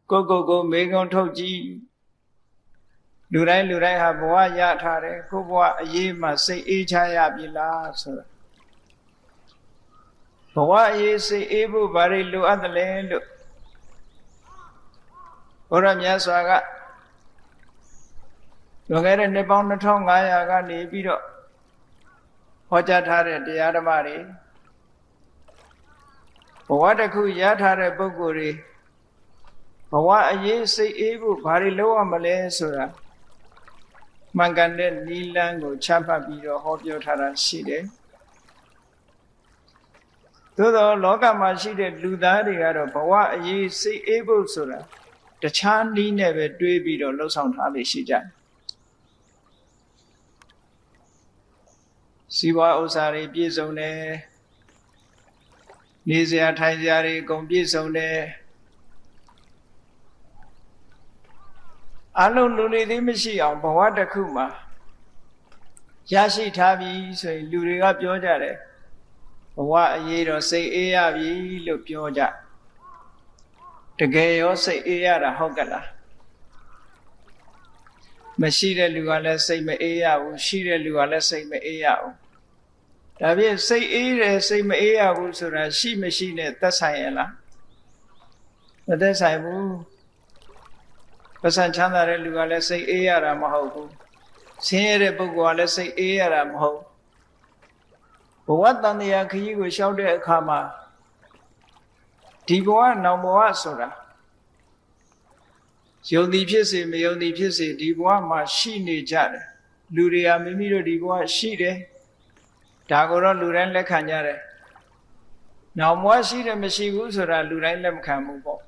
ကိုမေကုံထုတ်ကြည့်လူတိုင်းဟာဘဝရထားတယ်ကိုဘဝအရေးမှစိတ်အေးချရပြီလားဆိုတာဘဝအရေးစိတ်အေးဖို့ဘာတွေလိုအပ်တယ်လဲလို့ဘုရားမြတ်စွာကလွန်ခဲ့တဲ့နှစ်ပေါင်း2500ကနေပြီးတော့ဟောကြားထားတဲ့တရားဓမ္မတွေဘဝတစ်ခုရထားတဲ့ပုဂ္ဂိုလ်တွေဘဝအရေးစိတ်အေးဖို့ဘာတွေလုပ်ရမလဲဆိုတာမှန်ကန်တဲ့နိလန်းကိုချမှတ်ပြီးတော့ဟောပြောထားတာရှိတယ်သို့သောလောကမှာရှိတဲ့လူသားတွေကတော့ဘဝအရေးစိတ်အေးဖို့ဆိုတာတခြားနည်းနဲ့ပဲတွေးပြီးတော့လှုပ်ဆောင်ထားလို့ရှိကြတယ်စီးပွားဥစ္စာတွေပြည့်စုံတယ်နေစရာထိုင်စရာတွေအကုန်ပြည့်စုံတယ်အလုံးလူတွေသေးမရှိအောင်ဘဝတစ်ခုမှာရရှိထားပြီဆိုရင်လူတွေကပြောကြတယ်ဘဝအရေးတော့စိတ်အေးရပြီလို့ပြောကြတကယ်ရောစိတ်အေးရတာဟုတ်ကလားမရှိတဲ့လူကလည်းစိတ်မအေးရဘူးရှိတဲ့လူကလည်းစိတ်မအေးရဘူးဒါဖြင့်စိတ်အေးတယ်စိတ်မအေးရဘူးဆိုတာရှိမရှိနဲ့သက်ဆိုင်ရလားမသက်ဆိုင်ဘူးပတ်စံချမ်းသာတဲ့လူကလည်းစိတ်အေးရတာမဟုတ်ဘူးဆင်းရဲတဲ့ပုဂ္ဂိုလ်ကလည်းစိတ်အေးရတာမဟုတ်ဘဝတန်တရားခရီးကိုရှောက်တဲ့အခါမှာဒီဘဝနောင်ဘဝဆိုတာယုံသည်ဖြစ်စေမယုံသည်ဖြစ်စေဒီဘဝမှာရှိနေကြတယ်လူတွေကမိမိတို့ဒီဘဝရှိတယ်ဒါကိုတော့လူတိုင်းလက်ခံကြတယ်နောင်ဘဝရှိတယ်မရှိဘူးဆိုတာလူတိုင်းလက်မခံဘူးပေါ့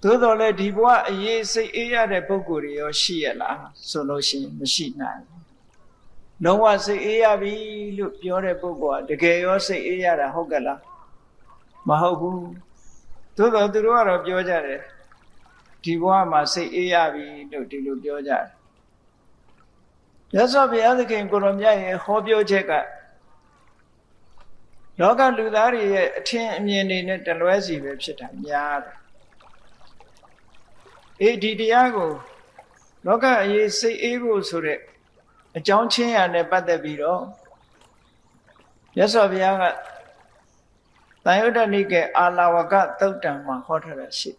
သို့တော်လည်းဒီဘဝအရေးစိတ်အေးရတဲ့ပုဂ္ဂိုလ်တွေရောရှိရလားဆိုလို့ရှိရင်မရှိနိုင်ဘူးလုံးဝစိတ်အေးရပြီလို့ပြောတဲ့ပုဂ္ဂိုလ်ကတကယ်ရောစိတ်အေးရတာဟုတ်ကလားမဟုတ်ဘူးသို့တော်သူတို့ကတော့ပြောကြတယ်ဒီဘဝမှာစိတ်အေးရပြီလို့ဒီလိုပြောကြတယ်မြတ်စွာဘုရားသခင်ကိုရောမြတ်ရဲ့ဟောပြောချက်ကလောကလူသားတွေရဲ့အထင်အမြင်တွေနဲ့တလွဲစီပဲဖြစ်တာများတယ်ဒီတရားကိုလောကအရေးစိတ်အေးဖို့ဆိုတဲ့အကြောင်းချင်းရာနဲ့ပတ်သက်ပြီးတော့မြတ်စွာဘုရားကသံယုတ္တနိကေအာလာဝကသုတ်တံမှာဟောထားတာရှိ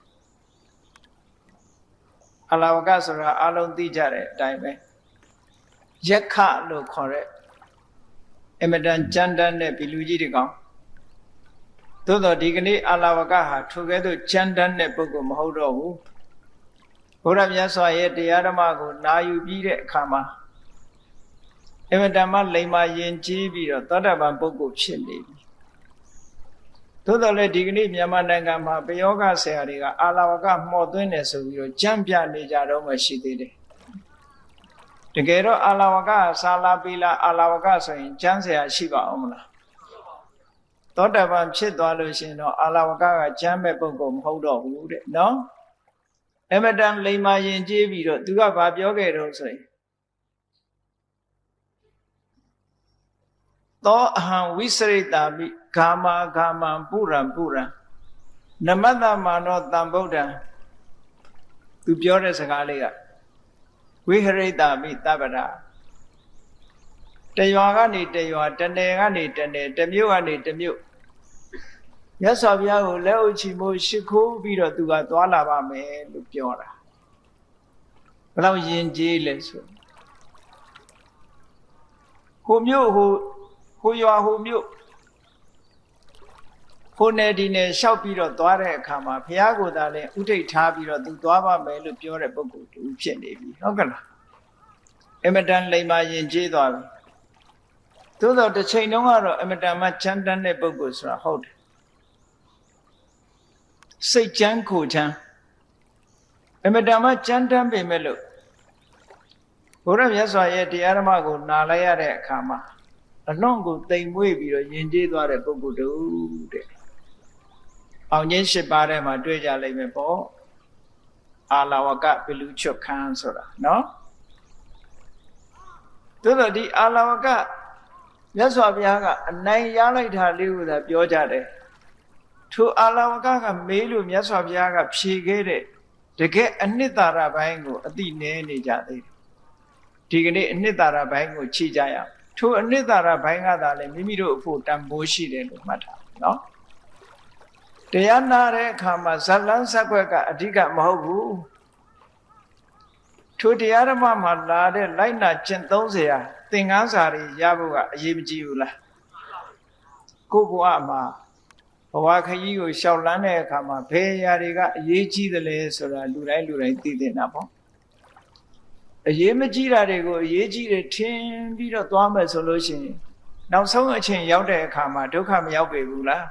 အာလာဝကဆိုတာအလုံးသိကြတဲ့အတိုင်းပဲယက္ခလို့ခေါ်တဲ့အမတန်ကြမ်းတမ်းတဲ့ဘီလူကြီးတွေကောင်သို့တော့ဒီကနေ့အာလာဝကဟာထိုကဲ့သို့ကြမ်းတမ်းတဲ့ပုဂ္ဂိုလ်မဟုတ်တော့ဘူးဘုရားမြတ်စွာရဲ့တရားဓမ္မကိုနာယူပြီးတဲ့အခါမှာအမတန်မှလိမ္မာယဉ်ကျေးပြီးတော့သောတာပန်ပုဂ္ဂိုလ်ဖြစ်နေပြီသို့တော်လည်းဒီကနေ့မြန်မာနိုင်ငံမှာပယောဂဆရာတွေကအာလာဝကမှော်သွင်းတယ်ဆိုပြီးတော့ကြမ်းပြနေကြတော့မှရှိသေးတယ်တကယ်တော့အာလာဝကစာလာပီလာအာလာဝကဆိုရင်ကျမ်းဆရာရှိပါအောင်မလားသောတာပန်ဖြစ်သွားလို့ရှိရင်တော့အာလာဝကကျမ်းမဲ့ပုဂ္ဂိုလ်မဟုတ်တော့ဘူးတဲ့နော်အမတန်လိမ္မာယဉ်ကျေးပြီးတော့သူကဘာပြောခဲ့တော့ဆိုရင်သောအဟံဝိစရိတာမိဂာမံပုရံနမတ္တမာနောတံဗုဒ္ဓံသူပြောတဲ့စကားလေးကဝိဟရိတာမိတပ္ပရာတရွာကနေတရွာတနယ်ကနေတနယ်တမြို့ကနေတမြို့မြတ်စွာဘုရားကိုလက်အုပ်ချီမိုးရှိခိုးပြီးတော့သူကသွားလာပါမယ်လို့ပြောတာဘယ်လောက်ယဉ်ကျေးလဲဆိုဟိုမြို့ဟိုရွာဟိုမြို့ဟိုနယ်ဒီနယ်လျှောက်ပြီးတော့သွားတဲ့အခါမှာဘုရားကိုယ်သာလည်းဥထိတ်ထားပြီးတော့သူသွားပါမယ်လို့ပြောတဲ့ပုဂ္ဂိုလ်တူဖြစ်နေပြီဟုတ်ကလားအမတန်လိမ္မာယဉ်ကျေးသွားပြီသို့တော့တစ်ချိန်တုန်းကတော့အမတန်မှချမ်းတမ်းတဲ့ပုဂ္ဂိုလ်ဆိုတာဟုတ်တယ်စိတ်ချမ်းကိုချမ်းအမတန်မှချမ်းတမ်းပေမဲ့လို့ဘုရားမြတ်စွာရဲ့တရားဓမ္မကိုနားလိုက်ရတဲ့အခါမှာအလွန်ကိုတိမ်မွေ့ပြီးတော့ယဉ်ကျေးသွားတဲ့ပုဂ္ဂိုလ်တူတဲ့အောင်ချင်း၈ပါးထဲမှာတွေ့ကြလိမ့်မယ်ပေါ့အာလာဝကဘီလူချွတ်ခန်းဆိုတာနော်သို့တော့ဒီအာလာဝကမြတ်စွာဘုရားကအနိုင်ရလိုက်တာလေးကိုသာပြောကြတယ် ထိုအာလဝကကမေးလို့မြတ်စွာဘုရားကဖြေခဲ့တဲ့တကယ်အနှစ်သာရပိုင်းကိုအတိနဲနေကြသေးတယ်ဒီကနေ့အနှစ်သာရပိုင်းကိုခြိကြရအောင်ထိုအနှစ်သာရပိုင်းကသာလေမိမိတို့အဖို့တန်ဖိုးရှိတယ်လို့မှတ်ထားနော်တရားနာတဲ့အခါမှာဇလန်းဇက်ွက်ကအဓိကမဟုတ်ဘူးထိုတရားဓမ္မမှာလာတဲ့လိုက်နာကျင့်သုံးเสียသင်္ကန်းစာတွေရဖို့ကအရေးမကြီးဘူးလားကိုယ့်ဘဝမှာဘဝခရီးကိုရှောက်လန်းတဲ့အခါမှာဘယ်အရာတွေကအရေးကြီးတယ်လဲဆိုတာလူတိုင်းသိနေတာပေါ့အရေးမကြီးတာတွေကိုအရေးကြီးတယ်ထင်ပြီးတော့သွားမယ်ဆိုလို့ရှိရင်နောက်ဆုံးအချိန်ရောက်တဲ့အခါမှာဒုက္ခမရောက်ပေဘူးလား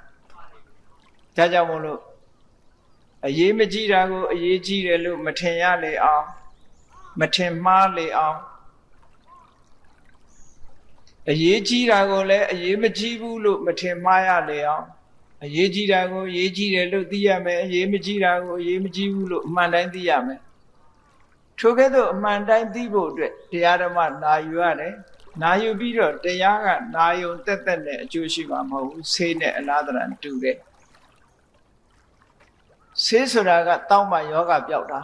ဒါကြောင့်မို့လို့အရေးမကြီးတာကိုအရေးကြီးတယ်လို့မထင်ရလေအောင်မထင်မှားလေအောင်အရေးကြီးတာကိုလည်းအရေးမကြီးဘူးလို့မထင်မှားရလေအောင်အရေးကြီးတာကိုအရေးကြီးတယ်လို့သိရမယ်အရေးမကြီးတာကိုအရေးမကြီးဘူးလို့အမှန်တိုင်းသိရမယ်ထိုကဲ့သို့အမှန်တိုင်းသိဖို့အတွက်တရားဓမ္မနာယူရတယ်နာယူပြီးတော့တရားကနာယုံတက်တက်နဲ့အကျိုးရှိမှာမဟုတ်ဘူးဆေးနဲ့အလားတန်တူတယ်ဆေးဆိုတာကတောက်မှယောဂပျောက်တာ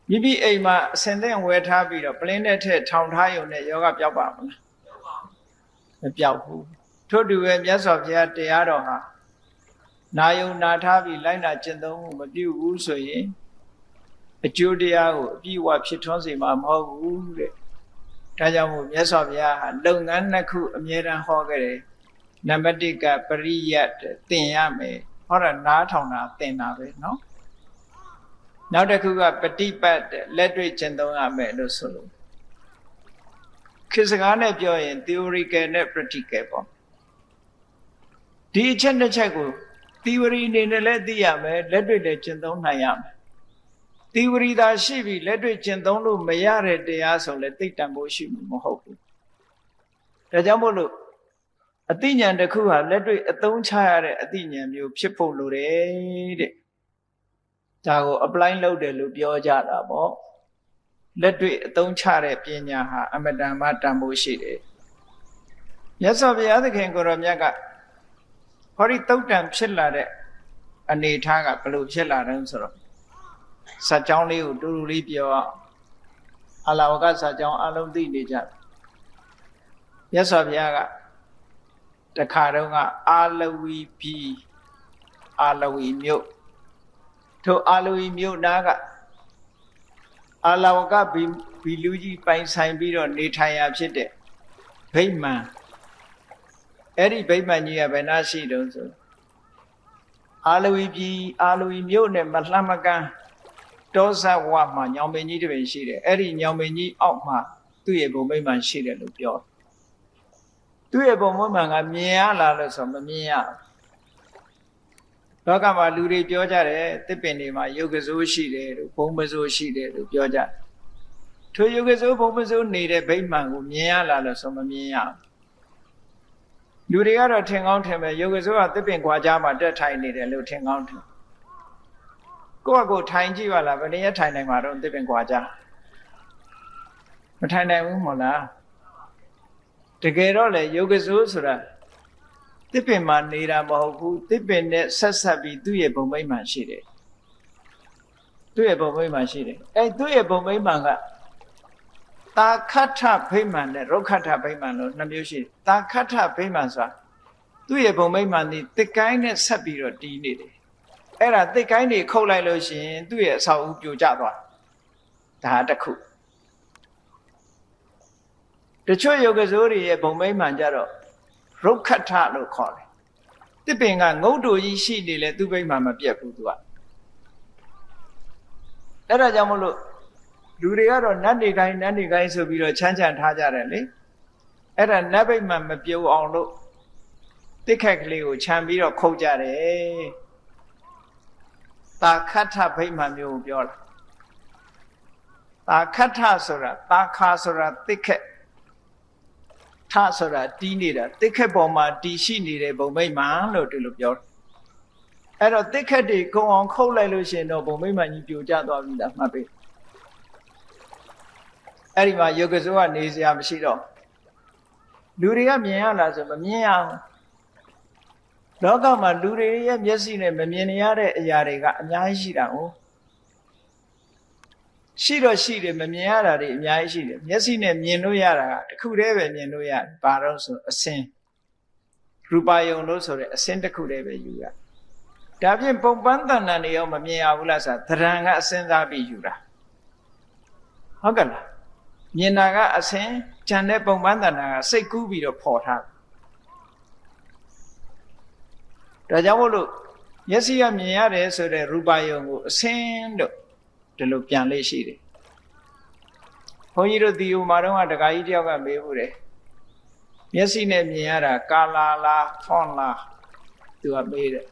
မိမိအိမ်မှာအစင်သင့်ဝယ်ထားပြီးတော့ပလင်းတဲ့ထက်ထောင်ထားရုံနဲ့ယောဂပျောက်ပါမလားမပျောက်ဘူးထို့တူပဲမြတ်စွာဘုရားတရားတော်ဟာနာယုံနာထားပြီးလိုက်နာကျင့်သုံးမှုမပြုဘူးဆိုရင်အကျိုးတရားကိုအပြည့်အဝဖြစ်ထွန်းစေမှာမဟုတ်ဘူးတဲ့ဒါကြောင့်မို့မြတ်စွာဘုရားဟာလုပ်ငန်းနှစ်ခုအမြဲတမ်းဟောခဲ့တယ်နံပါတ်1ကပရိယတ်သင်ရမယ်ဟောတာနားထောင်တာသင်တာပဲเนาะနောက်တစ်ခုကပฏิပတ်လက်တွေ့ကျင့်သုံးရမယ်လို့ဆိုလို့ခေတ်စကားနဲ့ပြောရင် theoretical နဲ့ practical ပေါ့ဒီအချက်နှစ်ချက်ကို theory အနေနဲ့လည်းသိရမယ်လက်တွေ့လည်းကျင့်သုံးနိုင်ရမယ် theory သာရှိပြီးလက်တွေ့ကျင့်သုံးလို့မရတဲ့တရားဆိုလည်းသိတန်ဖို့ရှိမှာမဟုတ်ဘူးဒါကြောင့်မို့လို့အသိဉာဏ်တစ်ခုဟာလက်တွေ့အသုံးချရတဲ့အသိဉာဏ်မျိုးဖြစ်ဖို့လိုတယ်တဲ့ဒါကို apply လုပ်တယ်လို့ပြောကြတာပေါ့လက်တွေ့အသုံးချတဲ့ပညာဟာအမတန်မှတန်ဖိုးရှိတယ်မြတ်စွာဘုရားသခင်ကိုရောမြတ်ကဟောဒီတုတ်တန်ဖြစ်လာတဲ့အနေထားကဘယ်လိုဖြစ်လာတယ်ဆိုတော့စัจ ကြောင်းလေးကိုတူတူလေးပြောအောင်အလာဝကစัจ ကြောင်းအလုံးသိနေကြတယ်မြတ်စွာဘုရားကတခါတုန်းကအာလဝီပြည်အာလဝီမြို့ထိုအာလဝီမြို့နားကအာလဝကဘီလူကြီးပိုင်ဆိုင်ပြီးတော့နေထိုင်ရဖြစ်တဲ့ဗိမာန်အဲ့ဒီဗိမာန်ကြီးကဘယ်နှရှိတုံးဆိုအာလဝီပြည်အာလဝီမြို့နဲ့မလှမ်းမကမ်းတောဇဝမှာညောင်ပင်ကြီးတစ်ပင်ရှိတယ်အဲ့ဒီညောင်ပင်ကြီးအောက်မှာသူ့ရဲ့ဘုံဗိမာန်ရှိတယ်လို့ပြောသူ့ရဲ့ဘုံဗိမာန်ကမြင်ရလားလို့ဆိုမမြင်ရလောကမှာလူတွေပြောကြတယ်တစ်ပင်တွေမှာယုတ်ကစိုးရှိတယ်လို့ဘုံမစိုးရှိတယ်လို့ပြောကြတယ်ထိုယုတ်ကစိုးဘုံမစိုးနေတဲ့ဗိမာန်ကိုမြင်ရလားလို့ဆိုမမြင်ရလူတွေကတော့ထင်ကောင်းထင်ပဲယုတ်ကစိုးကတစ်ပင်ခွာကြားမှာတက်ထိုင်နေတယ်လို့ထင်ကောင်းထင်ကိုယ့်အကိုထိုင်ကြည့်ပါလားဘယ်နည်းထိုင်နိုင်မှာတော့တစ်ပင်ခွာကြားမထိုင်နိုင်ဘူးမို့လားတကယ်တော့လေယုတ်ကစိုးဆိုတာတစ်ပင်မှာနေတာမဟုတ်ဘူးတစ်ပင်နဲ့ဆက်ဆက်ပြီးသူ့ရဲ့ဘုံမိမ့်မှန်ရှိတယ်သူ့ရဲ့ဘုံမိမ့်မှန်ရှိတယ်သူ့ရဲ့ဘုံမိမ့်မှန်ကတာခဋ္ဌဗိမာန်နဲ့ရုက္ခဋ္ဌဗိမာန်လို့နှစ်မျိုးရှိတယ်တာခဋ္ဌဗိမာန်ဆိုတာသူ့ရဲ့ဘုံမိမ့်မှန်ဒီတစ်ကိုင်းနဲ့ဆက်ပြီးတော့တီးနေတယ်အဲ့ဒါတစ်ကိုင်းတွေခုတ်လိုက်လို့ရှိရင်သူ့ရဲ့အဆောက်အဦပြိုကျသွားဒါတစ်ခုတချို့ယုတ်ကစိုးတွေရဲ့ဘုံမိမ့်မှန်ကြတော့ရုက္ခဋ္ဌလို့ခေါ်တယ်တစ်ပင်ကငုတ်တူကြီးရှိနေလေသူ့ဗိမာန်မပြတ်ဘူးသူကအဲ့ဒါကြောင့်မလို့လူတွေကတော့နတ်နေကိုင်းဆိုပြီးတော့ချမ်းချမ်းထားကြတယ်လေအဲ့ဒါနတ်ဗိမာန်မပြုံအောင်လို့တစ်ခက်ကလေးကိုခြံပြီးတော့ခုတ်ကြတယ်တာခဋ္ဌဗိမာန်မျိုးကိုပြောတာတာခဋ္ဌဆိုတာတာခါဆိုတာတစ်ခက်ထဆိုတာတီးနေတာတစ်ခက်ပေါ်မှာတီးရှိနေတဲ့ဘုံမိမ့်မှန်လို့ဒီလိုပြောတယ်အဲ့တော့တစ်ခက်တွေကုံအောင်ခုတ်လိုက်လို့ရှိရင်တော့ဘုံမိမ့်မှန်ကြီးပြိုကျသွားပြီလားမှတ်ပေးအဲ့ဒီမှာယုတ်ကစိုးကနေစရာမရှိတော့လူတွေကမြင်ရလားဆိုမမြင်ရဘူး လောကမှာလူတွေရဲ့မျက်စိနဲ့မမြင်ရတဲ့အရာတွေကအများကြီးရှိတာ哦ရှိတော့ရှိတယ်မမြင်ရတာတွေအများကြီးရှိတယ်မျက်စိနဲ့မြင်လို့ရတာကတစ်ခုတည်းပဲမြင်လို့ရတယ်ဘာလို့ဆိုအစင်းရူပယုံလို့ဆိုတဲ့အစင်းတစ်ခုတည်းပဲယူရဒါဖြင့်ပုံပန်းတဏ္ဍာနေရောမမြင်ရဘူးလားဆိုတာသဏ္ဍာန်ကအစင်းစားပြီးယူတာဟုတ်ကဲ့လားမြင်တာကအစင်းဉာဏ်နဲ့ပုံပန်းတဏ္ဍာကစိတ်ကူးပြီးတော့ဖော်ထားဒါကြောင့်မို့လို့မျက်စိကမြင်ရတယ်ဆိုတဲ့ရူပယုံကိုအစင်းတို့ဒီလိုပြန်လေးရှိတယ်ဘုန်းကြီးတို့ဒီဥမာတော့ကဒကာကြီးတယောက်ကမေးဘူးတယ်မျက်စိနဲ့မြင်ရတာကာလာလားဖွန်လားသူကမေးတယ်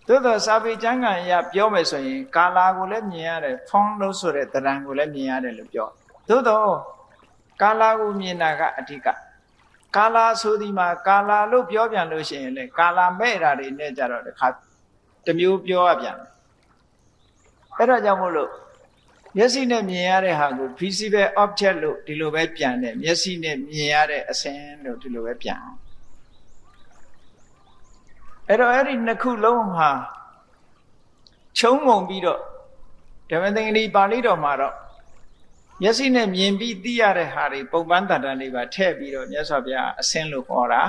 သို့တော့စာပေကျမ်းဂန်အရပြောမယ်ဆိုရင်ကာလာကိုလည်းမြင်ရတယ်ဖွန်လို့ဆိုတဲ့သဏ္ဍာန်ကိုလည်းမြင်ရတယ်လို့ပြောသို့တော့ကာလာကိုမြင်တာကအဓိကကာလာဆိုဒီမှာကာလာလို့ပြောပြန်လို့ရှိရင်လေကာလာမဲ့တာတွေနဲ့ကြတော့တခါတစ်မျိုးပြောရပြန်အဲ့ဒါကြောင့်မို့လို့မျက်စိနဲ့မြင်ရတဲ့ဟာကို visible object လို့ဒီလိုပဲပြန်တယ်မျက်စိနဲ့မြင်ရတဲ့အစင်းလို့ဒီလိုပဲပြန်အဲ့တော့အဲ့ဒီနှစ်ခုလုံးဟာခြုံငုံပြီးတော့ဓမ္မသင်္ကတိပါဠိတော်မှာတော့မျက်စိနဲ့မြင်ပြီးသိရတဲ့ဟာတွေပုံပန်းတဏ္ဍာလေးပါထည့်ပြီးတော့မြတ်စွာဘုရားအစင်းလို့ခေါ်တာ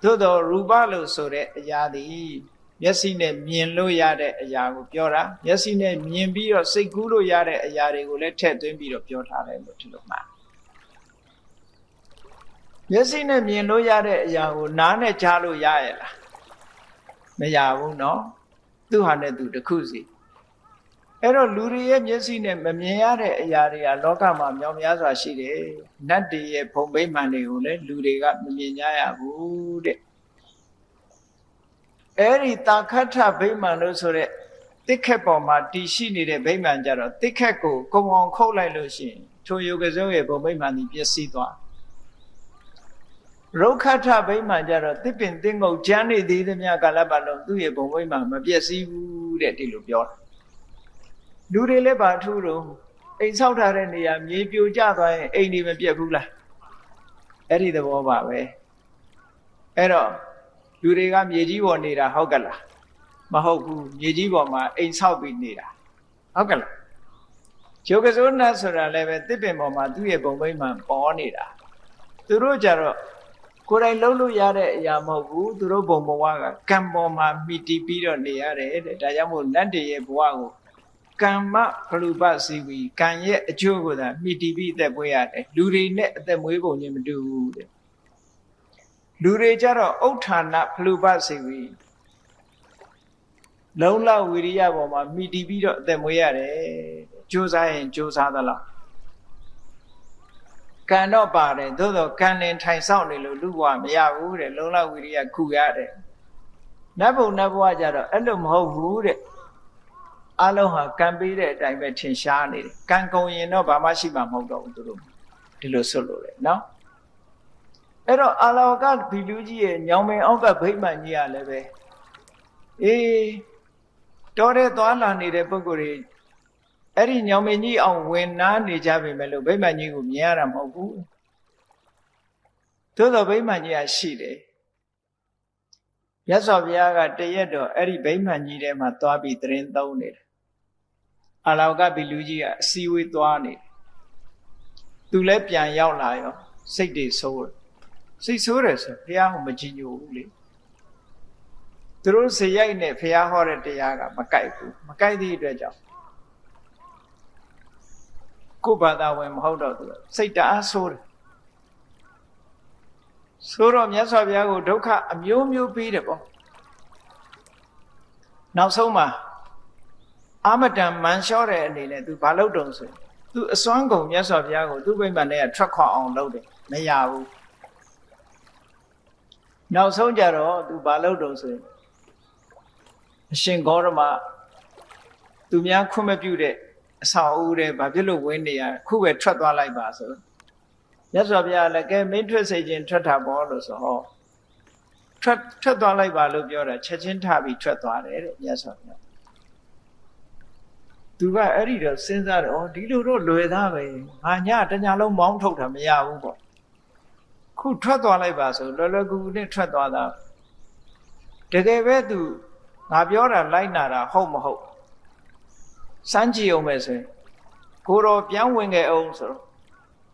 သို့တော့ရူပလို့ဆိုတဲ့အရာသည်မျက်စိနဲ့မြင်လို့ရတဲ့အရာကိုပြောတာမျက်စိနဲ့မြင်ပြီးတော့စိတ်ကူးလို့ရတဲ့အရာတွေကိုလည်းထည့်သွင်းပြီးတော့ပြောထားတယ်လို့ဒီလိုမှမျက်စိနဲ့မြင်လို့ရတဲ့အရာကိုနားနဲ့ကြားလို့ရရဲ့လားမရဘူးเนาะသူ့ဟာနဲ့သူတစ်ခုစီအဲ့တော့လူတွေရဲ့မျက်စိနဲ့မမြင်ရတဲ့အရာတွေကလောကမှာမြောက်များစွာရှိတယ်နတ်တွေရဲ့ဘုံဗိမာန်တွေကိုလည်းလူတွေကမမြင်ကြရဘူးတဲ့အဲ့ဒီတာခထဗိမာန်လို့ဆိုတဲ့တစ်ခက်ပေါ်မှာတည်ရှိနေတဲ့ဗိမာန်ကြတော့တစ်ခက်ကိုကုံအောင်ခုတ်လိုက်လို့ရှိရင်ထိုယောဂဇုံရဲ့ဘုံဗိမာန်ကြီးပျက်စီးသွားရုက္ခထဗိမာန်ကြတော့တစ်ပင်တင်းငုတ်ကျမ်းနေသေးသမျှကာလပတ်လုံးသူ့ရဲ့ဘုံဗိမာန်မပျက်စီးဘူးတဲ့ဒီလိုပြောတာလူတွေလည်းဘာထူးတော့အိမ်ဆောက်ထားတဲ့နေရာမြေပြိုကျသွားရင်အိမ်တွေမပျက်ဘူးလားအဲ့ဒီသဘောပါပဲအဲ့တော့လူတွေကမြေကြီးပေါ်နေတာဟုတ်ကဲ့လားမဟုတ်ဘူးမြေကြီးပေါ်မှာအိမ်ဆောက်ပြီးနေတာဟုတ်ကဲ့လားယောဂဇုနတ်ဆိုတာလည်းပဲတစ်ပင်ပေါ်မှာသူ့ရဲ့ဘုံဗိမာန်ပေါ်နေတာသူတို့ကြတော့ကိုယ်တိုင်လှုပ်လို့ရတဲ့အရာမဟုတ်ဘူးသူတို့ဘုံဘဝကကံပေါ်မှာမိတီးပြီးတော့နေရတယ်တဲ့ဒါကြောင့်မို့နတ်တွေရဲ့ဘဝကိုကမ္မဖလူပစီဝီကံရဲ့အကျိုးကိုသာမိတီးပြီးအသက်မွေးရတယ်လူတွေနဲ့အသက်မွေးပုံချင်းမတူဘူးတဲ့လူတွေကြတော့ဥဋ္ဌာဏဖလူပစီဝီလုံလဝိရိယပေါ်မှာမိတီးပြီးတော့အသက်မွေးရတယ်ကြိုးစားရင်ကြိုးစားသလားကံတော့ပါတယ်သို့တော့ကံနဲ့ထိုင်ဆောင်နေလို့လူဘဝမရဘူးတဲ့လုံလဝိရိယခုရတယ်နတ်ဘုံနတ်ဘဝကြတော့အဲ့လိုမဟုတ်ဘူးတဲ့အလုံးဟာကံပေးတဲ့အတိုင်းပဲထင်ရှားနေတယ်ကံကုန်ရင်တော့ဘာမှရှိမှာမဟုတ်တော့ဘူးသူတို့ဒီလိုဆွလို့လေနော်အဲ့တော့အာလောကဘီလူကြီးရဲ့ညောင်ပင်အောက်ကဗိမာန်ကြီးကလည်းပဲအေးတော်တဲ့သွားလာနေတဲ့ပုဂ္ဂိုလ်တွေအဲ့ဒီညောင်ပင်ကြီးအောင်ဝင်နားနေကြပြီမဲ့လို့ဗိမာန်ကြီးကိုမြင်ရတာမဟုတ်ဘူးသို့သောဗိမာန်ကြီးကရှိတယ်မြတ်စွာဘုရားကတရက်တော့အဲ့ဒီဗိမာန်ကြီးထဲမှာသွားပြီးသရင်သုံးနေတယ်အာလောကဘီလူကြီးကအစည်းအဝေးသွားနေတယ်သူလည်းပြန်ရောက်လာရောစိတ်တွေဆိုးတယ်စိတ်ဆိုးတယ်ဆိုဘုရားကမကြည်ညိုဘူးလေသူတို့ဇေယိုက်နဲ့ဘုရားဟောတဲ့တရားကမကိုက်ဘူးမကိုက်သည့်အတွက်ကြောင့်ကိုယ်ဘာသာဝင်မဟုတ်တော့သူစိတ်တအားဆိုးတယ်ဆိုတော့မြတ်စွာဘုရားကိုဒုက္ခအမျိုးမျိုးပေးတယ်ပေါ့နောက်ဆုံးမှာအာမတန်မန်လျှော့တဲ့အနေနဲ့သူဘာလုပ်တုံဆိုရင်သူအစွမ်းကုန်မြတ်စွာဘုရားကိုသူ့ဗိမာန်ထဲကထွက်ခွာအောင်လုပ်တယ်မရဘူးနောက်ဆုံးကြတော့သူဘာလုပ်တုံဆိုရင်အရှင်ဂေါရမသူများခွင့်မပြုတဲ့အဆောက်အဦတွေဘာဖြစ်လို့ဝင်နေရခုပဲထွက်သွားလိုက်ပါဆိုမြတ်စွာဘုရားလည်းကဲမင်းထွက်စေခြင်းထွက်တာပေါ့လို့ဆိုဟောထွက်သွားလိုက်ပါလို့ပြောတာချက်ချင်းထပြီးထွက်သွားတယ်တဲ့မြတ်စွာဘုရားသူကအဲ့ဒီတော့စဉ်းစားတယ်ဩဒီလိုတော့လွယ်သားပဲငါညတညလုံးမောင်းထုတ်တာမရဘူးပေါ့ခုထွက်သွားလိုက်ပါဆိုလွယ်လွယ်ကူကူနဲ့ထွက်သွားတာ တကယ်ပဲသူငါပြောတာလိုက်နာတာဟုတ်မဟုတ်စမ်းကြည့်အောင်ပဲဆိုရင်ကိုတော်ပြန်ဝင်ခဲ့အောင်ဆိုတော့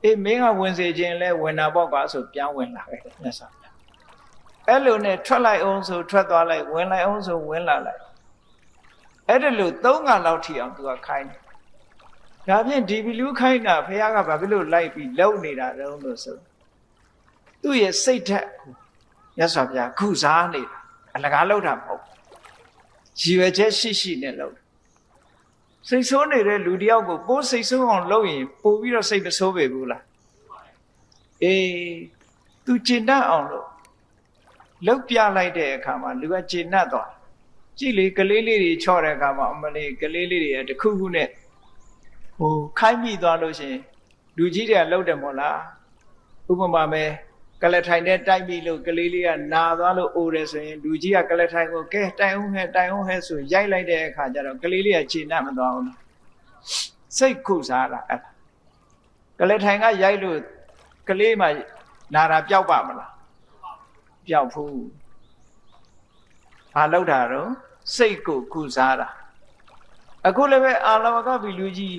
အေးမင်းကဝင်စေခြင်းလဲဝင်တာပေါ့ကွာဆိုပြန်ဝင်လာခဲ့တယ်မြတ်စွာဘုရားအဲ့လိုနဲ့ထွက်လိုက်အောင်ဆိုထွက်သွားလိုက်ဝင်လိုက်အောင်ဆိုဝင်လာလိုက်အဲ့ဒါလို့၃ခါလောက်ထိအောင်သူကခိုင်းတယ်ဒါဖြင့်ဒီဘီလူခိုင်းတာဘုရားကဘာဖြစ်လို့လိုက်ပြီးလုံနေတာတုံးလို့ဆိုသူ့ရဲ့စိတ်ဓာတ်ကိုမြတ်စွာဘုရားခုစားနေတာအလကားလောက်တာမဟုတ်ရည်ရွယ်ချက်ရှိနဲ့လုပ်စိတ်ဆိုးနေတဲ့လူတယောက်ကိုပိုးစိတ်ဆိုးအောင်လုပ်ရင်ပို့ပြီးတော့စိတ်မဆိုးပေဘူးလားအေးသူကျင့်တတ်အောင်လို့လုပ်ပြလိုက်တဲ့အခါမှာလူကကျင့်တတ်သွားကြည့်လေကလေးလေးတွေချော့တဲ့အခါမှာအမလေးကလေးလေးတွေတခုခုနဲ့ဟိုခိုင်းမိသွားလို့ရှင်လူကြီးတွေကလှုပ်တယ်မို့လားဥပမာပဲကလထိုင်နဲ့တိုက်ပြီးလို့ကလေးလေးကနာသွားလို့အိုတယ်ဆိုရင်လူကြီးကကလထိုင်ကိုကဲတိုင်အောင်ဟဲ့ဆိုရိုက်လိုက်တဲ့အခါကျတော့ကလေးလေးကခြေနှံ့မသွားဘူးစိတ်ခုစားတာအဲ့ကလထိုင်ကရိုက်လို့ကလေးမှနာတာပျောက်ပါမလားပျောက်ဘူးဘာလောက်တာတော့စိတ်ကိုခုစားတာအခုလည်းပဲအာလဝကဘီလူကြီး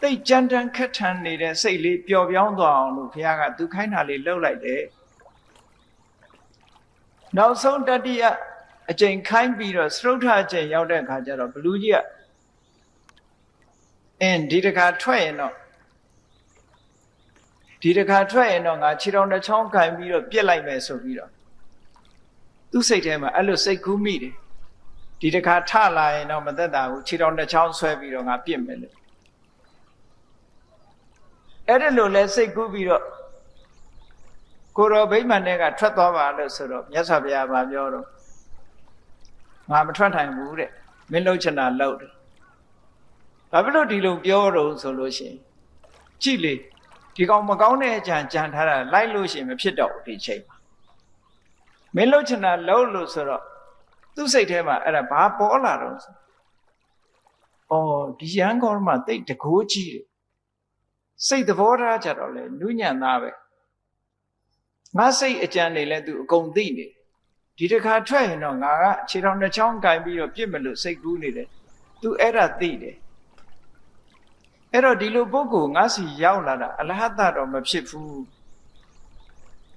သိကြမ်းတမ်းခက်ထန်နေတဲ့စိတ်လေးပျော်ပြောင်းသွားအောင်လို့ဘုရားကသူခိုင်းတာလေးလှုပ်လိုက်တယ်နောက်ဆုံးတတိယအကျင့်ခိုင်းပြီးတော့သရုတ်ထအကျင့်ရောက်တဲ့အခါကျတော့ဘလူကြီးကဒီတခါထွက်ရင်တော့ငါခြေတော်တစ်ချောင်းခိုင်းပြီးတော့ပြစ်လိုက်မယ်ဆိုပြီးတော့သူ့စိတ်ထဲမှာအဲ့လိုစိတ်ကူးမိတယ်ဒီတခါထလာရင်တော့မသက်တာဘူးခြေတော်တစ်ချောင်းဆွဲပြီးတော့ငါပြစ်မယ်လို့အဲ့ဒါလိုလဲစိတ်ကူးပြီးတော့ကိုရောဗိမာန်ထဲကထွက်သွားပါလို့ဆိုတော့မြတ်စွာဘုရားပြောတော့ငါမထွက်နိုင်ဘူးတဲ့မင်းလှုပ်ချင်တာလှုပ်တယ်ဘာဖြစ်လို့ဒီလိုပြောတော့ဆိုလို့ရှိရင်ကြည့်လေဒီကောင်မကောင်းတဲ့အကြံကြံထားတာလိုက်လို့ရှိရင်မဖြစ်တော့ဘူးဒီချိန်မှာမင်းလှုပ်ချင်တာလှုပ်လို့ဆိုတော့သူ့စိတ်ထဲမှာအဲ့ဒါဘာပေါ်လာတော့ဆိုဒီရန်ကောမှာတိတ်တကိုးကြီးတယ်စိတ်သဘောထားကြတော့လေနုညံ့သားပဲငါစိတ်အကြံနေလဲသူအကုန်သိနေဒီတခါထွက်ရင်တော့ငါကခြေထောက်နှစ်ချောင်းကင်ပြီးတော့ပြစ်မလို့စိတ်ကူးနေတယ်သူအဲ့ဒါသိတယ်အဲ့တော့ဒီလိုပုဂ္ဂိုလ်ငါစီရောက်လာတာအလဟတတော့မဖြစ်ဘူး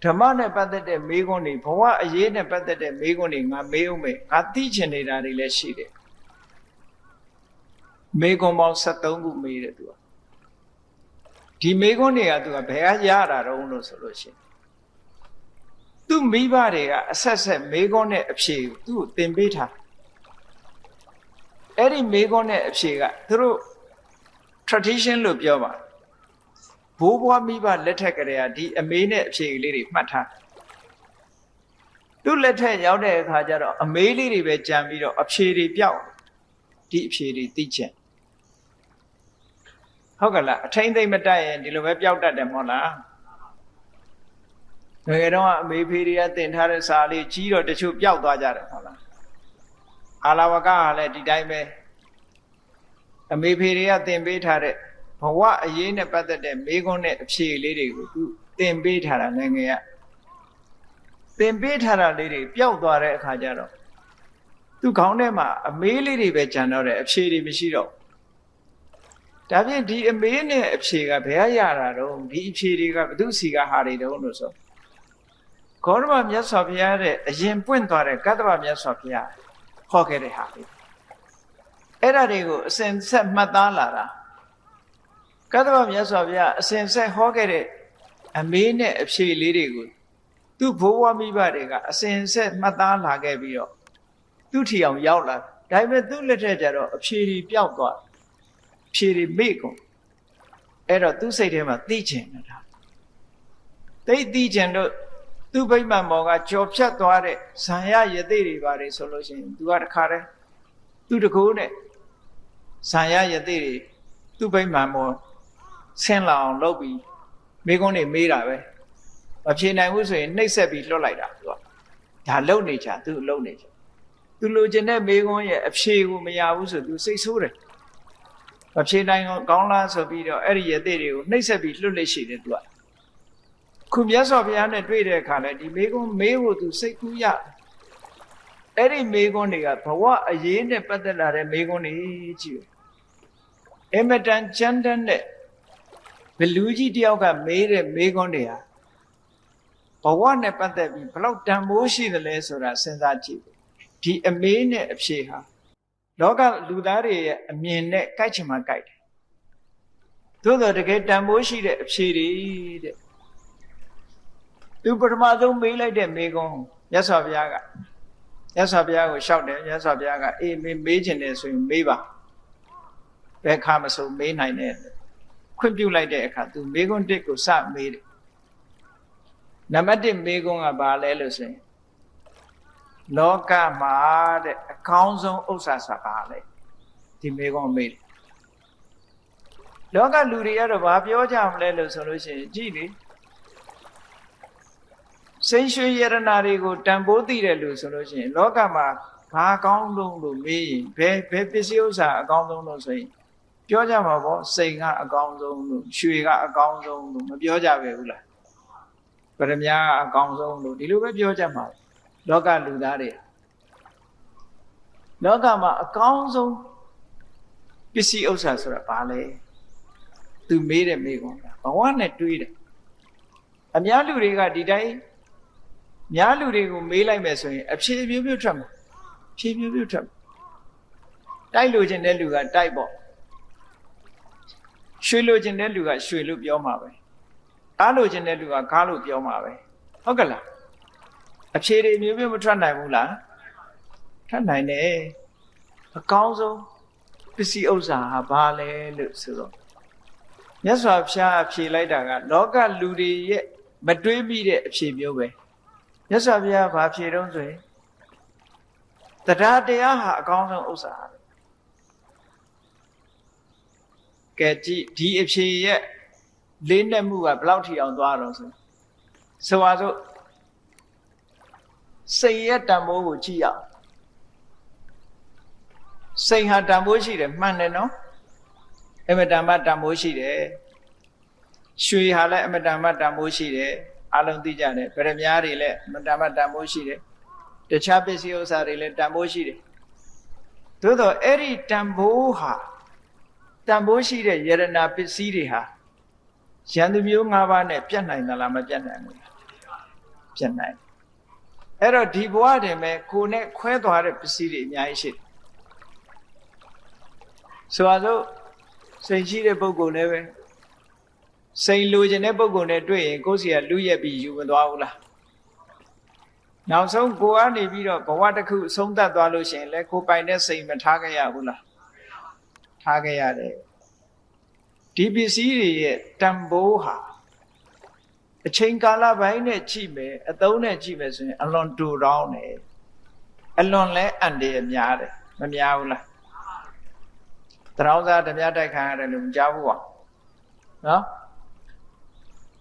ဓမ္မနဲ့ပတ်သက်တဲ့မေးခွန်းတွေဘဝအရေးနဲ့ပတ်သက်တဲ့မေးခွန်းတွေငါမေးအောင်မယ်ငါသိချင်နေတာတွေလည်းရှိတယ်မေးခွန်းပေါင်း73ခုမေးတယ်သူကဒီမေးခွန်းတွေကသူကဘယ်ကရတာတော့လို့ဆိုလို့ရှိရင်သူမိဘတွေကအဆက်မေးခွန်းနဲ့အဖြေကိုသူ့ကိုသင်ပေးထားအဲ့ဒီမေးခွန်းနဲ့အဖြေကသူတို့ tradition လို့ပြောပါဘိုးဘွားမိဘလက်ထက်ကလေးကဒီအမေနဲ့အဖြေလေးတွေမှတ်ထားသူ့လက်ထက်ရောက်တဲ့အခါကျတော့အမေလေးတွေပဲကြံပြီးတော့အဖြေတွေပြောက်ဒီအဖြေတွေသိချင်ဟုတ်ကလားအထိမ့်သိမ့်မတက်ရင်ဒီလိုပဲပျောက်တတ်တယ်မဟုတ်လားငယ်တော့အမေဖေတွေကတင်ထားတဲ့စာလေးကြီးတော့တချို့ပျောက်သွားကြတယ်ဟုတ်လားအာလဝကကလည်းဒီတိုင်းပဲအမေဖေတွေကတင်ပေးထားတဲ့ဘဝအရေးနဲ့ပတ်သက်တဲ့မေးခွန်းနဲ့အဖြေလေးတွေကိုသူတင်ပေးထားတာငယ်ငယ်ကတင်ပေးထားတာလေးတွေပျောက်သွားတဲ့အခါကျတော့သူခေါင်းထဲမှာအမေးလေးတွေပဲကြံတော့တယ်အဖြေတွေမရှိတော့ဒါဖြင့်ဒီအမေးနဲ့အဖြေကဘယ်ရတာတော့ဒီအဖြေတွေကဘသူစီကဟာတွေတုံးလို့ဆိုဂေါရမမြတ်စွာဘုရားတဲ့အရင်ပွင့်သွားတဲ့ကတ္တဗမြတ်စွာဘုရားဟောခဲ့တဲ့ဟာလေးအဲ့ဒါတွေကိုအစဉ်ဆက်မှတ်သားလာတာကတ္တဗမြတ်စွာဘုရားအစဉ်ဆက်ဟောခဲ့တဲ့အမေးနဲ့အဖြေလေးတွေကိုသူ့ဘိုးဘွားမိဘတွေကအစဉ်ဆက်မှတ်သားလာခဲ့ပြီးတော့သူ့ထီအောင်ရောက်လာဒါပေမဲ့သူ့လက်ထက်ကျတော့အဖြေတွေပျောက်သွားဖြေတွေမေ့ကုန်အဲ့တော့သူ့စိတ်ထဲမှာသိချင်တာသိချင်တော့သူ့ဗိမာန်ပေါ်ကကြော်ဖြတ်သွားတဲ့ဇံရယသိတွေပါတယ်ဆိုလို့ရှိရင်သူကတခါတည်းသူတကူနဲ့ဇံရယသိတွေသူ့ဗိမာန်ပေါ်ဆင်းလာအောင်လုပ်ပြီးမိကုန်းတွေမေးတာပဲမဖြေနိုင်ဘူးဆိုရင်နှိပ်စက်ပြီးလွတ်လိုက်တာသူကဒါလုံနေချာသူလုံနေချာသူလိုချင်တဲ့မိကုန်းရဲ့အဖြေကိုမရဘူးဆိုသူစိတ်ဆိုးတယ်မဖြေနိုင်ကောင်းလားဆိုပြီးတော့အဲ့ဒီယသိတွေကိုနှိပ်စက်ပြီးလွတ်လက်ရှိတယ်သူကခုမြတ်စွာဘုရားနဲ့တွေ့တဲ့အခါလဲဒီမေကုန်းမေးဖို့သူစိတ်ကူးရ အဲ့ဒီမေကွန်းတွေကဘဝအရေးနဲ့ပတ်သက်လာတဲ့မေကွန်းတွေကြီးအမတန်ကြမ်းတမ်းတဲ့ဘလူကြီးတယောက်ကမေးတဲ့မေကွန်းတွေဟာဘဝနဲ့ပတ်သက်ပြီးဘလောက်တန်ဖိုးရှိသလဲဆိုတာစဉ်းစားကြည့်ဒီအမေးနဲ့အဖြေဟာလောကလူသားတွေရဲ့အမြင်နဲ့ကိုက်ချင်မှကိုက်တယ်သို့တော်တကယ်တန်ဖိုးရှိတဲ့အဖြေတွေတဲ့သူပထမဆုံးမေးလိုက်တဲ့မေကွန်းမြတ်စွာဘုရားကမြတ်စွာဘုရားကိုလျှောက်တယ်မြတ်စွာဘုရားကအေးမေးချင်တယ်ဆိုရင်မေးပါဘယ်ခါမဆိုမေးနိုင်တယ်ခွင့်ပြုလိုက်တဲ့အခါသူမေကွန်းတစ်ကိုစမေးတယ်နံပါတ်1မေကွန်းကဘာလဲလို့ဆိုရင်လောကမှာတဲ့အကောင်းဆုံးဥစ္စာဆိုတာဘာလဲဒီမေကွန်းမေးတယ်လောကလူတွေကတော့ဘာပြောကြမလဲလို့ဆိုလို့ရှိရင်ကြည့်လေစိတ်ရွှေရတနာတွေကိုတန်ဖိုးသိတယ်လို့ဆိုလို့ရှိရင်လောကမှာဘာအကောင်းဆုံးလို့မေးရင်ဘယ်ပစ္စည်းဥစ္စာအကောင်းဆုံးလို့ဆိုရင်ပြောကြမှာပေါ့စိတ်ကအကောင်းဆုံးလို့ရွှေကအကောင်းဆုံးလို့မပြောကြပဲဘူးလားပရမညာကအကောင်းဆုံးလို့ဒီလိုပဲပြောကြမှာလောကလူသားတွေလောကမှာအကောင်းဆုံးပစ္စည်းဥစ္စာဆိုတာဘာလဲသူမေးတယ်မေးကုန်တာဘဝနဲ့တွေးတယ်အများလူတွေကဒီတိုင်းများလူတွေကိုမေးလိုက်မယ်ဆိုရင်အဖြေမျိုးမျိုးထွက်မှာဖြေမျိုးမျိုးထွက်တိုက်လို့ခြင်းတဲ့လူကတိုက်ပေါ့ရွှေလို့ခြင်းတဲ့လူကရွှေလို့ပြောမှာပဲကားလို့ခြင်းတဲ့လူကကားလို့ပြောမှာပဲဟုတ်ကဲ့လားအဖြေတွေမျိုးမျိုးမထွက်နိုင်ဘူးလားထွက်နိုင်တယ်အကောင်းဆုံးပစ္စည်းဥစ္စာဟာဘာလဲလို့ဆိုတော့မြတ်စွာဘုရားအဖြေလိုက်တာကလောကလူတွေရဲ့မတွေးမိတဲ့အဖြေမျိုးပဲမြတ်စွာဘုရားဘာဖြေတော့ဆိုရင်တရားတရားဟာအကောင်းဆုံးဥစ္စာကဲကြည့်ဒီအဖြေရဲ့လေးနက်မှုကဘယ်လောက်ထိအောင်သွားတော့ဆိုပါစို့စိတ်ရဲ့တန်ဖိုးကိုကြည့်ရအောင်စိတ်ဟာတန်ဖိုးရှိတယ်မှန်တယ်နော်အမတန်မှတန်ဖိုးရှိတယ်ရွှေဟာလည်းအမတန်မှတန်ဖိုးရှိတယ်အလုံးသိကြတယ်ဗရမ ्या တွေလည်းအမတန်မှတန်ဖိုးရှိတယ်တခြားပစ္စည်းဥစ္စာတွေလည်းတန်ဖိုးရှိတယ်သို့တော့အဲ့ဒီတန်ဖိုးဟာတန်ဖိုးရှိတဲ့ယရနာပစ္စည်းတွေဟာရန်သူမျိုး၅ပါးနဲ့ပြတ်နိုင်သလားမပြတ်နိုင်ဘူးပြတ်နိုင်အဲ့တော့ဒီဘဝတည်းမဲ့ကိုယ်နဲ့ခွဲသွားတဲ့ပစ္စည်းတွေအများကြီးရှိတယ်ဆိုပါစို့စိတ်ရှိတဲ့ပုဂ္ဂိုလ်လည်းပဲစိတ်လိုချင်တဲ့ပုဂ္ဂိုလ်နဲ့တွေ့ရင်ကိုယ်စီကလူရက်ပြီးယူမသွားဘူးလားနောက်ဆုံးကိုယ်ကနေပြီးတော့ဘဝတစ်ခုဆုံးသက်သွားလို့ရှိရင်လည်းကိုယ်ပိုင်တဲ့စိတ်မထားခဲ့ရဘူးလားထားခဲ့ရတယ်ဒီပစ္စည်းတွေရဲ့တန်ဖိုးဟာအချိန်ကာလပိုင်းနဲ့ကြည့်မယ်အသုံးနဲ့ကြည့်မယ်ဆိုရင်အလွန်တူတောင်းတယ်အလွန်လဲအန်တယ်များတယ်မများဘူးလားတရောင်းစားဓမြတိုက်ခံရတယ်လို့မကြားဘူးပါနော်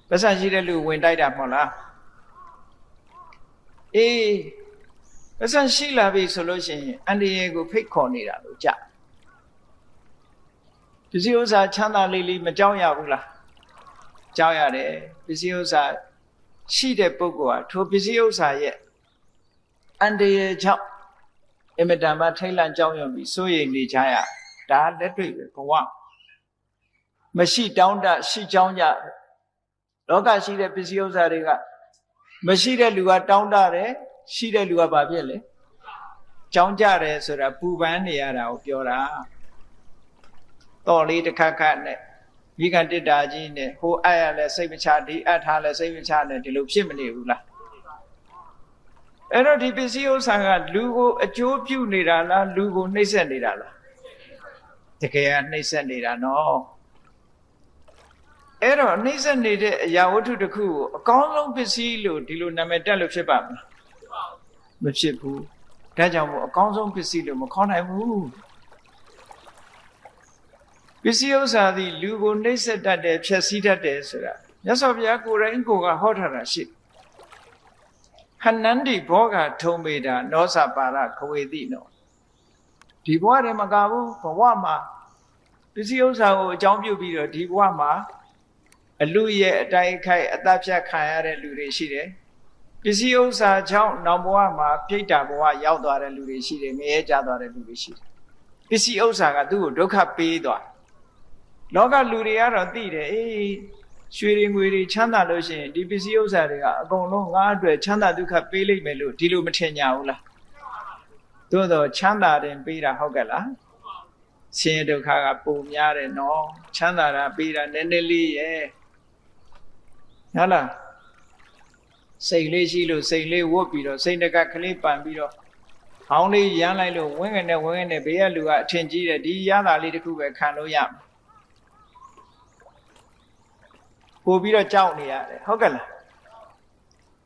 ပတ်စံရှိတဲ့လူဝင်တိုက်တာမဟုတ်လားအေးပတ်စံရှိလာပြီဆိုလို့ရှိရင်အန်ဒီယေကိုဖိတ်ခေါ်နေတာလို့ကြားပစ္စည်းဥစ္စာချမ်းသာလေးမကြောက်ရဘူးလားကြောက်ရတယ်ပစ္စည်းဥစ္စာရှိတဲ့ပုဂ္ဂိုလ်ဟာထိုပစ္စည်းဥစ္စာရဲ့အန်ဒီယေကြောင့်အမတန်မှထိတ်လန့်ကြောက်ရွံ့ပြီးစိုးရိမ်နေကြရဒါလက်တွေ့ပဲဘဝမရှိတောင်းတရှိကြောင်းကြလောကရှိတဲ့ပစ္စည်းဥစ္စာတွေကမရှိတဲ့လူကတောင်းတတယ်ရှိတဲ့လူကဘာဖြစ်လဲကြောင်းကြတယ်ဆိုတာပူပန်းနေရတာကိုပြောတာတော့လေးတစ်ခါခါနဲ့မိဂန္တိတာကြီးနဲ့ဟိုအပ်ရလဲစိတ်မချဒီအပ်ထားလဲစိတ်မချနဲ့ဒီလိုဖြစ်မနေဘူးလားအဲ့တော့ဒီပစ္စည်းဥစ္စာကလူကိုအကျိုးပြုနေတာလားလူကိုနှိပ်စက်နေတာလားတကယ်ကနှိပ်စက်နေတာနော်အဲ့တော့နှိပ်စက်နေတဲ့အရာဝတ္ထုတစ်ခုကိုအကောင်းဆုံးပစ္စည်းလို့ဒီလိုနာမည်တက်လို့ဖြစ်ပါမလားမဖြစ်ဘူးဒါကြောင့်မို့အကောင်းဆုံးပစ္စည်းလို့မခေါ်နိုင်ဘူးပစ္စည်းဥစ္စာသည်လူကိုနှိပ်စက်တတ်တယ်ဖျက်ဆီးတတ်တယ်ဆိုတာမြတ်စွာဘုရားကိုယ်တိုင်ကိုယ်ကဟောထားတာရှိဟနန္တိဘောဂထုံမေတာနောစပါရခဝေတိနောဒီဘဝတည်းမကဘူးဘဝမှာပစ္စည်းဥစ္စာကိုအကြောင်းပြုပြီးတော့ဒီဘဝမှာအလူရဲ့အတိုက်ခိုက်အသက်ဖြတ်ခံရတဲ့လူတွေရှိတယ် ပစ္စည်းဥစ္စာကြောင့်နောက်ဘဝမှာပြိတ္တာဘဝရောက်သွားတဲ့လူတွေရှိတယ်ငရဲကျသွားတဲ့လူတွေရှိတယ်ပစ္စည်းဥစ္စာကသူ့ကိုဒုက္ခပေးသွားလောကလူတွေကတော့သိတယ်အေးရွှေတွေငွေတွေချမ်းသာလို့ရှိရင်ဒီပစ္စည်းဥစ္စာတွေကအကုန်လုံးငါ့အတွက်ချမ်းသာဒုက္ခပေးလိမ့်မယ်လို့ဒီလိုမထင်ကြဘူးလားသို့တော့ချမ်းသာတယ်ပေးတာဟုတ်ကဲ့လားဆင်းရဲဒုက္ခကပုံများတယ်နော်ချမ်းသာတာပေးတာနည်းနည်းလေးရဲ့ဟုတ်လားစိတ်လေးရှိလို့စိတ်လေးဝတ်ပြီးတော့စိတ်တကကလေးပန်ပြီးတော့ဟောင်းလေးရမ်းလိုက်လို့ဝင်းငယ်နဲ့ဘေးကလူကအထင်ကြီးတယ်ဒီရတာလေးတစ်ခုပဲခံလို့ရမယ်ပို့ပြီးတော့ကြောက်နေရတယ်ဟုတ်ကဲ့လား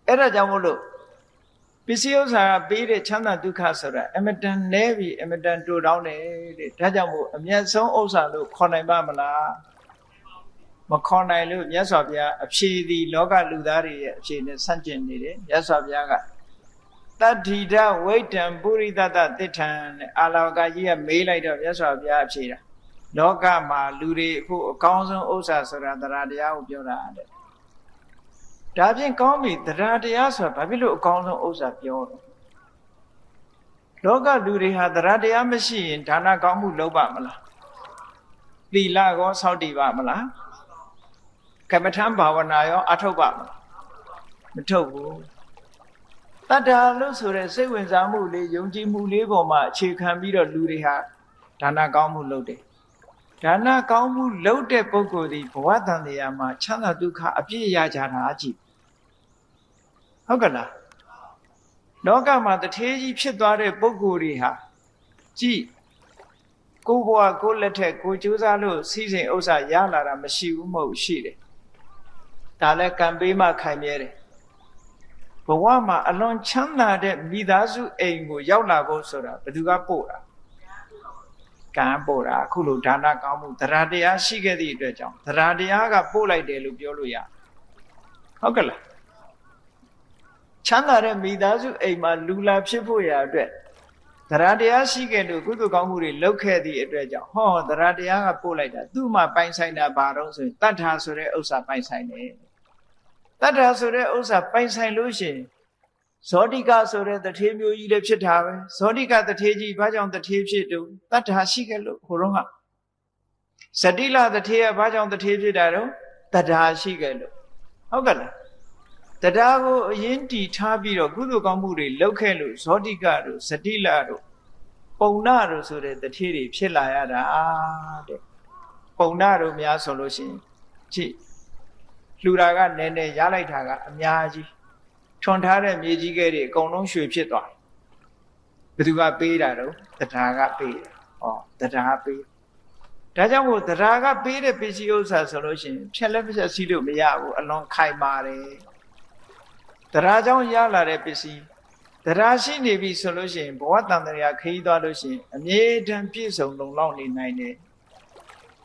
အဲ့ဒါကြောင့်မို့လို့ပစ္စည်းဥစ္စာပေးတဲ့ချမ်းသာဒုက္ခဆိုတာအမတန်နဲပြီးအမတန်တူတောင်းတယ်တဲ့ဒါကြောင့်မို့အမျက်ဆုံးဥစ္စာလို့ခေါ်နိုင်ပါမလားမခေါ်နိုင်လို့မြတ်စွာဘုရားအဖြေသည်လောကလူသားတွေရဲ့အဖြေနဲ့ဆန့်ကျင်နေတယ်မြတ်စွာဘုရားကတတ္ထိတဝိတ္တံပုရိသတ္တသစ္ထံတဲ့အာလောကကြီးကမေးလိုက်တော့မြတ်စွာဘုရားအဖြေတာလောကမှာလူတွေအခုအကောင်းဆုံးဥစ္စာဆိုတာတရားတရားကိုပြောတာတဲ့ဒါဖြင့်ကောင်းပြီတရားတရားဆိုတာဘာဖြစ်လို့အကောင်းဆုံးဥစ္စာပြောတော့လောကလူတွေဟာတရားတရားမရှိရင်ဒါနကောင်းမှုလုပ်ပါမလားသီလကောစောင့်တည်ပါမလားကမ္မထံဘာဝနာရောအထုတ်ပါမလားမထုတ်ဘူးတတ္တာလို့ဆိုတဲ့စိတ်ဝင်စားမှုလေးယုံကြည်မှုလေးပေါ်မှာအခြေခံပြီးတော့လူတွေဟာဒါနကောင်းမှုလုပ်တယ်ဒါနကောင်းမှုလုပ်တဲ့ပုဂ္ဂိုလ်ဒီဘဝတန်တရားမှာချမ်းသာဒုက္ခအပြည့်ရကြတာကြည့်ဟုတ်ကဲ့လားလောကမှာတထေးကြီးဖြစ်သွားတဲ့ပုဂ္ဂိုလ်တွေဟာကြည့်ကိုယ်ဘဝကိုယ်လက်ထက်ကိုကြိုးစားလို့စီးစိမ်ဥစ္စာရလာတာမရှိဘူးမဟုတ်ရှိတယ်ဒါလည်းကံပေးမှခိုင်မြဲတယ်ဘဝမှာအလွန်ချမ်းသာတဲ့မိသားစုအိမ်ကိုရောက်လာဖို့ဆိုတာဘယ်သူကပို့တာကံပို့တာအခုလိုဒါနကောင်းမှုတရားတရားရှိခဲ့သည့်အတွက်ကြောင့်တရားတရားကပို့လိုက်တယ်လို့ပြောလို့ရဟုတ်ကဲ့လားချမ်းသာတဲ့မိသားစုအိမ်မှာလူလာဖြစ်ဖို့ရာအတွက်တရားတရားရှိခဲ့လို့ကုသိုလ်ကောင်းမှုတွေလုပ်ခဲ့သည့်အတွက်ကြောင့်ဟောတရားတရားကပို့လိုက်တာသူ့မှာပိုင်ဆိုင်တာဘာတော့ဆိုရင်တတ္ထာဆိုတဲ့ဥစ္စာပိုင်ဆိုင်တယ်တတ္ထာဆိုတဲ့ဥစ္စာပိုင်ဆိုင်လို့ရှိရင်ဇောတိကဆိုတဲ့တထေးမျိုးကြီးလည်းဖြစ်တာပဲဇောတိကတထေးကြီးဘာကြောင့်တထေးဖြစ်တုံးတတ္ထာရှိခဲ့လို့ဟိုတော့ကဇတိလတထေးကဘာကြောင့်တထေးဖြစ်တာတော့တတ္ထာရှိခဲ့လို့ဟုတ်ကဲ့လားတရားကိုအရင်တည်ထားပြီးတော့ကုသိုလ်ကောင်းမှုတွေလုပ်ခဲ့လို့ဇောတိကတို့ဇတိလတို့ပုံနာတို့ဆိုတဲ့တထေးတွေဖြစ်လာရတာတဲ့ပုံနာတို့များဆိုလို့ရှိရင်ကြည့်လှူတာကနည်းနည်းရလိုက်တာကအများကြီးထွန်ထားတဲ့မြေကြီးကဲတွေအကုန်လုံးရွှေဖြစ်သွားဘယ်သူကပေးတာတော့တရားကပေးတယ်ဟောတရားပေးဒါကြောင့်မို့တရားကပေးတဲ့ပစ္စည်းဥစ္စာဆိုလို့ရှိရင်ဖြက်လက်ဖြက်စီးလို့မရဘူးအလွန်ခိုင်ပါတယ်တရားကြောင့်ရလာတဲ့ပစ္စည်းတရားရှိနေပြီဆိုလို့ရှိရင်ဘဝတန်တရားခရီးသွားလို့ရှိရင်အမြဲတမ်းပြည့်စုံလုံလောက်နေနိုင်တယ်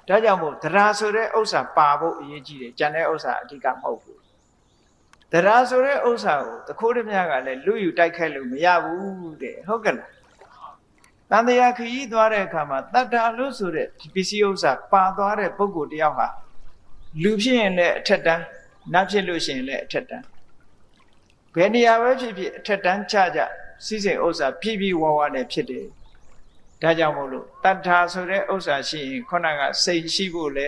ဒါကြောင့်မို့တရားဆိုတဲ့ဥစ္စာပါဖို့အရေးကြီးတယ်ကျန်တဲ့ဥစ္စာအဓိကမဟုတ်ဘူးတရားဆိုတဲ့ဥစ္စာကိုတခိုးတည်းများကလည်းလူယူတိုက်ခိုက်လို့မရဘူးတဲ့ဟုတ်ကဲ့လားတန်တရားခရီးသွားတဲ့အခါမှာတတ္တာလို့ဆိုတဲ့ဒီပစ္စည်းဥစ္စာပါသွားတဲ့ပုဂ္ဂိုလ်တယောက်ဟာလူဖြစ်ရင်လည်းအထက်တန်းနတ်ဖြစ်လို့ရှိရင်လည်းအထက်တန်းဘယ်နေရာပဲဖြစ်ဖြစ်အထက်တန်းချကြစီးစိမ်ဥစ္စာပြည့်ပြည့်ဝဝနဲ့ဖြစ်တယ်ဒါကြောင့်မို့လို့တတ္ထာဆိုတဲ့ဥစ္စာရှိရင်ခုနကစိတ်ရှိဖို့လဲ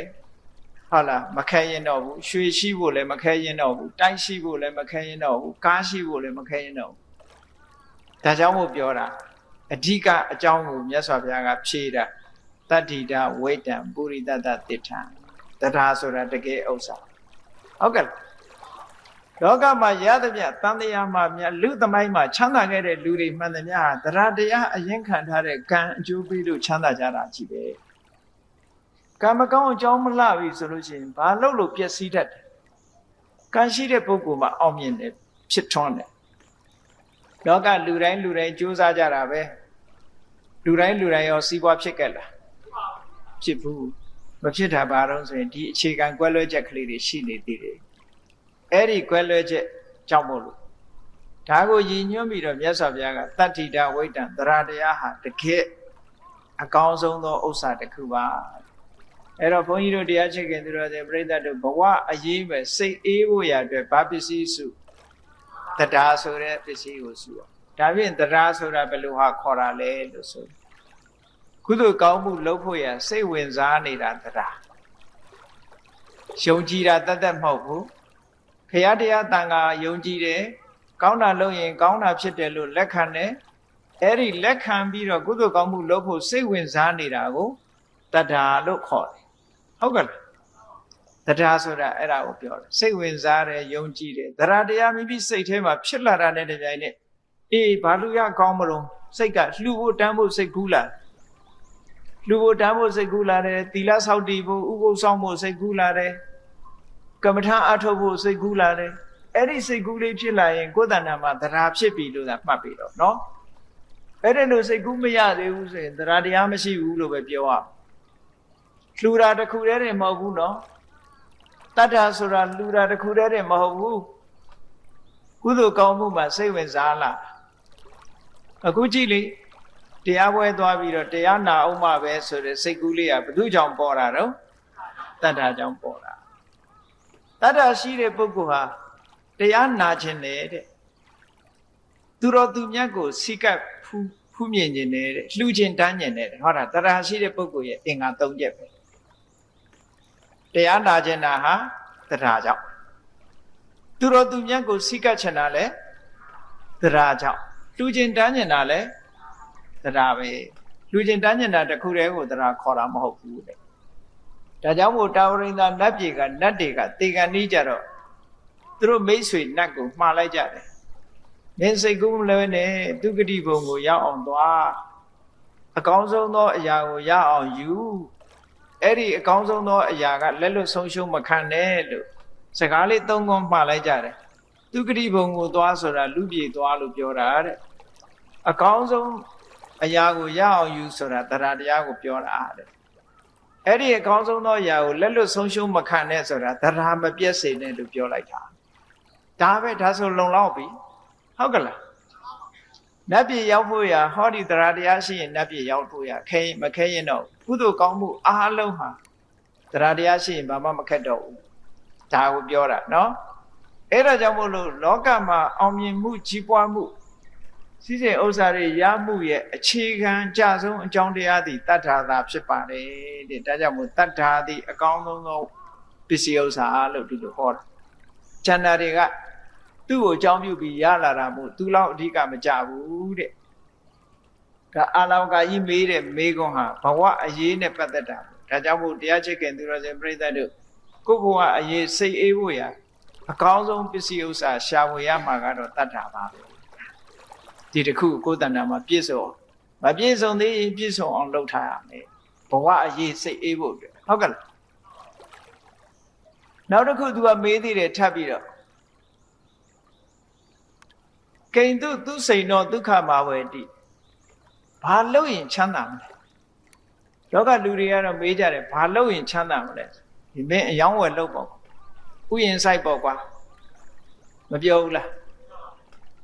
ဟုတ်လားမခဲရင်တော့ဘူးရွှေရှိဖို့လဲမခဲရင်တော့ဘူးတိုက်ရှိဖို့လဲမခဲရင်တော့ဘူးကားရှိဖို့လဲမခဲရင်တော့ဘူးဒါကြောင့်မို့ပြောတာအဓိကအကြောင်းကိုမြတ်စွာဘုရားကဖြေတာတတ္တိတဝိတ္တံပုရိသတ္တသစ္ထံတရားဆိုတာတကယ်ဥစ္စာဟုတ်ကဲ့လောကမှာရသမျှတန်တရားမှာမြတ်လူသမိုင်းမှာချမ်းသာခဲ့တဲ့လူတွေမှန်သမျှဟာတရားတရားအရင်ခံထားတဲ့ကံအကျိုးပေးလို့ချမ်းသာကြတာကြီးပဲကံမကောင်းအကြောင်းမလှပြီဆိုလို့ရှိရင်ဘာလို့ပျက်စီးတတ်တယ်ကံရှိတဲ့ပုဂ္ဂိုလ်မှာအောင်မြင်တယ်ဖြစ်ထွန်းတယ်လောကလူတိုင်းကြိုးစားကြတာပဲလူတိုင်းရောစီးပွားဖြစ်ခဲ့လားဖြစ်ဘူးမဖြစ်တာဘာလို့ဆိုရင်ဒီအခြေခံကွဲလွဲချက်ကလေးတွေရှိနေသေးတယ်အဲ့ဒီကွဲလွဲချက်ကြောင့်မို့လို့ဒါကိုရည်ညွှန်းပြီးတော့မြတ်စွာဘုရားကတတ္တိတဝိတ္တံတရားတရားဟာတကယ်အကောင်းဆုံးသောဥစ္စာတစ်ခုပါအဲ့တော့ဘုန်းကြီးတို့တရားချစ်ခင်သူတော်စင်ပြိဿတို့ဘဝအရေးပဲစိတ်အေးဖို့ရအတွက်ဗာပစ္စည်းစု တရားဆိုတဲ့ပစ္စည်းကိုစုအောင်ဒါဖြင့်တရားဆိုတာဘယ်လိုဟာခေါ်တာလဲလို့ဆိုကုသိုလ်ကောင်းမှုလုပ်ဖို့ရစိတ်ဝင်စားနေတာတရားယုံကြည်တာတတ်မဟုတ်ဘူးခရတရားတန်ခါယုံကြည်တယ်ကောင်းတာလုပ်ရင်ကောင်းတာဖြစ်တယ်လို့လက်ခံတယ်အဲ့ဒီလက်ခံပြီးတော့ကုသိုလ်ကောင်းမှုလုပ်ဖို့စိတ်ဝင်စားနေတာကိုတတရားလို့ခေါ်တယ်ဟုတ်ကဲ့တရားဆိုတာအဲ့ဒါကိုပြောတယ်စိတ်ဝင်စားတယ်ယုံကြည်တယ်တရားတရားမိမိစိတ်ထဲမှာဖြစ်လာတာနဲ့တပြိုင်နက်အေးဘာလို့ရကောင်းမလို့စိတ်ကလှူဖို့တန်းဖို့စိတ်ကူးလာလှူဖို့တန်းဖို့စိတ်ကူးလာတယ်သီလဆောက်တည်ဖို့ဥပုသ်ဆောင်ဖို့စိတ်ကူးလာတယ်ကမ္မထာအထုတ်ဖို့စိတ်ကူးလာတယ်အဲ့ဒီစိတ်ကူးလေးဖြစ်လာရင်ကိုယ်တဏ္ဍာမှာတရားဖြစ်ပြီလို့သာမှတ်ပြီးတော့နော်အဲ့ဒီလိုစိတ်ကူးမရသေးဘူးဆိုရင်တရားတရားမရှိဘူးလို့ပဲပြောရလှူတာတစ်ခုတည်းတင်မဟုတ်ဘူးနော်တတ္ထာဆိုတာလှူတာတစ်ခုတည်းတင်မဟုတ်ဘူးကုသိုလ်ကောင်းမှုမှာစိတ်ဝင်စားလာအခုကြည့်လေတရားပွဲသွားပြီးတော့တရားနာအောင်မှပဲဆိုတဲ့စိတ်ကူးလေးကဘယ်သူကြောင့်ပေါ်တာတော့တတ္ထာကြောင့်ပေါ်တာတတ္ထာရှိတဲ့ပုဂ္ဂိုလ်ဟာတရားနာခြင်းနဲ့တဲ့သူတော်သူမြတ်ကိုစိကပ်ဖူးမြင်ခြင်းနဲ့တဲ့လှူခြင်းတန်းခြင်းနဲ့ဟောတာတတ္ထာရှိတဲ့ပုဂ္ဂိုလ်ရဲ့အင်္ဂါ၃ချက်ပဲတရားနာခြင်းနာဟာတတ္ထာကြောင့်သူတော်သူမြတ်ကိုစိကပ်ခြင်းနာလဲတတ္ထာကြောင့်လှူခြင်းတန်းခြင်းနာလဲတတ္ထာပဲလှူခြင်းတန်းခြင်းနာတစ်ခုတည်းကိုတတ္ထာခေါ်တာမဟုတ်ဘူးတဲ့ဒါကြောင့်မို့တာဝရိန္ဒနတ်ပြည်ကနတ်တွေကတေကန်နီးကြတော့သူတို့မိတ်ဆွေနတ်ကိုမှားလိုက်ကြတယ်မင်းစိတ်ကူးမလွဲနဲ့သူဂတိဘုံကိုရောက်အောင်သွားအကောင်းဆုံးသောအရာကိုရအောင်ယူအဲ့ဒီအကောင်းဆုံးသောအရာကလက်လွတ်ဆုံးရှုံးမခံနဲ့လို့စကားလေးသုံးခွန်းမှားလိုက်ကြတယ်သူဂတိဘုံကိုသွားဆိုတာလူပြေသွားလို့ပြောတာတဲ့အကောင်းဆုံးအရာကိုရအောင်ယူဆိုတာတရားတရားကိုပြောတာတဲ့အဲ့ဒီအကောင်းဆုံးသောအရာကိုလက်လွတ်ဆုံးရှုံးမခံနဲ့ဆိုတာတရားမပြည့်စေနဲ့လို့ပြောလိုက်တာဒါပဲဒါဆိုလုံလောက်ပြီဟုတ်ကလားနတ်ပြည်ရောက်ဖို့ရဟောဒီတရားတရားရှိရင်နတ်ပြည်ရောက်ဖို့ရခဲမခဲရင်တော့ကုသိုလ်ကောင်းမှုအားလုံးဟာတရားတရားရှိရင်ဘာမှမခက်တော့ဘူးဒါကိုပြောတာနော်အဲ့ဒါကြောင့်မို့လို့လောကမှာအောင်မြင်မှုကြီးပွားမှုစည်းစိမ်ဥစ္စာတွေရမှုရဲ့အခြေခံအကျဆုံးအကြောင်းတရားသည်တတ္ထာသာဖြစ်ပါတယ်တဲ့ဒါကြောင့်မို့တတ္ထာသည်အကောင်းဆုံးသောပစ္စည်းဥစ္စာလို့ဒီလိုဟောတာကျန်တာတွေကသူ့ကိုအကြောင်းပြုပြီးရလာတာမို့သူလောက်အဓိကမကြဘူးတဲ့ဒါအာလောကကြီးမေးတဲ့မေးခွန်းဟာဘဝအရေးနဲ့ပတ်သက်တာဒါကြောင့်မို့တရားချစ်ခင်သူတော်စင်ပြိဿတို့ကိုယ့်ဘဝအရေးစိတ်အေးဖို့ရအကောင်းဆုံးပစ္စည်းဥစ္စာရှာဖွေရမှာကတော့တတ္ထာပါပဲဒီတစ်ခုကိုယ်တဏ္ဍာမှာပြည့်စုံမပြည့်စုံသေးရင်ပြည့်စုံအောင်လုပ်ထားရမယ်ဘဝအရေးစိတ်အေးဖို့အတွက်ဟုတ်ကဲ့နောက်တစ်ခု तू ကမေးသေးတယ်ထပ်ပြီးတော့ကိန္တုသူစိန်တော်ဒုက္ခမာဝေတိဘာလို့ရင်ချမ်းသာမလဲလောကလူတွေကတော့မေးကြတယ်ဘာလို့ရင်ချမ်းသာမလဲဒီမင်းအယောင်းဝယ်လုပ်ပေါ့ဥယျာဉ်ဆိုင်ပေါ့ကွာမပြောဘူးလား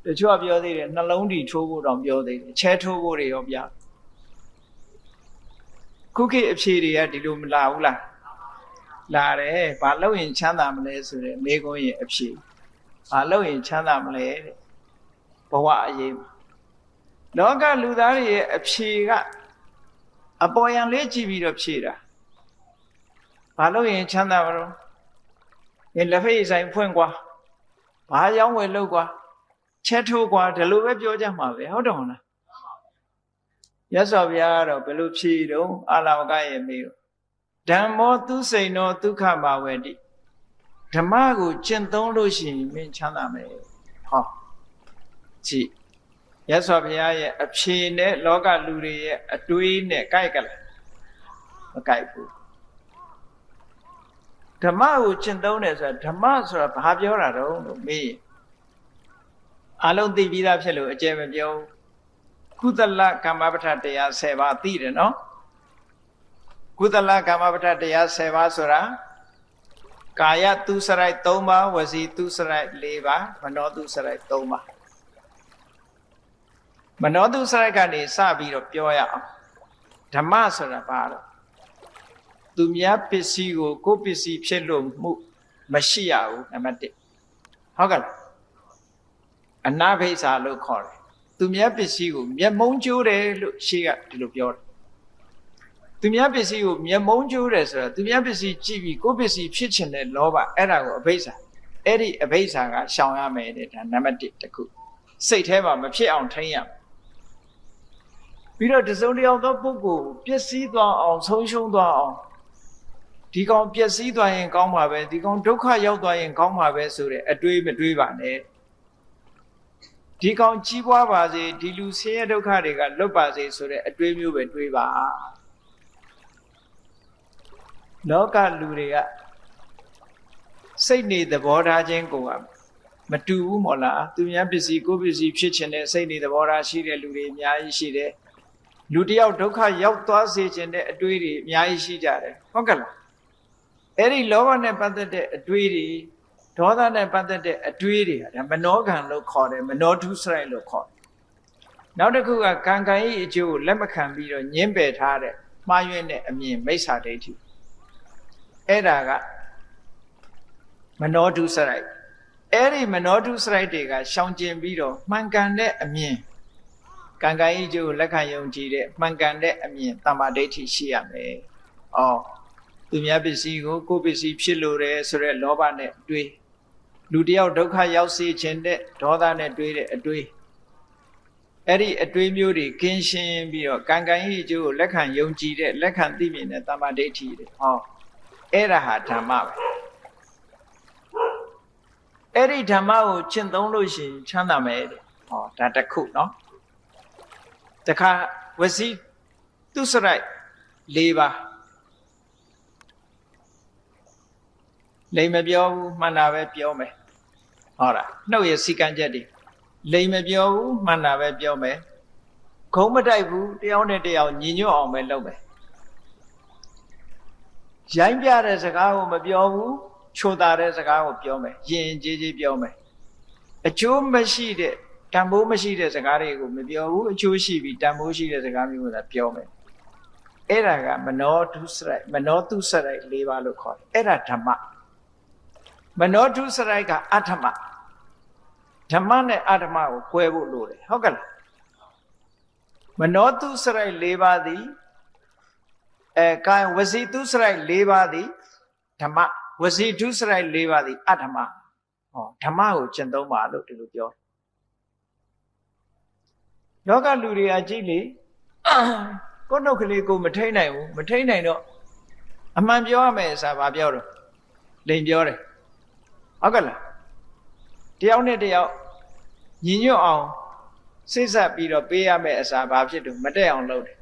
တချို့ကပြောသေးတယ်နှလုံးထီထိုးဖို့တောင်ပြောသေးတယ်ချဲထိုးဖို့တွေရောပြခုခေတ်အဖြေတွေကဒီလိုမလာဘူးလားလာတယ်ဘာလို့ရင်ချမ်းသာမလဲဆိုတဲ့မေးခွန်းရဲ့အဖြေဘာလို့ရင်ချမ်းသာမလဲတဲ့ဘဝအရေးလောကလူသားတွေရဲ့အဖြေကအပေါ်ယံလေးကြည့်ပြီးတော့ဖြေတာဘာလို့ရင်ချမ်းသာမလို့ဒီလက်ဖိတ်ဆိုင်ဖွင့်ကွာဘာရောင်းဝယ်လုပ်ကွာချက်ထိုးကွာဒီလိုပဲပြောကြမှာပဲဟုတ်တယ်မလားရသော်ဘုရားကတော့ဘယ်လိုဖြေတော့အာလဝကရဲ့မေးဓမ္မောသူစိန်တော်ဒုက္ခမာဝေတိဓမ္မကိုကျင့်သုံးလို့ရှိရင်မင်းချမ်းသာမယ်ဟောကြည့်ရသော်ဘုရားရဲ့အဖြေနဲ့လောကလူတွေရဲ့အတွေးနဲ့ကိုက်ကလားမကိုက်ဘူးဓမ္မကိုကျင့်သုံးတယ်ဆိုတာဓမ္မဆိုတာဘာပြောတာတော့လို့မေးအလုံးသိပြီးသားဖြစ်လို့အကျယ်မပြောကုသလကမ္မပဋ္ဌတရား10ပါးသိတယ်နော်ကုသလကမ္မပဋ္ဌတရား10ပါးဆိုတာကာယသူစရိုက်3ပါးဝစီသူစရိုက်4ပါးမနောသူစရိုက်3ပါးမနောသူစရိုက်ကနေစပြီးတော့ပြောရအောင်ဓမ္မဆိုတာဘာတော့သူများပစ္စည်းကိုကိုယ်ပစ္စည်းဖြစ်လို့မှုမရှိရဘူးနံပါတ်1ဟုတ်ကဲ့ အနာဘိစာလို့ခေါ်တယ်သူများပစ္စည်းကိုမျက်မုံးကျိုးတယ်လို့ရှေ့ကဒီလိုပြောတယ်သူများပစ္စည်းကိုမျက်မုံးကျိုးတယ်ဆိုတော့သူများပစ္စည်းကြည့်ပြီးကိုယ်ပစ္စည်းဖြစ်ချင်တဲ့လောဘအဲ့ဒါကိုအဘိစာအဲ့ဒီအဘိစာကရှောင်ရမယ်တဲ့ဒါနံပါတ်1တစ်ခုစိတ်ထဲမှာမဖြစ်အောင်ထိန်းရမယ်ပြီးတော့တစုံတစ်ယောက်သောပုဂ္ဂိုလ်ပျက်စီးသွားအောင်ဆုံးရှုံးသွားအောင်ဒီကောင်ပျက်စီးသွားရင်ကောင်းပါပဲဒီကောင်ဒုက္ခရောက်သွားရင်ကောင်းပါပဲဆိုတဲ့အတွေးမတွေးပါနဲ့ဒီကောင်ကြီးပွားပါစေဒီလူဆင်းရဲဒုက္ခတွေကလွတ်ပါစေဆိုတဲ့အတွေးမျိုးပဲတွေးပါလောကလူတွေကစိတ်နေသဘောထားခြင်းကိုမတူဘူးမို့လားသူများပစ္စည်းကိုယ်ပစ္စည်းဖြစ်ခြင်းနဲ့စိတ်နေသဘောထားရှိတဲ့လူတွေအများကြီးရှိတယ်လူတယောက်ဒုက္ခရောက်သွားစေခြင်းတဲ့အတွေးတွေအများကြီးရှိကြတယ်ဟုတ်ကဲ့လားအဲ့ဒီလောဘနဲ့ပတ်သက်တဲ့အတွေးတွေဒေါသနဲ့ပတ်သက်တဲ့အတွေးတွေဒါမနောကံလို့ခေါ်တယ်မနောထုစရိုက်လို့ခေါ်တယ်နောက်တစ်ခုကကံကံ၏အကျိုးကိုလက်မခံပြီးတော့ညှင်းပယ်ထားတဲ့မှားယွင်းတဲ့အမြင်မိစ္ဆာဒိဋ္ဌိအဲ့ဒါကမနောထုစရိုက်အဲ့ဒီမနောထုစရိုက်တွေကရှောင်ကျဉ်ပြီးတော့မှန်ကန်တဲ့အမြင်ကံကံ၏အကျိုးကိုလက်ခံယုံကြည်တဲ့မှန်ကန်တဲ့အမြင်တမ္မာဒိဋ္ဌိရှိရမယ်သူများပစ္စည်းကိုကိုယ်ပစ္စည်းဖြစ်လို့တယ်ဆိုတဲ့လောဘနဲ့တွေးလူတယောက်ဒုက္ခရောက်စေခြင်းတဲ့ဒေါသနဲ့တွေးတဲ့အတွေးအဲ့ဒီအတွေးမျိုးတွေကင်းရှင်းပြီးတော့ကံကံ၏အကျိုးကိုလက်ခံယုံကြည်တဲ့လက်ခံသိမြင်တဲ့တမ္မာဒိဋ္ဌိတွေအဲ့ဒါဟာဓမ္မပဲအဲ့ဒီဓမ္မကိုကျင့်သုံးလို့ရှိရင်ချမ်းသာမယ်တဲ့ဒါတစ်ခုနော်တခါဝစီသူစရိုက်၄ပါးလိမ်မပြောဘူးမှန်တာပဲပြောမယ်ဟုတ်လားနှုတ်ရစီကံချက်တွေလိမ်မပြောဘူးမှန်တာပဲပြောမယ်ခုံးမတိုက်ဘူးတယောက်နဲ့တယောက်ညီညွတ်အောင်ပဲလုပ်မယ်ရိုင်းပြတဲ့စကားကိုမပြောဘူးချိုတာတဲ့စကားကိုပြောမယ်ယဉ်ကျေးကျေးပြောမယ်အကျိုးမရှိတဲ့တန်ဖိုးမရှိတဲ့စကားတွေကိုမပြောဘူးအကျိုးရှိပြီးတန်ဖိုးရှိတဲ့စကားမျိုးကိုသာပြောမယ်အဲ့ဒါကမနောထုစရိုက်မနောတုစရိုက်၄ပါးလို့ခေါ်တယ်အဲ့ဒါဓမ္မမနောထုစရိုက်ကအဋ္ဌမဓမ္မနဲ့အဋ္ဌမကို꿰ဖို့လိုတယ်ဟုတ်ကဲ့လားမနောတုစရိုက်၄ပါးသည်ကာယဝစီတုစရိုက်၄ပါးသည်ဓမ္မဝစီတုစရိုက်၄ပါးသည်အဋ္ဌမဓမ္မကိုကျင့်သုံးပါလို့ဒီလိုပြောလောကလူတွေကကြည့်လေကိုယ်နှုတ်ကလေးကိုမထိန်နိုင်ဘူးမထိန်နိုင်တော့အမှန်ပြောရမယ်ဆိုတာဘာပြောတော့လိန်ပြောတယ်ဟုတ်ကဲ့လားတယောက်နဲ့တယောက်ညီညွတ်အောင်စိတ်ဆက်ပြီးတော့ပေးရမယ်အစားဘာဖြစ်လို့မတက်အောင်လုပ်တယ်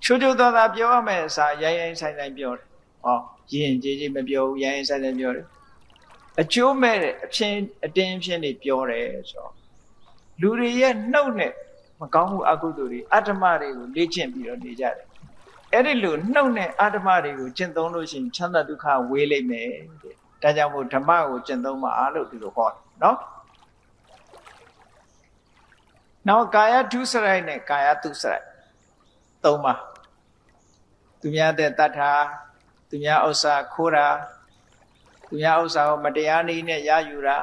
ချိုးချိုးသားသားပြောရမယ်အစားရိုင်းရိုင်းဆိုင်ဆိုင်ပြောတယ်ယဉ်ကျေးကျေးမပြောဘူးရိုင်းရိုင်းဆိုင်ဆိုင်ပြောတယ်အကျိုးမဲ့တဲ့အဖြစ်အတင်းအဖြစ်နေပြောတယ်ဆိုတော့လူတွေရဲ့နှုတ်နဲ့မကောင်းမှုအကုသိုလ်တွေအတ္တမတွေကိုလေ့ကျင့်ပြီးတော့နေကြတယ်အဲ့ဒီလိုနှုတ်နဲ့အတ္တမတွေကိုကျင့်သုံးလို့ရှိရင်ချမ်းသာဒုက္ခဝေးလိမ့်မယ်တဲ့ဒါကြောင့်မို့ဓမ္မကိုကျင့်သုံးပါလို့ဒီလိုဟောတယ်နော်နောက်ကာယထုစရိုက်နဲ့ကာယတုစရိုက်၃ပါးသူများတဲ့တတ်တာသူများဥစ္စာခိုးတာသူများဥစ္စာကိုမတရားနည်းနဲ့ရယူတာ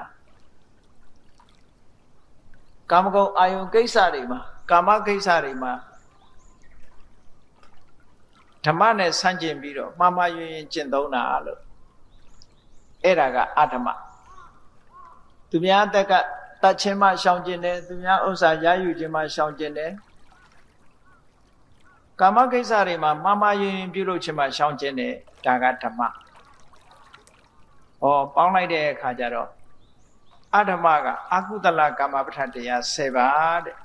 ကာမဂုဏ်အာယုန်ကိစ္စတွေမှာကာမကိစ္စတွေမှာဓမ္မနဲ့ဆန့်ကျင်ပြီးတော့မှားမှားယွင်းယွင်းကျင့်သုံးတာလို့အဲ့ဒါကအဓမ္မသူများအသက်ကတတ်ခြင်းမှရှောင်ကျင်တယ်သူများဥစ္စာရယူခြင်းမှရှောင်ကျင်တယ်ကာမကိစ္စတွေမှာမှားမှားယွင်းယွင်းပြုလုပ်ခြင်းမှရှောင်ကျင်တယ်ဒါကဓမ္မပေါင်းလိုက်တဲ့အခါကျတော့အဓမ္မကအကုသလကာမပဋ္ဌတရား10ပါးတဲ့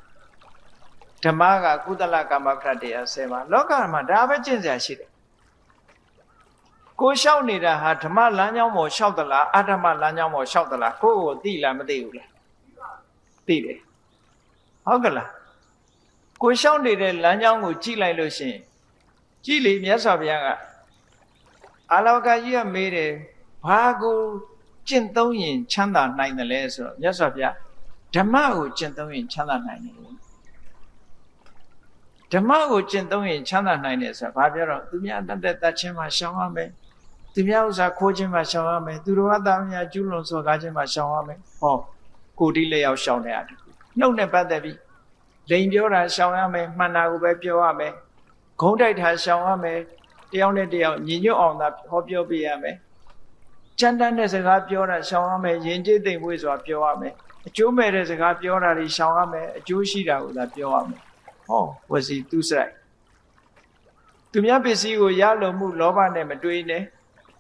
ဓမ္မကကုသလကာမပဋ္ဌတရား10ပါးလောကမှာဒါပဲကျင့်စရာရှိတယ်ကိုလျှောက်နေတာဟာဓမ္မလမ်းကြောင်းပေါ်လျှောက်သလားအဓမ္မလမ်းကြောင်းပေါ်လျှောက်သလားကိုယ့်ကိုသိလားမသိဘူးလားသိတယ်ဟုတ်ကလားကိုလျှောက်နေတဲ့လမ်းကြောင်းကိုကြည့်လိုက်လို့ရှိရင်ကြည့်လေမြတ်စွာဘုရားကအာလောကကြီးကမေးတယ်ဘာကိုကျင့်သုံးရင်ချမ်းသာနိုင်တယ်လဲဆိုတော့မြတ်စွာဘုရားဓမ္မကိုကျင့်သုံးရင်ချမ်းသာနိုင်တယ်ဓမ္မကိုကျင့်သုံးရင်ချမ်းသာနိုင်တယ်ဆိုတာဘာပြောတော့သူများတတ်တဲ့တတ်ခြင်းမှာရှောင်ရမယ်သူများဥစ္စာခိုးခြင်းမှာရှောင်ရမယ်သူတော်ဘာသာများကျူးလွန်စော်ကားခြင်းမှာရှောင်ရမယ် ကိုတိလက်ရောက်ရှောင်တဲ့အတူနှုတ်နဲ့ပတ်သက်ပြီးလိန်ပြောတာရှောင်ရမယ်မှန်တာကိုပဲပြောရမယ်ဂုံးတိုက်တာရှောင်ရမယ်တယောက်နဲ့တယောက်ညီညွတ်အောင်သာဟောပြောပေးရမယ်ကြမ်းတမ်းတဲ့စကားပြောတာရှောင်ရမယ်ယဉ်ကျေးသိမ်မွေ့စွာပြောရမယ်အကျိုးမဲ့တဲ့စကားပြောတာတွေရှောင်ရမယ်အကျိုးရှိတာကိုသာပြောရမယ်ဟောဝစီသူစိုက်သူများပစ္စည်းကိုရလိုမှုလောဘနဲ့မတွေးနဲ့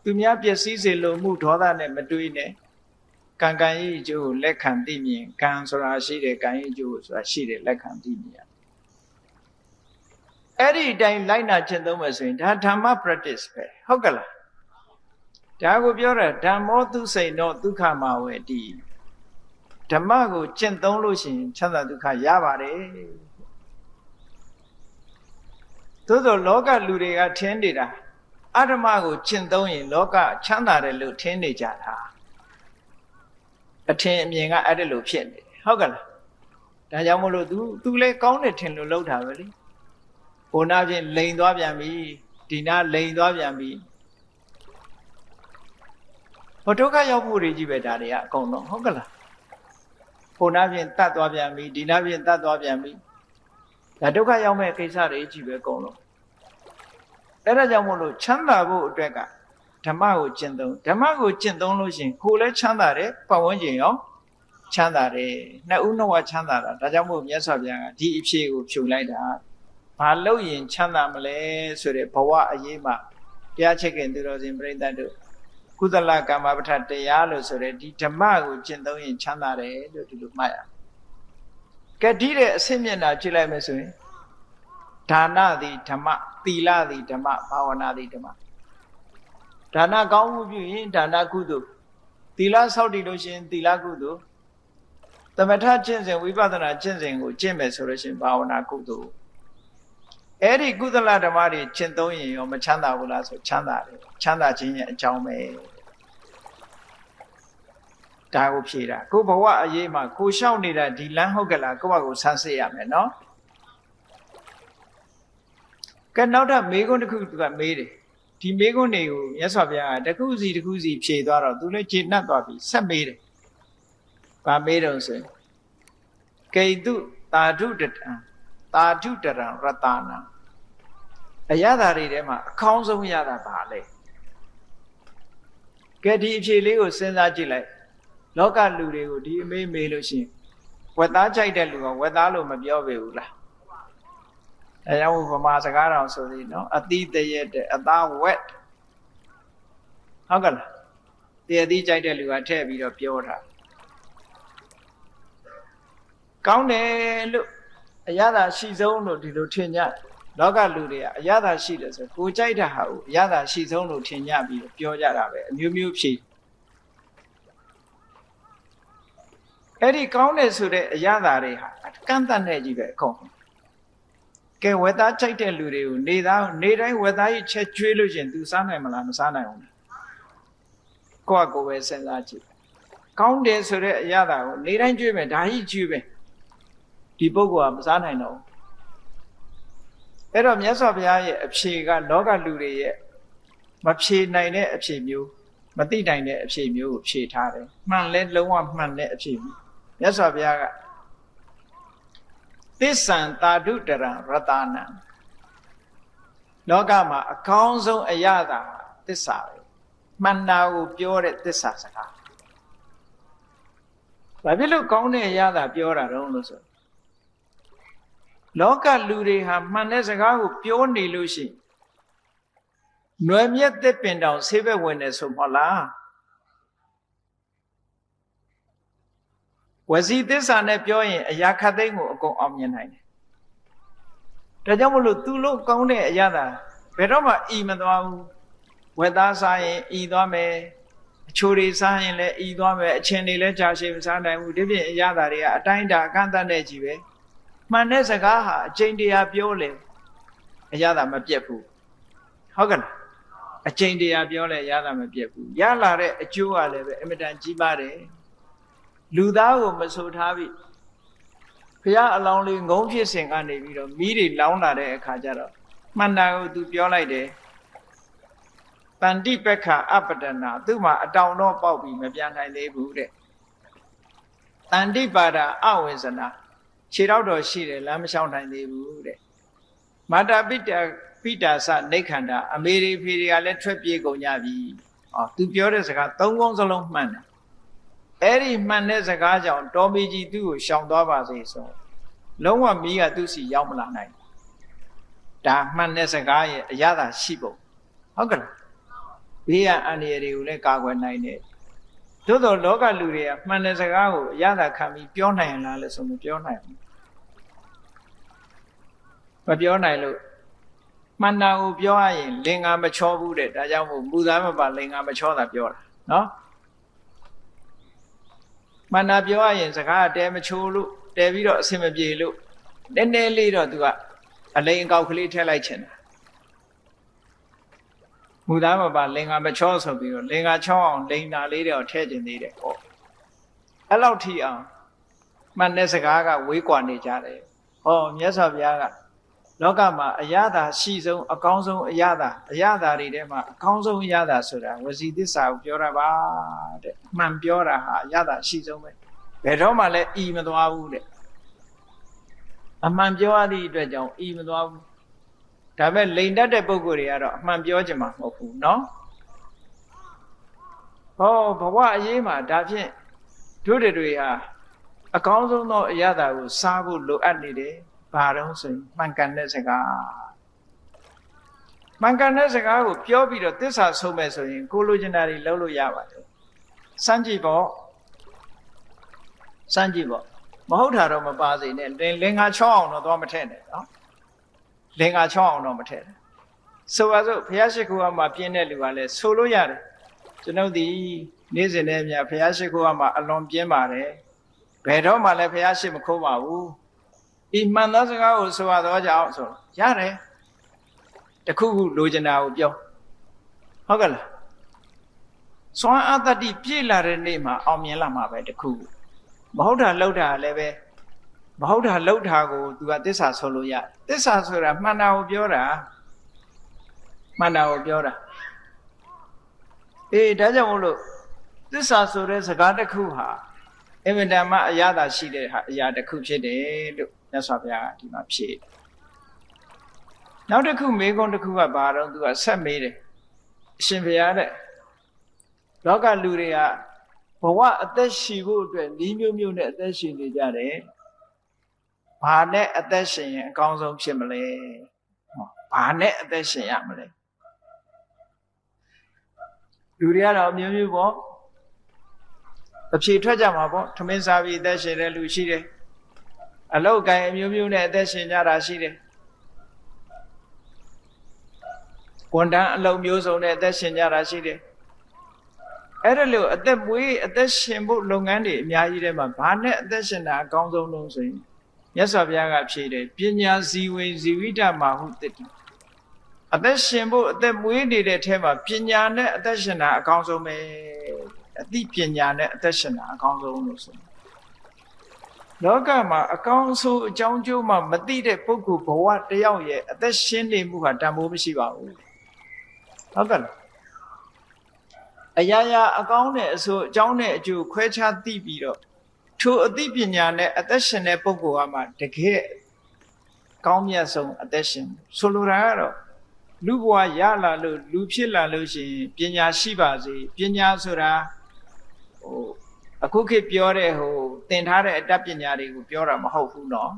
သူများပစ္စည်းစေလိုမှုဒေါသနဲ့မတွေးနဲ့ကံကံရဲ့အကျိုးကိုလက်ခံသိမြင်ကံဆိုတာရှိတယ်ကံရဲ့အကျိုးဆိုတာရှိတယ်လက်ခံသိမြင်ရအဲ့ဒီအတိုင်းလိုက်နာကျင့်သုံးမယ်ဆိုရင်ဒါဓမ္မ practice ပဲဟုတ်ကလားဒါကိုပြောတာဓမ္မောသူစိန်တော့ဒုက္ခမဝေတိဓမ္မကိုကျင့်သုံးလို့ရှိရင်ချမ်းသာဒုက္ခရပါတယ်သို့သောလောကလူတွေကထင်နေတာအဓမ္မကိုကျင့်သုံးရင်လောကချမ်းသာတယ်လို့ထင်နေကြတာအထင်အမြင်ကအဲ့ဒါလိုဖြစ်နေတယ်ဟုတ်ကလားဒါကြောင့်မို့လို့ तू လည်းကောင်းတယ်ထင်လို့လုပ်တာပဲလေဟိုနာချင်းလိန်သွားပြန်ပြီဒီနာလိန်သွားပြန်ပြီဟိုဒုက္ခရောက်ဖို့တွေကြီးပဲဒါတွေကအကုန်လုံးဟုတ်ကလားဟိုနာချင်းတတ်သွားပြန်ပြီဒီနာချင်းတတ်သွားပြန်ပြီဒါဒုက္ခရောက်မဲ့ကိစ္စတွေကြီးပဲအကုန်လုံးအဲ့ဒါကြောင့်မို့လို့ချမ်းသာဖို့အတွက်ကဓမ္မကိုကျင့်သုံးဓမ္မကိုကျင့်သုံးလို့ရှိရင်ကိုယ်လည်းချမ်းသာတယ်ပတ်ဝန်းကျင်ရောချမ်းသာတယ်နှစ်ဦးနှစ်ဝါချမ်းသာတာဒါကြောင့်မို့မြတ်စွာဘုရားကဒီအဖြေကိုဖြုတ်လိုက်တာဘာလို့ရင်ချမ်းသာမလဲဆိုတဲ့ဘဝအရေးမှာတရားချစ်ခင်သူတော်စင်ပြိဿတ်တို့ကုသလကမ္မပဋ္ဌတရားလို့ဆိုတဲ့ဒီဓမ္မကိုကျင့်သုံးရင်ချမ်းသာတယ်လို့ဒီလိုမှတ်ရကဲဒီတဲ့အဆင့်မျက်နှာကြည့်လိုက်မယ်ဆိုရင်ဒါနသည်ဓမ္မသီလသည်ဓမ္မဘာဝနာသည်ဓမ္မဒါနကောင်းမှုပြုရင်ဒါနကုသိုလ်သီလဆောက်တည်လို့ရှိရင်သီလကုသိုလ်သမထကျင့်စဉ်ဝိပဿနာကျင့်စဉ်ကိုကျင့်မယ်ဆိုလို့ရှိရင်ဘာဝနာကုသိုလ်အဲ့ဒီကုသလဓမ္မတွေကျင့်သုံးရင်ရောမချမ်းသာဘူးလားဆိုချမ်းသာတယ်ချမ်းသာခြင်းရဲ့အကြောင်းပဲဒါကိုဖြေတာကိုဘဝအရေးမှာကိုလျှောက်နေတာဒီလမ်းဟုတ်ကလားကိုယ့်ဘာကိုဆန်းစစ်ရမယ်နော်ကဲနောက်တော့မေးခွန်းတစ်ခုကမေးတယ်ဒီမေးခွန်းတွေကိုမြတ်စွာဘုရားကတစ်ခုစီဖြေသွားတော့သူလည်းကျေနပ်သွားပြီဆက်မေးတယ်ဘာမေးတော့ဆိုရင်ကိတုတာဓုတတံတာဓုတရံရတနာအရသာတွေထဲမှာအကောင်းဆုံးရတာပါလေကဲဒီအဖြေလေးကိုစဉ်းစားကြည့်လိုက်လောကလူတွေကိုဒီအမေးမေးလို့ရှိရင်ဝက်သားကြိုက်တဲ့လူကဝက်သားလို့မပြောပေဘူးလားအဲကြောင့်ဗမာစကားတော်ဆိုသေးနော်အတိတရက်တဲ့အသားဝက်ဟုတ်ကလားတရသီးကြိုက်တဲ့လူကထည့်ပြီးတော့ပြောတာကောင်းတယ်လို့အရသာရှိဆုံးလို့ဒီလိုထင်ကြလောကလူတွေကအရသာရှိတယ်ဆိုကိုကြိုက်တဲ့ဟာကိုအရသာရှိဆုံးလို့ထင်ကြပြီးပြောကြတာပဲအမျိုးမျိုးဖြေအဲ့ဒီကောင်းတယ်ဆိုတဲ့အရသာတွေဟာကန့်တတ်နေကြီးပဲအကုန်ကဲဝက်သားကြိုက်တဲ့လူတွေကိုနေတိုင်းဝက်သားကြီးချက်ကျွေးလို့ရှင် तू စားနိုင်မလားမစားနိုင်ဘူးလားကိုယ့်အကိုပဲစဉ်းစားကြည့်ကောင်းတယ်ဆိုတဲ့အရသာကိုနေတိုင်းကျွေးမယ်ဒါကြီးကျွေးပဲဒီပုဂ္ဂိုလ်ကမစားနိုင်တော့ဘူးအဲ့တော့မြတ်စွာဘုရားရဲ့အဖြေကလောကလူတွေရဲ့မဖြေနိုင်တဲ့အဖြေမျိုးမသိနိုင်တဲ့အဖြေမျိုးကိုဖြေထားတယ်မှန်လဲလုံးဝမှန်တဲ့အဖြေမျိုးမြတ်စွာဘုရားကသစ္ဆံတာဓုတရံရတနာလောကမှာအကောင်းဆုံးအရာသာသစ္စာပဲမှန်တာကိုပြောတဲ့သစ္စာစကားဘာဖြစ်လို့ကောင်းတဲ့အရာသာပြောတာတော့လို့ဆိုလောကလူတွေဟာမှန်တဲ့စကားကိုပြောနေလို့ရှိရင်နွယ်မြက်သက်ပင်တောင်ဆေးဘက်ဝင်နေဆိုမဟုတ်လားဝစီသစ္စာနဲ့ပြောရင်အရာခတ်သိမ်းကိုအကုန်အောင်မြင်နိုင်တယ်ဒါကြောင့်မလို့သူလို့ကောင်းတဲ့အရာသာဘယ်တော့မှဤမသွားဘူးဝက်သားစားရင်ဤသွားမယ်အချိုတွေစားရင်လည်းဤသွားမယ်အချင်းတွေလည်းကြာရှည်မစားနိုင်ဘူးဒီပြင်အရာသာတွေကအတိုင်းတာအကန့်အသတ်နဲ့ကြီးပဲမှန်တဲ့စကားဟာအကျင့်တရားပြောလေအရသာမပြတ်ဘူးဟုတ်ကဲ့အကျင့်တရားပြောလေရသာမပြတ်ဘူးရလာတဲ့အကျိုးကလည်းပဲအမြဲတမ်းကြီးပါတယ်လူသားကိုမဆိုထားပြီဘုရားအလောင်းလေးငုံဖြစ်စဉ်ကနေပြီးတော့မိတွေလောင်းလာတဲ့အခါကျတော့မှန်တာကိုသူပြောလိုက်တယ်တန်တိပက္ခအပတနာသူ့မှာအတောင်တော့ပေါက်ပြီးမပြန်နိုင်သေးဘူးတဲ့ တန်တိပါဒအဝေဇနာခြေတော့တော်ရှိတယ်လမ်းမလျှောက်နိုင်သေးဘူးတဲ့မာတာပိတာစနိခန္ဓာအမေရိဖေတွေကလည်းထွက်ပြေးကုန်ကြပြီသူပြောတဲ့စကား၃ခုစလုံးမှန်တယ်အဲ့ဒီမှန်တဲ့စကားကြောင့်တော်မီကြီးသူ့ကိုရှောင်သွားပါစေဆိုလုံးဝမီးကသူ့စီရောက်မလာနိုင်ဒါမှန်တဲ့စကားရဲ့အရသာရှိပုံဟုတ်ကဲ့ဘေးကအန္တရာယ်တွေကိုလည်းကာကွယ်နိုင်တယ်သို့သောလောကလူတွေကမှန်တဲ့စကားကိုအရသာခံပြီးပြောနိုင်လားလဲဆိုမပြောနိုင်ဘူးမပြောနိုင်လို့မှန်တာကိုပြောရရင်လင်္ကာမချောဘူးတဲ့ဒါကြောင့်မို့မူသားမပါလင်္ကာမချောတာပြောတာနော်မှန်တာပြောရရင်စကားတဲမချိုးလို့တဲပြီးတော့အဆင်မပြေလို့နည်းနည်းလေးတော့သူကအလိန်အကောက်ကလေးထည့်လိုက်ချင်တာမူသားမပါလင်္ကာမချောဆိုပြီးတော့လင်္ကာချောအောင်လိန်တာလေးတော့ထည့်ကျင်သေးတယ်ဟောအဲ့လောက်ထိအောင်မှန်တဲ့စကားကဝေးကွာနေကြတယ်ဟောမြတ်စွာဘုရားကလောကမှာအရသာရှိဆုံးအကောင်းဆုံးအရသာတွေထဲမှာအကောင်းဆုံးအရသာဆိုတာဝစီသစ္စာကိုပြောတာပါတဲ့မှန်ပြောတာဟာအရသာရှိဆုံးပဲဘယ်တော့မှလည်းဤမသွားဘူးတဲ့အမှန်ပြောရသည့်အတွက်ကြောင့်ဤမသွားဘူးဒါပေမဲ့လိန်တတ်တဲ့ပုဂ္ဂိုလ်တွေကတော့အမှန်ပြောကြမှာမဟုတ်ဘူးเนาะဟောဘဝအရေးမှာဒါဖြင့်တို့တွေဟာအကောင်းဆုံးသောအရသာကိုစားဖို့လိုအပ်နေတယ်ဘာတော့ဆိုရင်မှန်ကန်တဲ့စကားမှန်ကန်တဲ့စကားကိုပြောပြီးတော့သစ္စာဆုံးမဲ့ဆိုရင်ကိုလိုချင်တာတွေလုပ်လို့ရပါတယ်စမ်းကြည့်ပေါ့မဟုတ်တာတော့မပါစေနဲ့လင်္ကာချောအောင်တော့သွားမထည့်နဲ့နော်လင်္ကာချောအောင်တော့မထည့်နဲ့ဆိုပါစို့ဘုရားရှိခိုးကမှပြင်းတဲ့လူကလည်းဆိုလို့ရတယ်ကျွန်ုပ်ဒီနေ့စဉ်နဲ့မြတ်ဘုရားရှိခိုးကမှအလွန်ပြင်းပါတယ်ဘယ်တော့မှလည်းဘုရားရှိမခိုးပါဘူးဒီမှန်သောစကားကိုဆိုရတော့ကြောင်းဆိုရတယ်တခုခုလိုချင်တာကိုပြောဟုတ်ကဲ့လားစွမ်းအားတတ္တိပြည့်လာတဲ့နေ့မှာအောင်မြင်လာမှာပဲတခုမဟုတ်တာလှုပ်တာလည်းပဲမဟုတ်တာလှုပ်တာကို तू ကသစ္စာဆိုလို့ရသစ္စာဆိုတာမှန်တာကိုပြောတာအေးဒါကြောင့်မို့လို့သစ္စာဆိုတဲ့စကားတစ်ခုဟာအင်မတန်မှအရသာရှိတဲ့ဟာအရာတစ်ခုဖြစ်တယ်လို့မြတ်စွာဘုရားကဒီမှာဖြေနောက်တစ်ခုမေးခွန်းတစ်ခုကဘာတော့ तू ကဆက်မေးတယ်အရှင်ဘုရားတဲ့လောကလူတွေကဘဝအသက်ရှိဖို့အတွက်ဤမျိုးနဲ့အသက်ရှင်နေကြတယ်ဘာနဲ့အသက်ရှင်ရင်အကောင်းဆုံးဖြစ်မလဲဘာနဲ့အသက်ရှင်ရမလဲလူတွေကတော့မျိုးပေါ့အဖြေထွက်ကြမှာပေါ့ထမင်းစားပြီးအသက်ရှင်တဲ့လူရှိတယ်အလောက်ကိုင်းအမျိုးနဲ့အသက်ရှင်ကြတာရှိတယ်ဝန်တန်းအလုပ်မျိုးစုံနဲ့အသက်ရှင်ကြတာရှိတယ်အဲ့ဒါလို့အသက်မွေးအသက်ရှင်ဖို့လုပ်ငန်းတွေအများကြီးထဲမှာဘာနဲ့အသက်ရှင်တာအကောင်းဆုံးလို့ဆိုရင်မြတ်စွာဘုရားကဖြေတယ်ပညာဇီဝေဇီဝိတမဟုတ္တိအသက်ရှင်ဖို့အသက်မွေးနေတဲ့ထဲမှာပညာနဲ့အသက်ရှင်တာအကောင်းဆုံးပဲအသိပညာနဲ့အသက်ရှင်တာအကောင်းဆုံးလို့ဆိုလောကမှာအကောင်းဆုံးအကြောင်းကျိုးမှမသိတဲ့ပုဂ္ဂိုလ်ဘဝတယောက်ရဲ့အသက်ရှင်နေမှုဟာတန်ဖိုးမရှိပါဘူးဟုတ်ကဲ့အရာရာအကောင်းတဲ့အဆိုအကြောင်းနဲ့အကျိုးခွဲခြားသိပြီးတော့ထိုအသိပညာနဲ့အသက်ရှင်တဲ့ပုဂ္ဂိုလ်ကမှတကယ်ကောင်းမြတ်ဆုံးအသက်ရှင်ဆိုလိုတာကတော့လူဘဝရလာလို့လူဖြစ်လာလို့ရှိရင်ပညာရှိပါစေပညာဆိုတာအခုခေတ်ပြောတဲ့သင်ထားတဲ့အတတ်ပညာတွေကိုပြောတာမဟုတ်ဘူးเนาะ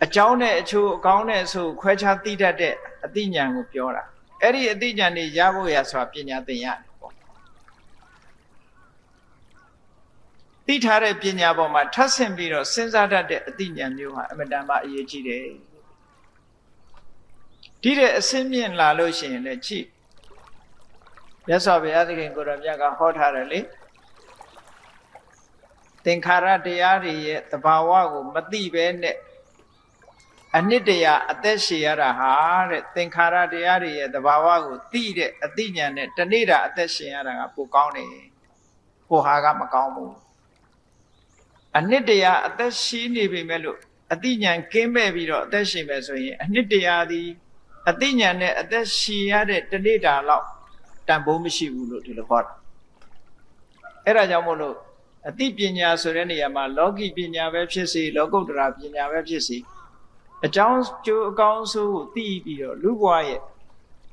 အကြောင်းနဲ့အကျိုးအကောင်းနဲ့အဆိုခွဲခြားသိတတ်တဲ့အသိဉာဏ်ကိုပြောတာအဲ့ဒီအသိဉာဏ်တွေရဖို့ရဆိုတာပညာသင်ရတယ်ပေါ့သိထားတဲ့ပညာပေါ်မှာထပ်ဆင့်ပြီးတော့စဉ်းစားတတ်တဲ့အသိဉာဏ်မျိုးဟာအမတန်မှအရေးကြီးတယ်ဒီတဲ့အစင်းမြင့်လာလို့ရှိရင်လည်းကြည့်မြတ်စွာဘုရားသခင်ကိုယ်တော်မြတ်ကဟောထားတယ်လေသင်္ခါရတရားတွေရဲ့သဘာဝကိုမသိပဲနဲ့အနှစ်တရာအသက်ရှည်ရတာဟာတဲ့သင်္ခါရတရားတွေရဲ့သဘာဝကိုသိတဲ့အသိဉာဏ်နဲ့တနေ့တာအသက်ရှင်ရတာကပိုကောင်းတယ်ဟိုဟာကမကောင်းဘူးအနှစ်တရာအသက်ရှိနေပြီမဲ့လို့အသိဉာဏ်ကင်းမဲ့ပြီးတော့အသက်ရှင်မယ်ဆိုရင်အနှစ်တရာဒီအသိဉာဏ်နဲ့အသက်ရှင်ရတဲ့တနေ့တာလောက်တန်ဖိုးမရှိဘူးလို့ဒီလိုခေါ်တာအဲ့ဒါကြောင့်မို့လို့ အသိပညာဆိုတဲ့နေရာမှာလောကီပညာပဲဖြစ်စေလောကုတ္တရာပညာပဲဖြစ်စေအကြောင်းကျိုးအကောင်းဆိုးကိုသိပြီးတော့လူဘဝရဲ့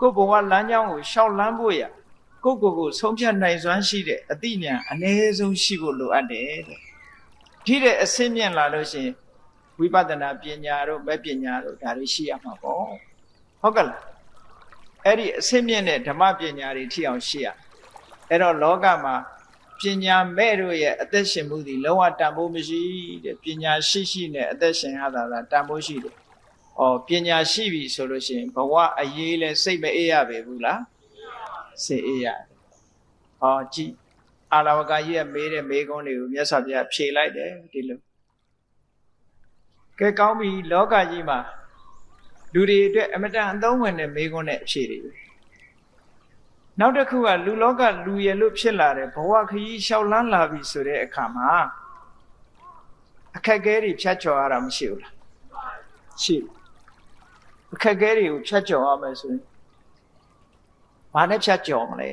ကိုယ်ဘဝလမ်းကြောင်းကိုရှောက်လန်းဖို့ရကိုယ့်ကိုယ်ဆုံးဖြတ်နိုင်စွမ်းရှိတဲ့အသိဉာဏ်အနည်းဆုံးရှိဖို့လိုအပ်တယ်တဲ့ဒီတဲ့အစင်းမြင့်လာလို့ရှိရင်ဝိပဿနာပညာတို့မဲ့ပညာတို့ဒါတွေရှိရမှာပေါ့ဟုတ်ကဲ့လားအဲ့ဒီအစင်းမြင့်တဲ့ဓမ္မပညာတွေထိအောင်ရှိရအဲ့တော့လောကမှာပညာမဲ့တို့ရဲ့အသက်ရှင်မှုဒီလုံးဝတန်ဖိုးမရှိတဲ့ပညာရှိနဲ့အသက်ရှင်ရတာလားတန်ဖိုးရှိတယ်။ဩပညာရှိပြီဆိုလို့ရှိရင်ဘဝအရေးလဲစိတ်မအေးရပဲဘူးလား။စိတ်အေးရတယ်။ကြည့်အာလဝကကြီးကမေးတဲ့မေးခွန်းတွေကိုမြတ်စွာဘုရားဖြေလိုက်တယ်ဒီလို။ကဲကောင်းပြီလောကကြီးမှာလူတွေအတွက်အမတန်အသုံးဝင်တဲ့မေးခွန်းနဲ့အဖြေတွေနောက်တစ်ခုကလူလောကလူရလို့ဖြစ်လာတဲ့ဘဝခရီးလျှောက်လန်းလာပြီဆိုတဲ့အခါမှာအခက်အခဲတွေဖြတ်ကျော်ရတာမရှိဘူးလားရှိအခက်အခဲတွေကိုဖြတ်ကျော်ရမယ်ဆိုရင်ဘာနဲ့ဖြတ်ကျော်မလဲ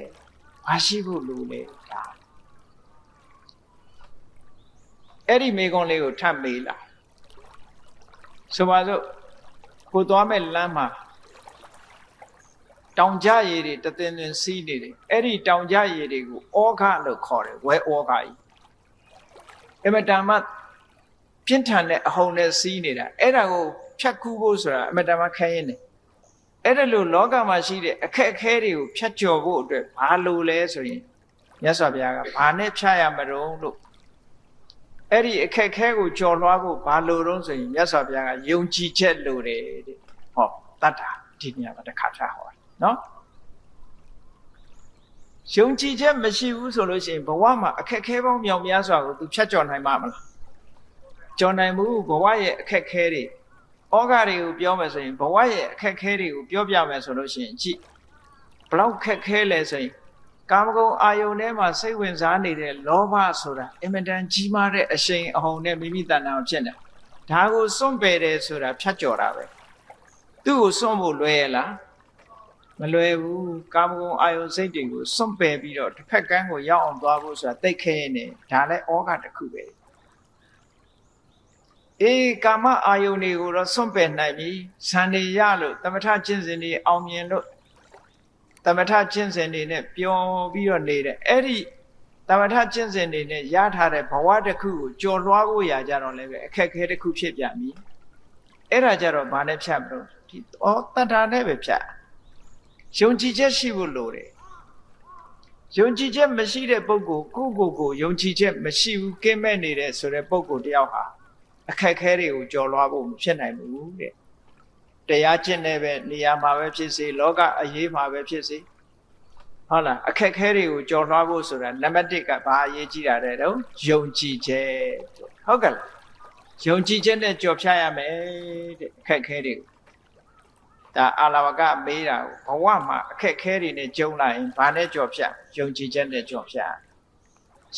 ဘာရှိဖို့လိုလဲဒါအဲ့ဒီမိကုံးလေးကိုထပ်မေးလာဆိုပါစို့ကိုသွားမဲ့လမ်းမှာတောင်ကြရည်တွေတသင်သင်စီးနေတယ်အဲ့ဒီတောင်ကြရည်တွေကိုဩဃလို့ခေါ်တယ်ဝဲဩဃကြီးအမတန်မှပြင်းထန်တဲ့အဟုန်နဲ့စီးနေတာအဲ့ဒါကိုဖြတ်ကူးဖို့ဆိုတာအမတန်မှခဲရင်တယ်အဲ့ဒါလို့လောကမှာရှိတဲ့အခက်အခဲတွေကိုဖြတ်ကျော်ဖို့အတွက်ဘာလို့လဲဆိုရင်မြတ်စွာဘုရားကဘာနဲ့ဖြတ်ရမလို့လို့အဲ့ဒီအခက်အခဲကိုကျော်လွှားဖို့ဘာလို့တော့ဆိုရင်မြတ်စွာဘုရားကယုံကြည်ချက်လိုတယ်တဲ့ဟောတတ်တာဒီနေရာမှာတစ်ခါဖြတ်ဟောနော်ယုံကြည်ချက်မရှိဘူးဆိုလို့ရှိရင်ဘဝမှာအခက်အခဲပေါင်းမြောက်များစွာကိုသူဖြတ်ကျော်နိုင်မှာမလားကျော်နိုင်မှုဘဝရဲ့အခက်အခဲတွေဩဃတွေကိုပြောမယ်ဆိုရင်ဘဝရဲ့အခက်အခဲတွေကိုပြောပြမယ်ဆိုလို့ရှိရင်ကြည့်ဘလောက်ခက်ခဲလဲဆိုရင်ကာမဂုဏ်အာယုန်ထဲမှာစိတ်ဝင်စားနေတဲ့လောဘဆိုတာအင်မတန်ကြီးမားတဲ့အရှိန်အဟုန်နဲ့မိမိတဏ္ဍာကိုဖြစ်နေဒါကိုစွန့်ပယ်တယ်ဆိုတာဖြတ်ကျော်တာပဲသူ့ကိုစွန့်ဖို့လွယ်ရလားမလွယ်ဘူးကာမဂုဏ်အာယုန်စိတ်တွေကိုစွန့်ပယ်ပြီးတော့တစ်ဖက်ကန်းကိုရောက်အောင်သွားဖို့ဆိုတာသိခဲနေဒါလည်းဩဃတစ်ခုပဲကာမအာယုန်တွေကိုတော့စွန့်ပယ်နိုင်ပြီဇန်နေရလို့သမထကျင့်စဉ်တွေအောင်မြင်လို့သမထကျင့်စဉ်တွေနဲ့ပျော်ပြီးတော့နေတဲ့အဲ့ဒီသမထကျင့်စဉ်တွေနဲ့ရထားတဲ့ဘဝတစ်ခုကိုကျော်လွှားဖို့ရကြတော့လည်းပဲအခက်အခဲတစ်ခုဖြစ်ပြန်ပြီအဲ့ဒါကြတော့ဘာနဲ့ဖြတ်မလို့ဒီတဏ္ဍာနဲ့ပဲဖြတ်ယုံကြည်ချက်ရှိဖို့လိုတယ်ယုံကြည်ချက်မရှိတဲ့ပုဂ္ဂိုလ်ကိုယုံကြည်ချက်မရှိဘူးကင်းမဲ့နေတဲ့ဆိုတဲ့ပုဂ္ဂိုလ်တယောက်ဟာအခက်အခဲတွေကိုကျော်လွှားဖို့မဖြစ်နိုင်ဘူးတဲ့တရားကျင့်တဲ့ပဲနေရာမှာပဲဖြစ်စေလောကအရေးမှာပဲဖြစ်စေဟုတ်လားအခက်အခဲတွေကိုကျော်လွှားဖို့ဆိုတာနံပါတ်1ကဘာအရေးကြီးတာလဲတော့ယုံကြည်ချက်ဟုတ်ကဲ့လားယုံကြည်ချက်နဲ့ကျော်ဖြတ်ရမယ်တဲ့အခက်အခဲတွေကိုဒါအာလဝကမေးတာကိုဘဝမှာအခက်အခဲတွေနဲ့ကြုံလာရင်ဘာနဲ့ကျော်ဖြတ်ယုံကြည်ချက်နဲ့ကျော်ဖြတ်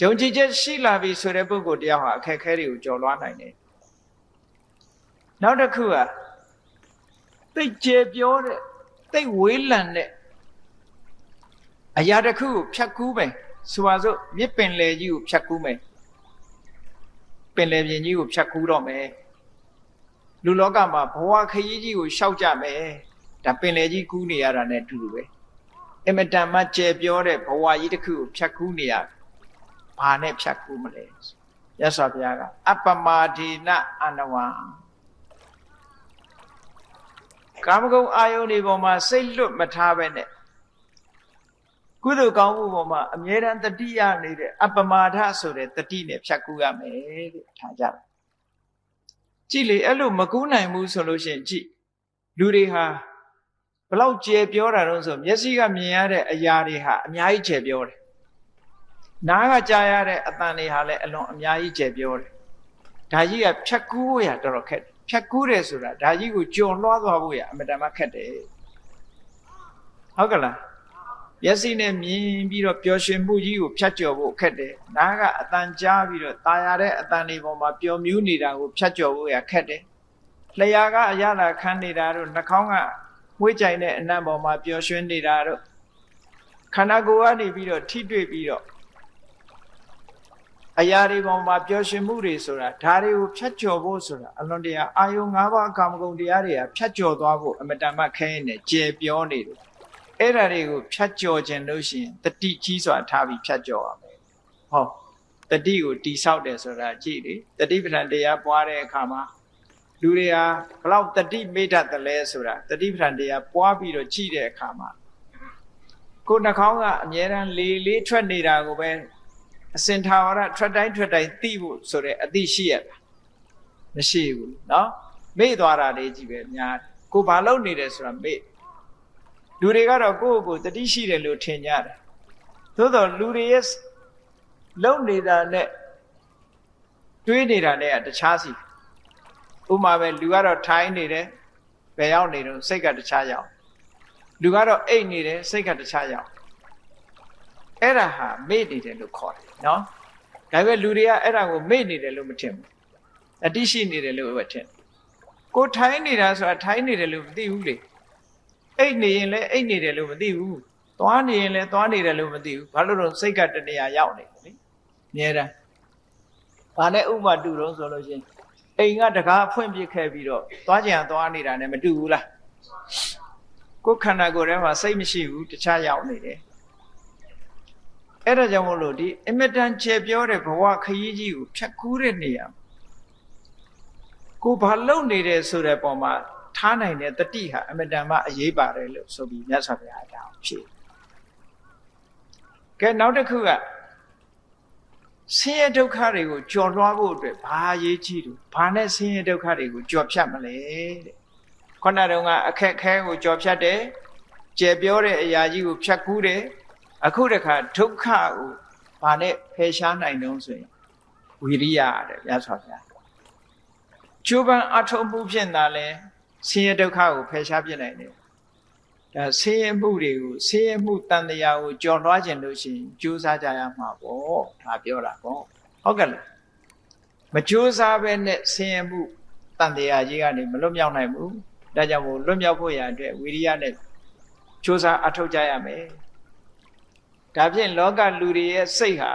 ယုံကြည်ချက်ရှိလာပြီဆိုတဲ့ပုဂ္ဂိုလ်တယောက်ဟာအခက်အခဲတွေကိုကျော်လွှားနိုင်တယ်နောက်တစ်ခုကသိကျေပြောတဲ့သိဝေးလံတဲ့အရာတစ်ခုကိုဖြတ်ကူးမယ်ဆိုပါစို့မြစ်ပင်လယ်ကြီးကိုဖြတ်ကူးမယ်ပင်လယ်ပြင်ကြီးကိုဖြတ်ကူးတော့မယ်လူလောကမှာဘဝခရီးကြီးကိုရှောက်ကြမယ်ဒါပင်လယ်ကြီးကူးနေရတာနဲ့အတူတူပဲအမတန်မှကျေပြောတဲ့ဘဝကြီးတစ်ခုကိုဖြတ်ကူးနေရဘာနဲ့ဖြတ်ကူးမလဲရသော်ဘုရားကအပ္ပမာဒေနအနဝံကာမဂုဏ်အာယုန်ဒီပေါ်မှာစိတ်လွတ်မထားပဲနဲ့ကုသိုလ်ကောင်းမှုပေါ်မှာအမြဲတမ်းတတိယနေတဲ့အပ္ပမာဒဆိုတဲ့တတိနဲ့ဖြတ်ကူးရမယ်တဲ့ထားကြတယ်ကြည့်လေအဲ့လိုမကူးနိုင်ဘူးဆိုလို့ရှိရင်ကြည့်လူတွေဟာဘလောက်ကျေပြောတာတော့ဆိုမျက်စိကမြင်ရတဲ့အရာတွေဟာအများကြီးကျေပြောတယ်နားကကြားရတဲ့အသံတွေဟာလည်းအလွန်အများကြီးကျေပြောတယ်ဒါကြီးကဖြတ်ကူးဖို့ရတော်တော်ခက်တယ်ဖြတ်ကူးတယ်ဆိုတာဒါကြီးကိုကြော်လွှားသွားဖို့ရအမတန်မှခက်တယ်ဟုတ်ကလားမျက်စိနဲ့မြင်ပြီးတော့ပျော်ရွှင်မှုကြီးကိုဖြတ်ကျော်ဖို့ခက်တယ်နားကအတန်ကြားပြီးတော့ตาရတဲ့အတန်တွေပေါ်မှာပျော်မြူးနေတာကိုဖြတ်ကျော်ဖို့ရခက်တယ်လျှာကအရသာခံနေတာတို့နှာခေါင်းကမွေးကြိုင်တဲ့အနံ့ပေါ်မှာပျော်ရွှင်နေတာတို့ခန္ဓာကိုယ်ကနေပြီးတော့ထိတွေ့ပြီးတော့ အရာတွေပေါ်မှာပျော်ရွှင်မှုတွေဆိုတာဒါတွေကိုဖြတ်ကျော်ဖို့ဆိုတာအလွန်တရာအာယုံ၅ပါးကာမဂုဏ်တရားတွေကဖြတ်ကျော်သွားဖို့အမတန်မှခဲရင်နဲ့ကျေပြောနေတယ်အဲ့ဒါတွေကိုဖြတ်ကျော်ခြင်းလို့ရှိရင်တတိကြီးစွာထားပြီးဖြတ်ကျော်ရမယ်ဟောတတိကိုတိဆောက်တယ်ဆိုတာကြည့်လေတတိပဋ္ဌာန်တရားပွားတဲ့အခါမှာလူတွေဟာဘလောက်တတိမိတ္တတလဲဆိုတာတတိပဋ္ဌာန်တရားပွားပြီးတော့ကြည့်တဲ့အခါမှာကိုယ်နှာခေါင်းကအမြဲတမ်းလေးထွက်နေတာကိုပဲအစင်ထာဝရထွက်တိုင်းသိဖို့ဆိုတဲ့အသိရှိရတာမရှိဘူးเนาะမေ့သွားတာလေးကြီးပဲများကိုဘာလုပ်နေတယ်ဆိုတာမေ့လူတွေကတော့ကိုယ့်ကိုယ်တတိရှိတယ်လို့ထင်ကြတယ်သို့တော့လူတွေရဲ့လုပ်နေတာနဲ့တွေးနေတာနဲ့တခြားစီဥမာပဲလူကတော့ထိုင်းနေတယ်ဘယ်ရောက်နေတော့စိတ်ကတခြားရောက်လူကတော့အိတ်နေတယ်စိတ်ကတခြားရောက်အဲ့ဒါဟာမေ့နေတယ်လို့ခေါ်တယ်နော်ဒါပေမဲ့လူတွေကအဲ့ဒါကိုမေ့နေတယ်လို့မထင်ဘူးအတိရှိနေတယ်လို့ပဲထင်ကိုထိုင်းနေတာဆိုတာထိုင်းနေတယ်လို့မသိဘူးလေအိတ်နေရင်လည်းအိတ်နေတယ်လို့မသိဘူးသွားနေရင်လည်းသွားနေတယ်လို့မသိဘူးဘာလို့လဲစိတ်ကတနေရာရောက်နေတယ်လေအများတာဘာနဲ့ဥပမာတူတော့ဆိုလို့ရှိရင်အိမ်ကတကားဖွင့်ပြခဲ့ပြီးတော့သွားကြံသွားနေတာနဲ့မတူဘူးလားကိုယ်ခန္ဓာကိုယ်ထဲမှာစိတ်မရှိဘူးတခြားရောက်နေတယ်အဲ့ဒါကြောင့်မို့လို့ဒီအမတန်ကျေပြောတဲ့ဘဝခရီးကြီးကိုဖြတ်ကူးတဲ့နေရာကိုဘာလုံနေတယ်ဆိုတဲ့ပုံမှာထားနိုင်တဲ့တတိဟာအမတန်မှအရေးပါတယ်လို့ဆိုပြီးမြတ်စွာဘုရားတောင်းဖြေကဲနောက်တစ်ခုကဆင်းရဲဒုက္ခတွေကိုကျော်လွှားဖို့အတွက်ဘာအရေးကြီးလို့ဘာနဲ့ဆင်းရဲဒုက္ခတွေကိုကျော်ဖြတ်မလဲတဲ့ခုနတုန်းကအခက်ခဲကိုကျော်ဖြတ်တယ်ကျေပြောတဲ့အရာကြီးကိုဖြတ်ကူးတယ်အခုတခါဒုက္ခကိုဘာနဲ့ဖယ်ရှားနိုင်တုံးဆိုရင်ဝိရိယတဲ့မြတ်စွာဘုရားကျိုးပန်းအထုံးမှုဖြင့်သာလဲဆင်းရဲဒုက္ခကိုဖယ်ရှားပြနိုင်တယ်ဒါဆင်းရဲမှုတွေကိုဆင်းရဲမှုတန်တရားကိုကျော်လွှားခြင်းလို့ရှိရင်ကြိုးစားကြရမှာပေါ့ဒါပြောတာပေါ့ဟုတ်ကဲ့လားမကြိုးစားဘဲနဲ့ဆင်းရဲမှုတန်တရားကြီးကနေမလွတ်မြောက်နိုင်ဘူးဒါကြောင့်မို့လွတ်မြောက်ဖို့ရအတွက်ဝိရိယနဲ့ကြိုးစားအထောက်ကြရမယ်ဒါဖြင့်လောကလူတွေရဲ့စိတ်ဟာ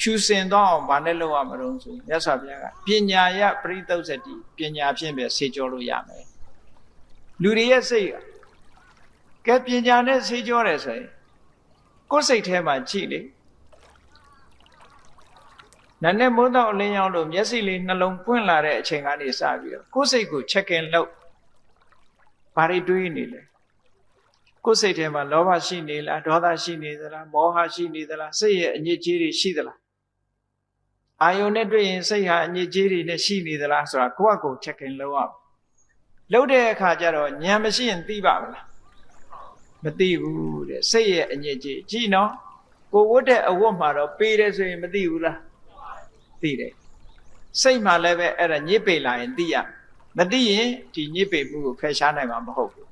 ဖြူစင်သွားအောင်ဘာနဲ့လုပ်ရမလို့ဆိုမြတ်စွာဘုရားကပညာယပရိသုတ်စတိပညာဖြင့်ပဲဆေးကြောလို့ရမယ်လူတွေရဲ့စိတ်ကဲပညာနဲ့ဆေးကြောတယ်ဆိုရင်ကိုယ်စိတ်ထဲမှာကြည့်လေနာနဲ့မိုးတော့အလင်းရောက်လို့မျက်စိလေးနှလုံးပွင့်လာတဲ့အချိန်ကနေစပြီးတော့ကိုယ်စိတ်ကို check in လုပ်ဘာတွေတွေးနေလဲကိုယ်စိတ်ထဲမှာလောဘရှိနေလားဒေါသရှိနေသလားမောဟရှိနေသလားစိတ်ရဲ့အညစ်အကြေးတွေရှိသလားအာယုန်နဲ့တွေ့ရင်စိတ်ဟာအညစ်အကြေးတွေနဲ့ရှိနေသလားဆိုတာကိုယ့်အကို check in လုပ်ရအောင်လုပ်တဲ့အခါကျတော့ဉာဏ်မရှိရင်သိပါမလားမသိဘူးတဲ့စိတ်ရဲ့အညစ်အကြေးကြည့်နော်ကိုဝတ်တဲ့အဝတ်မှာတော့ပေးတယ်ဆိုရင်မသိဘူးလားသိတယ်စိတ်မှာလည်းပဲအဲ့ဒါညစ်ပေလာရင်သိရမသိရင်ဒီညစ်ပေမှုကိုဖယ်ရှားနိုင်မှာမဟုတ်ဘူး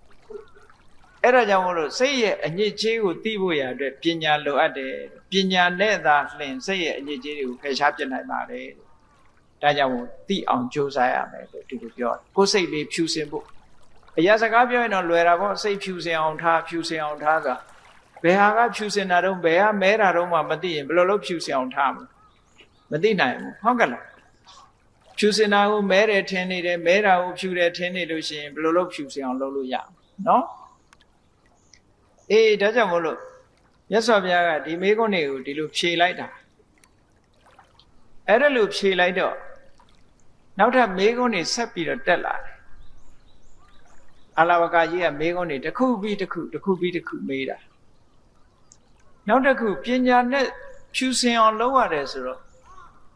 အဲ့ဒါကြောင့်မို့လို့စိတ်ရဲ့အညစ်အကြေးကိုသိဖို့ရအတွက်ပညာလိုအပ်တယ်ပညာနဲ့သာလျှင်စိတ်ရဲ့အညစ်အကြေးတွေကိုဖယ်ရှားပြနိုင်ပါတယ်ဒါကြောင့်မို့သိအောင်ကြိုးစားရမယ်လို့ဒီလိုပြောတယ်ကိုယ်စိတ်လေးဖြူစင်ဖို့အရာစကားပြောရင်တော့လွယ်တာပေါ့စိတ်ဖြူစင်အောင်ထားဖြူစင်အောင်ထားဆိုတာဘယ်ဟာကဖြူစင်တာတော့ဘယ်ဟာမဲတာတော့မှမသိရင်ဘယ်လိုလုပ်ဖြူစင်အောင်ထားမလဲမသိနိုင်ဘူးဟုတ်ကဲ့လားဖြူစင်တာကိုမဲတယ်ထင်နေတယ်မဲတာကိုဖြူတယ်ထင်နေလို့ရှိရင်ဘယ်လိုလုပ်ဖြူစင်အောင်လုပ်လို့ရအောင်နော်အေးဒါကြောင့်မို့လို့မြတ်စွာဘုရားကဒီမေခွန်းတွေကိုဒီလိုဖြေလိုက်တာအဲ့ဒါလိုဖြေလိုက်တော့နောက်ထပ်မေခွန်းတွေဆက်ပြီးတော့တက်လာတယ်အလဝကကြီးကမေခွန်းတွေတစ်ခုပြီးတစ်ခုမေးတာနောက်တစ်ခုပညာနဲ့ဖြူစင်အောင်လုပ်ရတယ်ဆိုတော့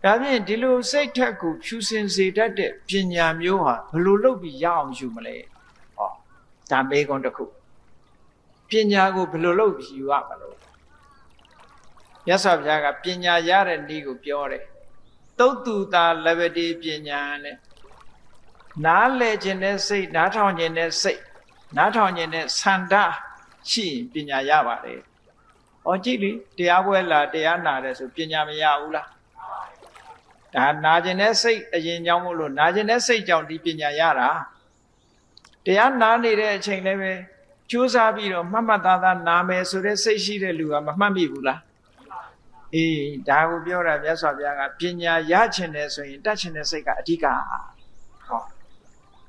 ဒါဖြင့်ဒီလိုစိတ်ထက်ကိုဖြူစင်စေတတ်တဲ့ပညာမျိုးဟာဘယ်လိုလုပ်ပြီးရအောင်ယူမလဲဟောဒါမေခွန်းတစ်ခုပညာကိုဘယ်လိုလုပ်ပြီးယူရမလို့မြတ်စွာဘုရားကပညာရတဲ့နည်းကိုပြောတယ်သုတ်တူတာလဘတိပညာနဲ့နားလဲခြင်းနဲ့စိတ်နားထောင်ခြင်းနဲ့စိတ်နားထောင်ခြင်းနဲ့ဆန္ဒရှိရင်ပညာရပါတယ်။ဩကြည့်လေတရားပွဲလာတရားနာတယ်ဆိုပညာမရဘူးလား။ဒါနာခြင်းနဲ့စိတ်အရင်ကြောင့်မို့လို့နာခြင်းနဲ့စိတ်ကြောင့်ဒီပညာရတာ။တရားနာနေတဲ့အချိန်လည်းပဲကြိုးစားပြီးတော့မှတ်မှတ်သားသားနာမယ်ဆိုတဲ့စိတ်ရှိတဲ့လူကမမှတ်မိဘူးလား။ ဒါကိုပြောတာမြတ်စွာဘုရားကပညာရချင်တယ်ဆိုရင်တတ်ချင်တဲ့စိတ်ကအဓိကဟော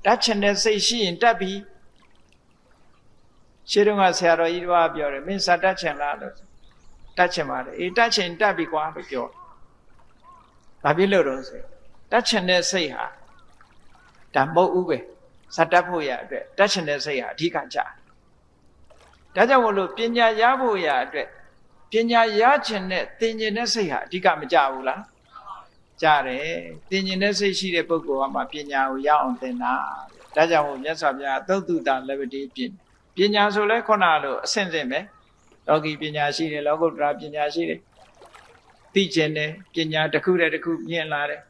တတ်ချင်တဲ့စိတ်ရှိရင်တတ်ပြီရှင်းတော့ဆရာတော်ကြီးတို့ကပြောတယ်မင်းစာတတ်ချင်လားလို့တတ်ချင်ပါတယ်တတ်ချင်တတ်ပြီကွာလို့ပြောဘာဖြစ်လို့တော့ဆိုတတ်ချင်တဲ့စိတ်ဟာဒါမဟုတ်ဘူးပဲစာတတ်ဖို့ရအတွက်တတ်ချင်တဲ့စိတ်ဟာအဓိကကြဒါကြောင့်မို့လို့ပညာရဖို့ရအတွက်ပညာရချင်တဲ့သင်ကျင်တဲ့စိတ်ဟာအဓိကမကြဘူးလားကြတယ်သင်ကျင်တဲ့စိတ်ရှိတဲ့ပုဂ္ဂိုလ်ကမှပညာကိုရအောင်သင်တာဒါကြောင့်မို့မြတ်စွာဘုရားသုတ္တုတလဗ္ဗတိပညာဆိုလဲခုနလိုအဆင့်ဆင့်ပဲလောကီပညာရှိတယ်လောကုတ္တရာပညာရှိတယ်သိကျင်တယ်ပညာတစ်ခုတည်းတစ်ခုမြင်လာတယ်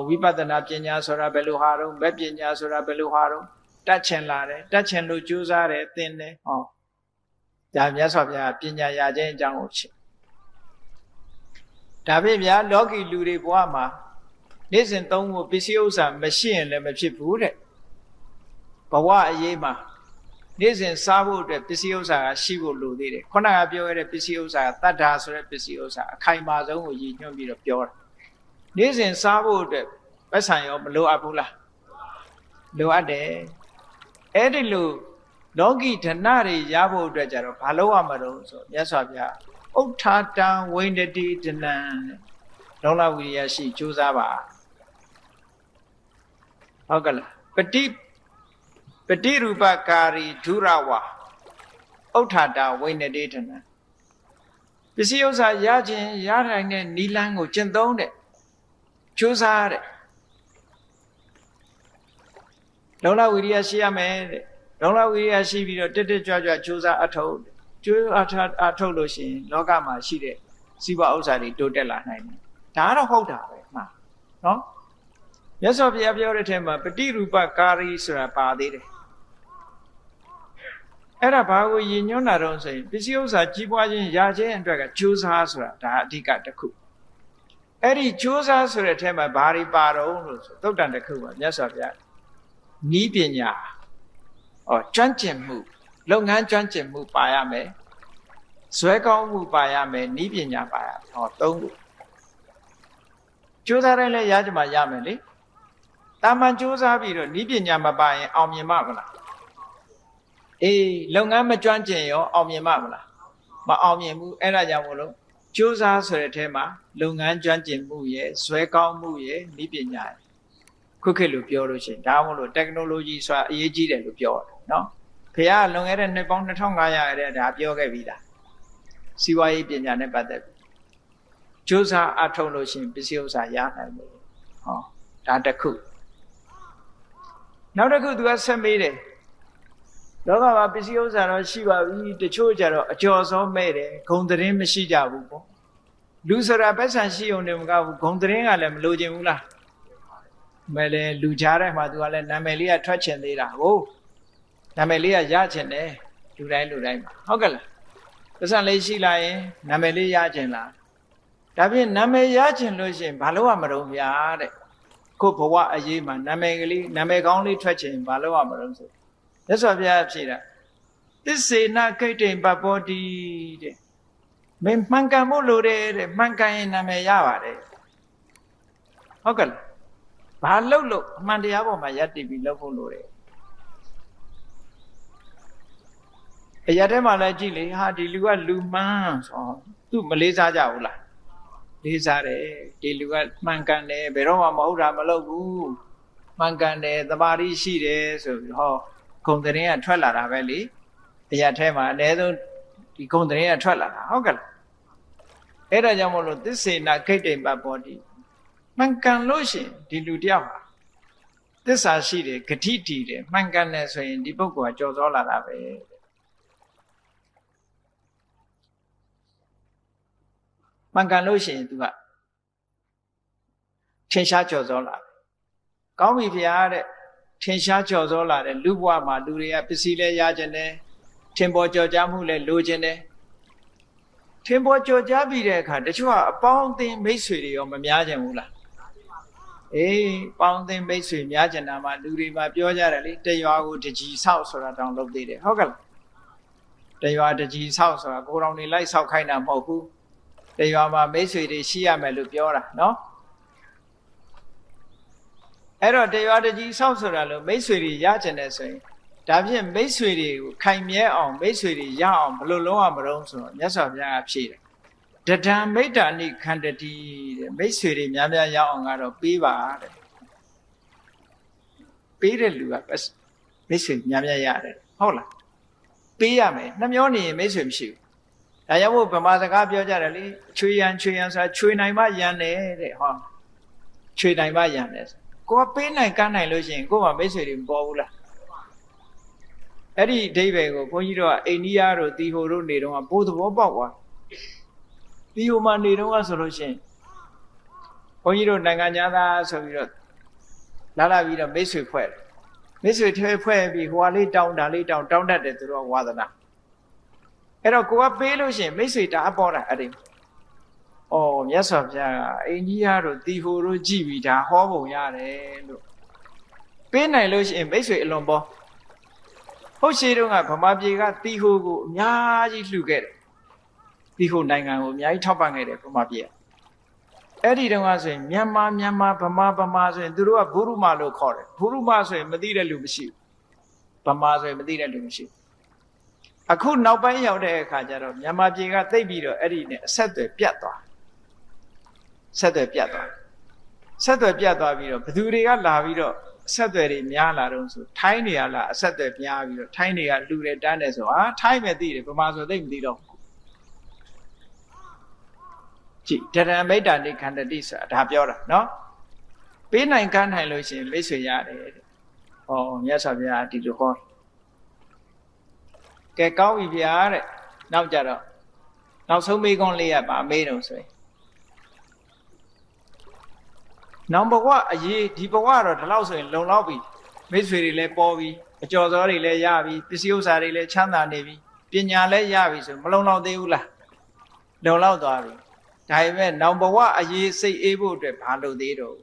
ဝိပဿနာပညာဆိုတာဘယ်လိုဟာတော့မဲ့ပညာဆိုတာဘယ်လိုဟာတော့တတ်ချင်လာတယ်တတ်ချင်လို့ကြိုးစားတယ်သင်တယ်ဒါမြတ်စွာဘုရားပညာရခြင်းအကြောင်းကိုရှင်းဒါဖြင့်ဗျာလောကီလူတွေဘဝမှာနေ့စဉ်သုံးဖို့ပစ္စည်းဥစ္စာမရှိရင်လည်းမဖြစ်ဘူးတဲ့ဘဝအရေးမှာနေ့စဉ်စားဖို့အတွက်ပစ္စည်းဥစ္စာကရှိဖို့လိုသေးတယ်ခုနကပြောရတဲ့ပစ္စည်းဥစ္စာကတတ္ထာဆိုတဲ့ပစ္စည်းဥစ္စာအခိုင်အမာဆုံးကိုရည်ညွှန်းပြီးတော့ပြောတာနေ့စဉ်စားဖို့အတွက်ပတ်စံရောမလိုအပ်ဘူးလားလိုအပ်တယ်အဲ့ဒီလိုလောကီဓနတွေရဖို့အတွက်ကြတော့ဘာလို့ရမှာတော့ဆိုမြတ်စွာဘုရားဥဋ္ဌာတံဝိန္ဒတိဓနံလုံလဝိရိယရှိကြိုးစားပါဟုတ်ကလားပฏิရူပကာရီဒုရဝဥဋ္ဌာတဝိန္ဒတိဓနံပစ္စည်းဥစ္စာရခြင်းရနိုင်တဲ့နိလန်းကိုကျင့်သုံးတဲ့ကြိုးစားတဲ့လုံလဝိရိယရှိရမယ်တဲ့လုံလဝိရိယရှိပြီးတော့တက်ကြွကြိုးစားအထုတ်လို့ရှိရင်လောကမှာရှိတဲ့စီးပွားဥစ္စာတွေတိုးတက်လာနိုင်တယ်ဒါကတော့ဟုတ်တာပဲမှာနော်မြတ်စွာဘုရားပြောတဲ့ထဲမှာပฏิရူပကာရီဆိုတာပါသေးတယ်အဲ့ဒါဘာကိုရည်ညွှန်းတာတော့ဆိုရင်ပစ္စည်းဥစ္စာကြီးပွားခြင်းရခြင်းအတွက်ကကြိုးစားဆိုတာဒါအဓိကတစ်ခုအဲ့ဒီကြိုးစားဆိုတဲ့ထဲမှာဘာတွေပါတော့လို့ဆိုသုတ်တန်တစ်ခုပါမြတ်စွာဘုရားဤပညာကျွမ်းကျင်မှုလုပ်ငန်းကျွမ်းကျင်မှုပါရမယ်ဇွဲကောင်းမှုပါရမယ်ဤပညာပါရသုံးခုကြိုးစားတိုင်းလည်းရကြမှာရမယ်လေတာမန်ကြိုးစားပြီးတော့ဤပညာမပါရင်အောင်မြင်မှာမလားလုပ်ငန်းမကျွမ်းကျင်ရောအောင်မြင်မှာမလားမအောင်မြင်ဘူးအဲ့ဒါကြောင့်မို့လို့ကြိုးစားဆိုတဲ့ထဲမှာလုပ်ငန်းကျွမ်းကျင်မှုရဲ့ဇွဲကောင်းမှုရဲ့ဤပညာရဲ့ခုခေတ်လိုပြောလို့ရှိရင်ဒါမှမဟုတ် technology ဆိုတာအရေးကြီးတယ်လို့ပြောတယ်နော်ဘုရားလွန်ခဲ့တဲ့နှစ်ပေါင်း2500ရတဲ့ဒါပြောခဲ့ပြီးသားစီးပွားရေးပညာနဲ့ပတ်သက်ပြီးကြိုးစားအထောက်လို့ရှိရင်ပစ္စည်းဥစ္စာရနိုင်တယ်ဒါတစ်ခုနောက်တစ်ခုသူကဆက်မေးတယ်လောကမှာပစ္စည်းဥစ္စာတော့ရှိပါပြီတချို့ကြတော့အကျော်စောမဲ့တယ်ဂုံသတင်းမရှိကြဘူးပေါ့လူဆိုတာပတ်စံရှိုံနဲ့မကဘူးဂုံသတင်းကလည်းမလိုချင်ဘူးလားမဲ့လေလူကြားထဲမှာသူကလည်းနာမည်လေးကထွက်ချင်သေးတာဟုတ်နာမည်လေးကရချင်တယ်လူတိုင်းမှာဟုတ်ကဲ့လားပတ်စံလေးရှိလာရင်နာမည်လေးရချင်လားဒါဖြင့်နာမည်ရချင်လို့ရှိရင်ဘာလို့ရမလို့ဗျာတဲ့ခုဘဝအရေးမှာနာမည်ကလေးနာမည်ကောင်းလေးထွက်ချင်ဘာလို့ရမလို့ဆိုမြတ်စွာဘုရားဖြေတာသစ္စေနခိတ္တိပပောတိတဲ့မင်းမှန်ကန်ဖို့လိုတယ်တဲ့မှန်ကန်ရင်နာမည်ရပါတယ်ဟုတ်ကဲ့လားဘာလို့အမှန်တရားပေါ်မှာယက်တည်ပြီးလုပ်ဖို့လိုတယ်အရာထဲမှာလည်းကြည့်လေဟာဒီလူကလူမှန်းဆိုသူမလေးစားကြဘူးလားလေးစားတယ်ဒီလူကမှန်ကန်တယ်ဘယ်တော့မှမဟုတ်တာမလုပ်ဘူးမှန်ကန်တယ်သမာဓိရှိတယ်ဆိုပြီးဂုံသတင်းကထွက်လာတာပဲလေအရာထဲမှာအနည်းဆုံးဒီဂုံသတင်းကထွက်လာတာဟုတ်ကဲ့လားအဲ့ဒါကြောင့်မို့လို့သစ္စေနာခိတ္တိပပောတိမှန်ကန်လို့ရှိရင်ဒီလူတယောက်ဟာသစ္စာရှိတယ်ဂတိတည်တယ်မှန်ကန်တယ်ဆိုရင်ဒီပုဂ္ဂိုလ်ကကြော်စောလာတာပဲမှန်ကန်လို့ရှိရင် तू ကထင်ရှားကြော်စောလာကောင်းပြီဗျာတဲ့ထင်ရှားကြော်စောလာတဲ့လူဘဝမှာလူတွေကပစ္စည်းလဲရခြင်းတယ်ထင်ပေါ်ကြော်ကြားမှုလဲလိုခြင်းတယ်ထင်ပေါ်ကြော်ကြားပြီးတဲ့အခါတချို့ကအပေါင်းအသင်းမိတ်ဆွေတွေရောမများကြဘူးလားပေါင်းအသင်းမိတ်ဆွေများကြတာမှလူတွေမှာပြောကြတယ်လေတရွာကိုတကြီးဆောက်ဆိုတာတောင်လုပ်သေးတယ်ဟုတ်ကဲ့လားတရွာတကြီးဆောက်ဆိုတာကိုယ်တော်နေလိုက်ဆောက်ခိုင်းတာမဟုတ်ဘူး တရားမှာမိတ်ဆွေတွေရှိရမယ်လို့ပြောတာနော်အဲ့တော့တရားတကြီးဆောက်ဆိုတာလို့မိတ်ဆွေတွေရကျင်တယ်ဆိုရင်ဒါဖြင့်မိတ်ဆွေတွေကိုခိုင်မြဲအောင်မိတ်ဆွေတွေရအောင်ဘယ်လိုလုပ်ရမလို့ဆိုတော့မြတ်စွာဘုရားကဖြေတယ်တဒံမိတ္တာနိခန္တတိတဲ့မိတ်ဆွေတွေများများရအောင်ကတော့ပေးပါတဲ့ပေးတဲ့လူကမိတ်ဆွေများများရတယ်ဟုတ်လားပေးရမယ်နှမျောနေရင်မိတ်ဆွေမရှိဘူးဒါကြောင့်မို့ဗမာစကားပြောကြတယ်လေချွေရန်ဆိုတာချွေနိုင်မှရန်တယ်တဲ့ဟောချွေနိုင်မှရန်တယ်ကိုကပေးနိုင်ကမ်းနိုင်လို့ရှိရင်ကို့မှာမိတ်ဆွေတွေမပေါ်ဘူးလားအဲ့ဒီအဓိပ္ပာယ်ကိုဘုန်းကြီးတို့ကအိန္ဒိယတို့တီဟိုတို့နေတော့ကပိုးသဘောပေါက်သွားတီဟိုမှာနေတော့ကဆိုလို့ရှိရင်ဘုန်းကြီးတို့နိုင်ငံသားဆိုပြီးတော့လာပြီးတော့မိတ်ဆွေဖွဲ့တယ်မိတ်ဆွေဖွဲ့ပြီးဟိုဟာလေးတောင်းတာလေးတောင်းတတ်တယ်သူတို့ဝါသနာအဲ့တော့ကိုကပေးလို့ရှိရင်မိတ်ဆွေတအားပေါ်တာအဲ့ဒီအော်မြတ်စွာဘုရားကအိန္ဒိယတို့တီဟိုတို့ကြည်ပြီးဒါဟောပုံရတယ်လို့ပေးနိုင်လို့ရှိရင်မိတ်ဆွေအလွန်ပေါ်ဟုတ်ရှိတော့ကဗမာပြည်ကတီဟိုကိုအများကြီးလှူခဲ့တယ်တီဟိုနိုင်ငံကိုအများကြီးထောက်ပံ့ခဲ့တယ်ဗမာပြည်အဲ့ဒီတုန်းကဆိုရင်မြန်မာဗမာဆိုရင်သူတို့ကဘုရုမာလို့ခေါ်တယ်ဘုရုမာဆိုရင်မသိတဲ့လူမရှိဘူးဗမာဆိုရင်မသိတဲ့လူမရှိဘူးအခုနောက်ပိုင်းရောက်တဲ့အခါကျတော့မြန်မာပြည်ကသိပ်ပြီးတော့အဲ့ဒီနဲ့အဆက်အသွယ်ပြတ်သွားဆက်သွယ်ပြတ်သွားပြီးတော့ဘသူတွေကလာပြီးတော့အဆက်အသွယ်တွေများလာတော့ဆိုထိုင်းနေရလားအဆက်အသွယ်များပြီးတော့ထိုင်းတွေကလူတွေတန်းတယ်ဆိုဟာထိုင်းပဲသိတယ်ဗမာဆိုသိပ်မသိတော့ကြည်တရံမိတ္တာနိခန္တတိဆိုတာဒါပြောတာနော်ပေးနိုင်ကမ်းနိုင်လို့ရှိရင်မိတ်ဆွေရတယ်တဲ့ဟောမြတ်စွာဘုရားဒီလိုဟောကဲကောင်းပြီဗျာတဲ့နောက်ကြတော့နောက်ဆုံးမေးခွန်းလေးရပါမေးတော့ဆိုရင်နောင်ဘဝအရေးဒီဘဝတော့ဒီလောက်ဆိုရင်လုံလောက်ပြီမိတ်ဆွေတွေလည်းပေါ်ပြီအကျော်စောတွေလည်းရပြီပစ္စည်းဥစ္စာတွေလည်းချမ်းသာနေပြီပညာလည်းရပြီဆိုမလုံလောက်သေးဘူးလားလုံလောက်သွားပြီဒါပေမဲ့နောင်ဘဝအရေးစိတ်အေးဖို့အတွက်ဘာလို့သေးတော့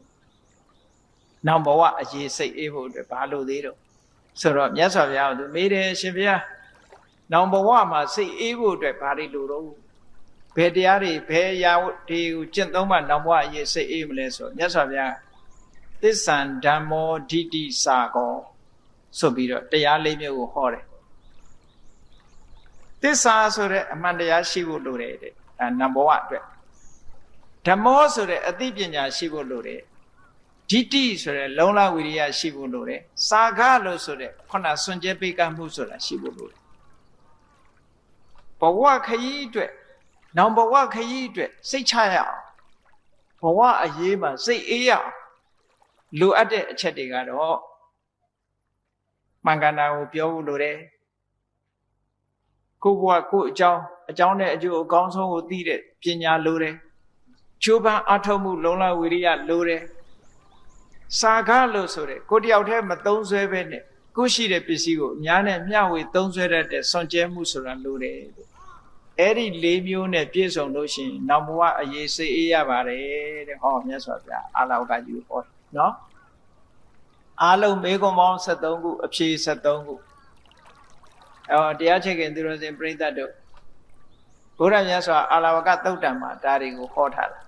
နောင်ဘဝအရေးစိတ်အေးဖို့အတွက်ဘာလို့သေးတော့ဆိုတော့မြတ်စွာဘုရားကသူမေးတယ်ရှင်ဘုရားနောင်ဘဝမှာစိတ်အေးဖို့အတွက်ဘာတွေလိုတော့ဘယ်တရားတွေဘယ်ရာတွေကိုကျင့်သုံးမှနောင်ဘဝအရေးစိတ်အေးမလဲဆိုမြတ်စွာဘုရားသစ္ဆံဓမ္မောဒိဋ္ဌိစာကောဆိုပြီးတော့တရားလေးမျိုးကိုဟောတယ်သစ္စာဆိုတဲ့အမှန်တရားရှိဖို့လိုတယ်တဲ့နောင်ဘဝအတွက်ဓမ္မောဆိုတဲ့အသိပညာရှိဖို့လိုတယ်ဒိဋ္ဌိဆိုတဲ့လုံလဝိရိယရှိဖို့လိုတယ်စာခလို့ဆိုတဲ့ခုနစွန့်ကြဲပေးကမ်းမှုဆိုတာရှိဖို့လိုတယ်ဘဝခရီးအတွက်နောင်ဘဝခရီးအတွက်စိတ်ချရအောင်ဘဝအရေးမှာစိတ်အေးရအောင်လိုအပ်တဲ့အချက်တွေကတော့မှန်ကန်တာကိုပြောဖို့လိုတယ်ကိုယ့်ဘဝကိုယ့်အကြောင်းနဲ့အကျိုးအကောင်းဆုံးကိုသိတဲ့ပညာလိုတယ်ကျိုးပန်းအထောက်မှုလုံလဝိရိယလိုတယ်စာကားလို့ဆိုတဲ့ကိုတယောက်တည်းမသုံးဆွဲပဲနဲ့ကိုရှိတဲ့ပစ္စည်းကိုအများနဲ့မျှဝေသုံးဆွဲတတ်တဲ့စွန့်ကြဲမှုဆိုတာလိုတယ်အဲ့ဒီ၄မျိုးနဲ့ပြည့်စုံလို့ရှိရင်နောက်ဘဝအရေးစိတ်အေးရပါတယ်တဲ့ဟောမြတ်စွာဘုရားအာလောကကြီးဟောနော်အားလုံးမေကွန်ပေါင်း73ခုအဖြေ73ခုတရားချက်ခင်သူတော်စင်ပြိဿတ်တို့ဘုရားမြတ်စွာအာလဝကသုတ်တံမှာဒါတွေကိုဟောထားတာ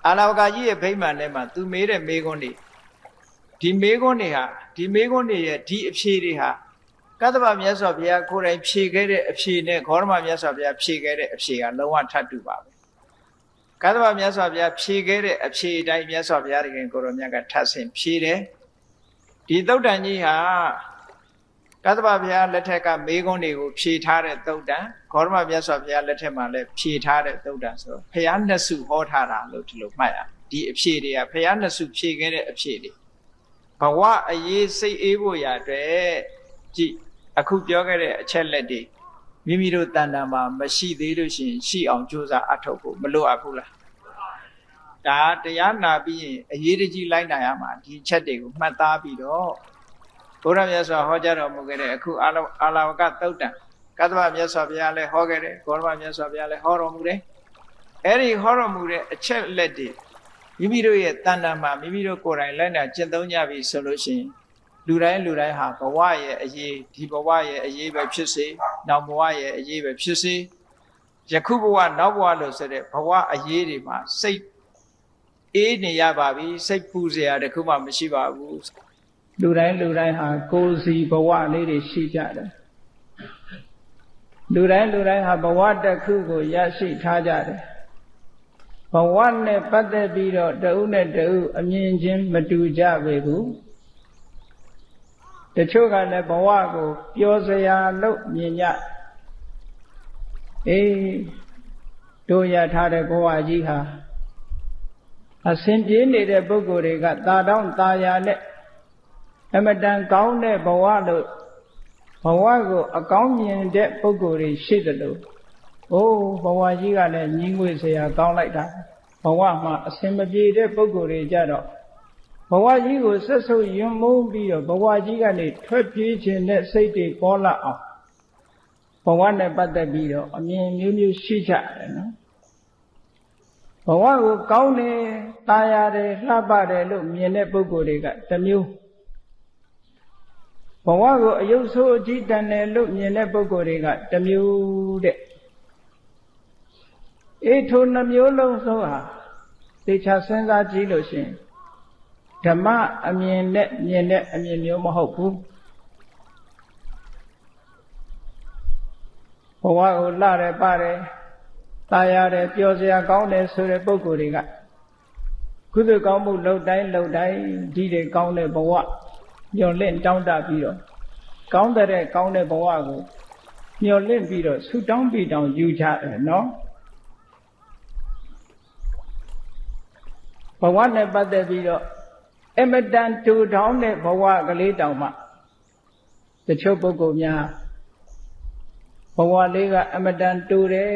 အာလဝကကြီးရဲ့ဗိမာန်ထဲမှာသူမေးတဲ့မေကွန်းတွေဒီမေကွန်းတွေရဲ့ဒီအဖြေတွေဟာကတ္တဗမြတ်စွာဘုရားကိုယ်တိုင်ဖြေခဲ့တဲ့အဖြေနဲ့ဂေါရမမြတ်စွာဘုရားဖြေခဲ့တဲ့အဖြေကလုံးဝထပ်တူပါပဲကတ္တဗမြတ်စွာဘုရားဖြေခဲ့တဲ့အဖြေအတိုင်းမြတ်စွာဘုရားတခင်ကိုရောမြတ်ကထပ်ဆင့်ဖြေတယ်ဒီသုတ်တန်ကြီးဟာကတ္တဗဘုရားလက်ထက်ကမေကွန်းတွေကိုဖြေထားတဲ့သုတ်တန်ဂေါရမမြတ်စွာဘုရားလက်ထက်မှာလည်းဖြေထားတဲ့သုတ်တန်ဆိုတော့ဘုရားနှစ်စုဟောထားတာလို့ဒီလိုမှတ်ရဒီအဖြေတွေကဘုရားနှစ်စုဖြေခဲ့တဲ့အဖြေတွေဘဝအရေးစိတ်အေးဖို့ရအတွက်ကြည့်အခုပြောခဲ့တဲ့အချက်လက်တွေမိမိတို့တဏ္ဍာမှာမရှိသေးလို့ရှိရင်ရှိအောင်ကြိုးစားအထောက်ဖို့မလိုအပ်ဘူးလားဒါတရားနာပြီးရင်အရေးတကြီးလိုက်နိုင်ရမှာဒီချက်တွေကိုမှတ်သားပြီးတော့ဘုရားမြတ်စွာဟောကြားတော်မူခဲ့တဲ့အခုအာလဝကသုတ်တံကတ္တဗမြတ်စွာဘုရားလည်းဟောခဲ့တယ်ဂေါရမမြတ်စွာဘုရားလည်းဟောတော်မူတယ်အဲ့ဒီဟောတော်မူတဲ့အချက်လက်တွေမိမိတို့ရဲ့တဏ္ဍာမှာမိမိတို့ကိုယ်တိုင်လိုက်နာကျင့်သုံးကြပြီဆိုလို့ရှိရင်လူတိုင်းဟာဘဝရဲ့အရေးဒီဘဝရဲ့အရေးပဲဖြစ်စေနောက်ဘဝရဲ့အရေးပဲဖြစ်စေ ယခုဘဝနောက်ဘဝလို့ဆိုတဲ့ဘဝအရေးတွေမှာစိတ်အေးနေရပါပြီစိတ်ပူစရာတခုမှမရှိပါဘူးလူတိုင်းဟာကိုယ်စီဘဝလေးတွေရှိကြတယ်လူတိုင်းဟာဘဝတစ်ခုကိုရရှိထားကြတယ်ဘဝနဲ့ပတ်သက်ပြီးတော့တဦးနဲ့တဦးအမြင်ချင်းမတူကြပေဘူးတချို့ကလည်းဘဝကိုပျော်စရာလို့မြင်ကြတို့ရထားတဲ့ဘဝကြီးဟာအစဉ်ပြေးနေတဲ့ပုဂ္ဂိုလ်တွေကတာတောင်းတာယာနဲ့အမတန်ကောင်းတဲ့ဘဝလို့ဘဝကိုအကောင်းမြင်တဲ့ပုဂ္ဂိုလ်တွေရှိတယ်လို့ဘဝကြီးကလည်းညီးငွေ့စရာကောင်းလိုက်တာဘဝမှာအစဉ်မပြေတဲ့ပုဂ္ဂိုလ်တွေကြတော့ဘဝကြီးကိုဆက်ဆုပ်ယွန်းမုန်းပြီးတော့ဘဝကြီးကနေထွက်ပြေးခြင်းနဲ့စိတ်တွေပေါ်လာအောင်ဘဝနဲ့ပတ်သက်ပြီးတော့အမြင်မျိုးမျိုးရှိကြတယ်နော်ဘဝကိုကောင်းတယ်တာယာတယ်လှပတယ်လို့မြင်တဲ့ပုဂ္ဂိုလ်တွေကတစ်မျိုးဘဝကိုအယုတ်ဆိုးအကြီးတန်တယ်လို့မြင်တဲ့ပုဂ္ဂိုလ်တွေကတစ်မျိုးတဲ့ထိုနှမျိုးလုံးဆိုဟာသေချာစဉ်းစားကြည့်လို့ရှိရင်ဓမ္မအမြင်နဲ့မြင်တဲ့အမြင်မျိုးမဟုတ်ဘူးဘဝကိုလှတယ်ပါတယ်တာယာတယ်ပျော်စရာကောင်းတယ်ဆိုတဲ့ပုဂ္ဂိုလ်တွေကကုသိုလ်ကောင်းမှုလုပ်တိုင်းဒီတွေကောင်းတဲ့ဘဝညှော်လင့်တောင်းတပြီးတော့ကောင်းတဲ့ဘဝကိုညှော်လင့်ပြီးတော့ဆုတောင်းပြီးတောင်ယူကြတယ်နော်ဘဝနဲ့ပတ်သက်ပြီးတော့အမတန်တူတောင်းတဲ့ဘဝကလေးတောင်မှတချို့ပုဂ္ဂိုလ်များဘဝလေးကအမတန်တူတယ်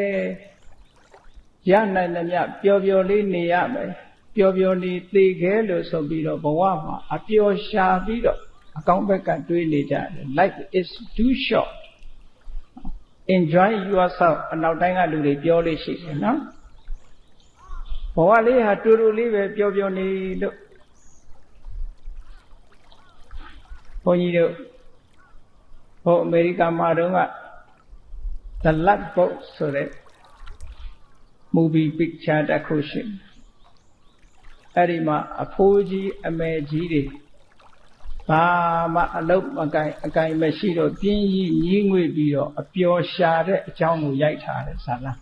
ရနိုင်သမျှပျော်ပျော်လေးနေရမယ်ပျော်ပျော်နေသေခဲလို့ဆိုပြီးတော့ဘဝမှာအပျော်ရှာပြီးတော့အကောင်းဘက်ကတွေးနေကြတယ် life is too short enjoy yourself အနောက်တိုင်းကလူတွေပြောလို့ရှိတယ်နော်ဘဝလေးဟာတူတူလေးပဲပျော်ပျော်နေလို့ဘုန်းကြီးတို့အမေရိကန်မှာတော့က The Love Boat ဆိုတဲ့ movie picture တစ်ခုရှိအဲ့ဒီမှာအဖိုးကြီးအမေကြီးတွေဘာမှအလုပ်မကိုင်အကိုင်မရှိတော့ပြင်းကြီးညီးငွေ့ပြီးတော့အပျော်ရှာတဲ့အကြောင်းကိုရိုက်ထားတယ်ဇာလံ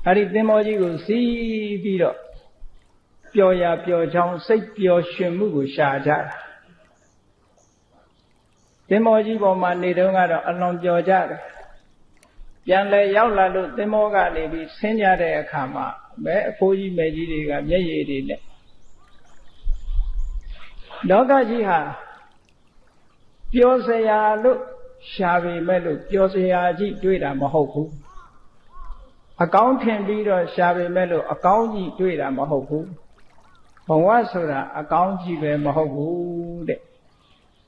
အဲ့ဒီသင်္ဘောကြီးကိုစီးပြီးတော့ပျော်ရာပျော်ချောင်းစိတ်ပျော်ရွှင်မှုကိုရှာကြတာသင်္ဘောကြီးပေါ်မှာနေတုန်းကတော့အလွန်ပျော်ကြတယ်ပြန်လဲရောက်လာလို့သင်္ဘောကနေပြီးဆင်းကြတဲ့အခါမှာအဖိုးကြီးမဲကြီးတွေကမျက်ရည်တွေနဲ့လောကကြီးဟာပျော်စရာလို့ရှာပေမဲ့လို့ပျော်စရာကြီးတွေ့တာမဟုတ်ဘူးအကောင်းထင်ပြီးတော့ရှာပေမဲ့လို့အကောင်းကြီးတွေ့တာမဟုတ်ဘူးဘဝဆိုတာအကောင်းကြီးပဲမဟုတ်ဘူးတဲ့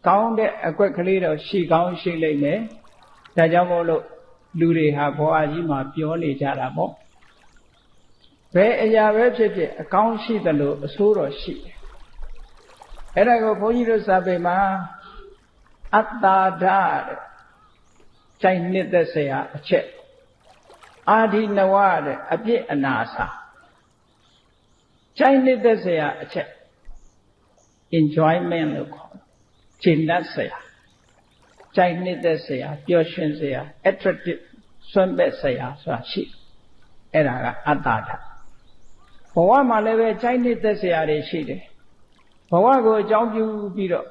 ကောင်းတဲ့အကွက်ကလေးတော့ရှိကောင်းရှိလိမ့်မယ်ဒါကြောင့်မို့လို့လူတွေဟာဘဝကြီးမှာပြောနေကြတာပေါ့ဘယ်အရာပဲဖြစ်ဖြစ်အကောင်းရှိတယ်လို့အဆိုးတော့ရှိတယ်အဲ့ဒါကိုဘုန်းကြီးတို့စာပေမှာအတ္တာဒတဲ့ใจနှစ်သက်เสียအချက်အာဒီနဝတဲ့အပြစ်အနာစာใจနှစ်သက်เสียအချက် enjoyment လို့ခေါ်တယ်ကျင့်တတ်เสียใจနှစ်သက်เสียပျော်ရွှင်เสีย attractive ဆွမ်းမဲ့เสียဆိုတာရှိအဲ့ဒါကအတ္တာဒဘဝမှာလည်းပဲใจနှစ်သက်เสียတွေရှိတယ်ဘဝကိုအကြောင်းပြုပြီးတော့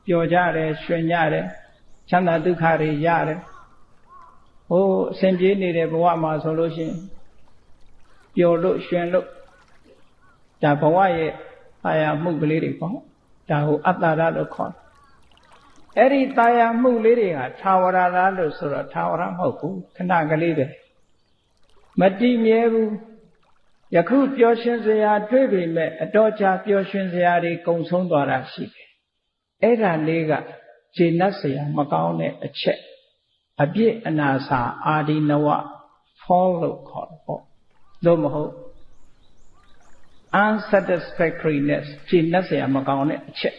ပျော်ကြတယ်ရွှင်ကြတယ်ချမ်းသာဒုက္ခတွေရတယ်အစဉ်ပြေးနေတဲ့ဘဝမှာဆိုလို့ရှိရင်ပျော်လို့ရွှင်လို့ဒါဘဝရဲ့တာယာမှုကလေးတွေပေါ့ဒါကိုအတ္တရလို့ခေါ်တယ်အဲ့ဒီတာယာမှုလေးတွေဟာထာဝရလားလို့ဆိုတော့ထာဝရမဟုတ်ဘူးခဏကလေးပဲမတည်မြဲဘူးယခုပျော်ရွှင်စရာတွေ့ပေမဲ့အတော်ကြာပျော်ရွှင်စရာတွေကုန်ဆုံးသွားတာရှိတယ်အဲ့ဒါလေးကခြေနှက်စရာမကောင်းတဲ့အချက်အပြစ်အနာစာအာဒီနဝ fall လို့ခေါ်တယ်ပေါ့သို့မဟုတ် unsatisfactoriness ခြေနှက်စရာမကောင်းတဲ့အချက်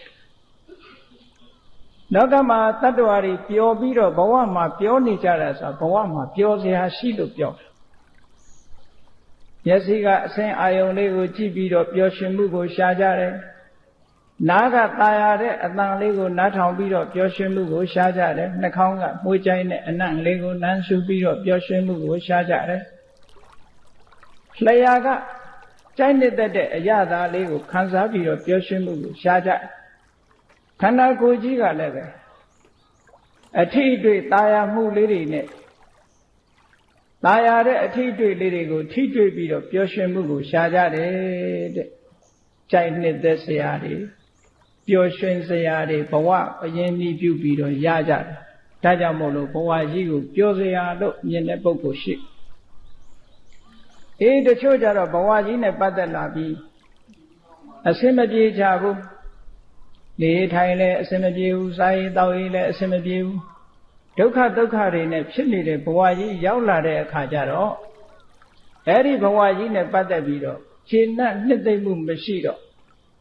လောကမှာတတ္တဝါတွေပျော်ပြီးတော့ဘဝမှာပျော်နေကြတာဆိုဘဝမှာပျော်စရာရှိလို့ပျော်တယ်မျက်စိကအစင်းအာယုံလေးကိုကြည့်ပြီးတော့ပျော်ရွှင်မှုကိုရှားကြတယ်နားကသာယာတဲ့အသံလေးကိုနားထောင်ပြီးတော့ပျော်ရွှင်မှုကိုရှားကြတယ်နှာခေါင်းကမွှေးကြိုင်းတဲ့အနံ့လေးကိုနမ်းရှုပြီးတော့ပျော်ရွှင်မှုကိုရှားကြတယ်လျှာကကြိုက်နေတဲ့အရာသာလေးကိုခံစားပြီးတော့ပျော်ရွှင်မှုကိုရှားကြတယ်ခန္ဓာကိုယ်ကြီးကလည်းပဲအထီးတွေ့ตาယာမှုလေးတွေနဲ့ตาယာတဲ့အထီးတွေ့လေးတွေကိုထိတွေ့ပြီးတော့ပျော်ရွှင်မှုကိုရှားကြတယ်တဲ့ကြိုက်နေတဲ့ဆရာတွေပျော်ရွှင်စရာတွေဘဝအရင်ဤပြုပြီးတော့ရကြတယ်ဒါကြောင့်မို့လို့ဘဝကြီးကိုပျော်စရာလို့မြင်တဲ့ပုဂ္ဂိုလ်ရှိတချို့ကြတော့ဘဝကြီးနဲ့ပတ်သက်လာပြီးအစင်မပြေကြဘူးနေထိုင်လဲအစင်မပြေဘူးစားရေးတောက်ရေးလဲအစင်မပြေဘူးဒုက္ခတွေနဲ့ဖြစ်နေတဲ့ဘဝကြီးရောက်လာတဲ့အခါကျတော့အဲ့ဒီဘဝကြီးနဲ့ပတ်သက်ပြီးတော့ခြေနှက်နှစ်သိမ့်မှုမရှိတော့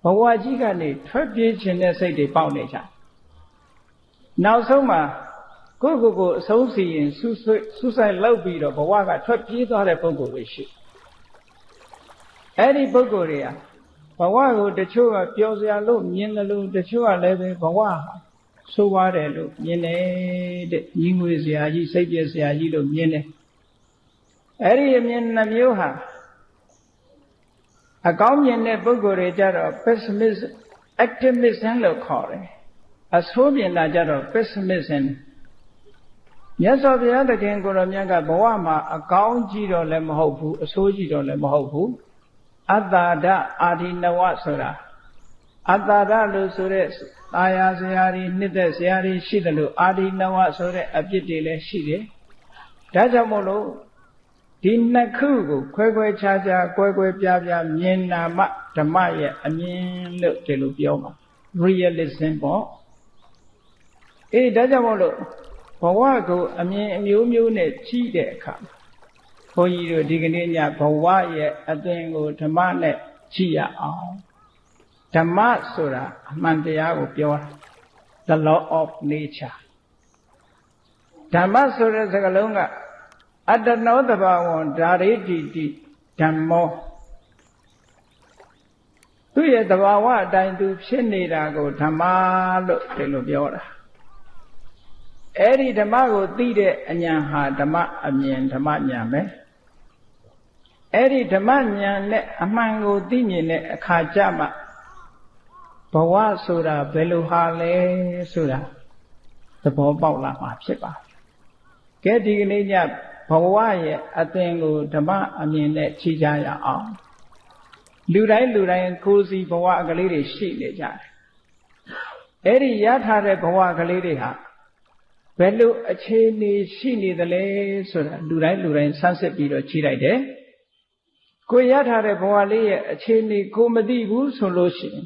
ဘဝကြီးကနေထွက်ပြေးခြင်းတဲ့စိတ်တွေပေါက်နေကြနောက်ဆုံးမှာကိုယ့်အဆုံးစီရင်ဆူဆိုင်လောက်ပြီးတော့ဘဝကထွက်ပြေးသွားတဲ့ပုဂ္ဂိုလ်တွေရှိအဲ့ဒီပုဂ္ဂိုလ်တွေကဘဝကိုတချို့ကပျော်စရာလို့မြင်တယ်လို့တချို့ကလည်းပဲဘဝဆိုးွားတယ်လို့မြင်တယ်တဲ့ညီငွေစရာကြီးစိတ်ပြည့်စရာကြီးလို့မြင်တယ်အဲ့ဒီအမြင်နှမျိုးဟာအကောင်းမြင်တဲ့ပုဂ္ဂိုလ်တွေကြတော့ pessimism activism လို့ခေါ်တယ်အဆိုးမြင်တာကြတော့ pessimism မြတ်စွာဘုရားသခင်ကိုရောမြတ်ကဘဝမှာအကောင်းကြီးတော့လည်းမဟုတ်ဘူးအဆိုးကြီးတော့လည်းမဟုတ်ဘူးအတ္တာဒအာဒီနဝဆိုတာအတ္တာဒလို့ဆိုတဲ့အာယာစရာတွေနှစ်သက်စရာတွေရှိတယ်လို့အာဒီနဝဆိုတဲ့အပြစ်တွေလည်းရှိတယ်ဒါကြောင့်မို့လို့ဒီနှစ်ခုကိုခွဲခြားကွဲပြားမြင်နာမှဓမ္မရဲ့အမြင်လို့ဒီလိုပြောမှာ realism ပေါ့ဒါကြောင့်မို့လို့ဘဝကိုအမြင်အမျိုးနဲ့ကြီးတဲ့အခါဘုန်းကြီးတို့ဒီကနေ့ညဘဝရဲ့အသွင်ကိုဓမ္မနဲ့ကြည့်ရအောင်ဓမ္မဆိုတာအမှန်တရားကိုပြောတာ the law of nature ဓမ္မဆိုတဲ့စကားလုံးကအတ္တနောတဘာဝံဓာရိတိတိဓမ္မောသူ့ရဲ့တဘာဝအတိုင်းသူဖြစ်နေတာကိုဓမ္မလို့ဒီလိုပြောတာအဲ့ဒီဓမ္မကိုသိတဲ့အဉာဏ်ဟာဓမ္မအမြင်ဓမ္မဉာဏ်ပဲအဲ့ဒီဓမ္မဉာဏ်နဲ့အမှန်ကိုသိမြင်တဲ့အခါကျမှဘဝဆိုတာဘယ်လိုဟာလဲဆိုတာသဘောပေါက်လာမှာဖြစ်ပါကဲဒီကနေ့ညဘဝရဲ့အသင်ကိုဓမ္မအမြင်နဲ့ခြိကြရအောင်လူတိုင်းကိုယ်စီဘဝကလေးတွေရှိနေကြတယ်အဲ့ဒီရထားတဲ့ဘဝကလေးတွေဟာဘယ်လိုအခြေအနေရှိနေသလဲဆိုတာလူတိုင်းဆန်းစစ်ပြီးတော့ခြိလိုက်တယ်ကိုရထားတဲ့ဘဝလေးရဲ့အခြေအနေကိုမသိဘူးဆိုလို့ရှိရင်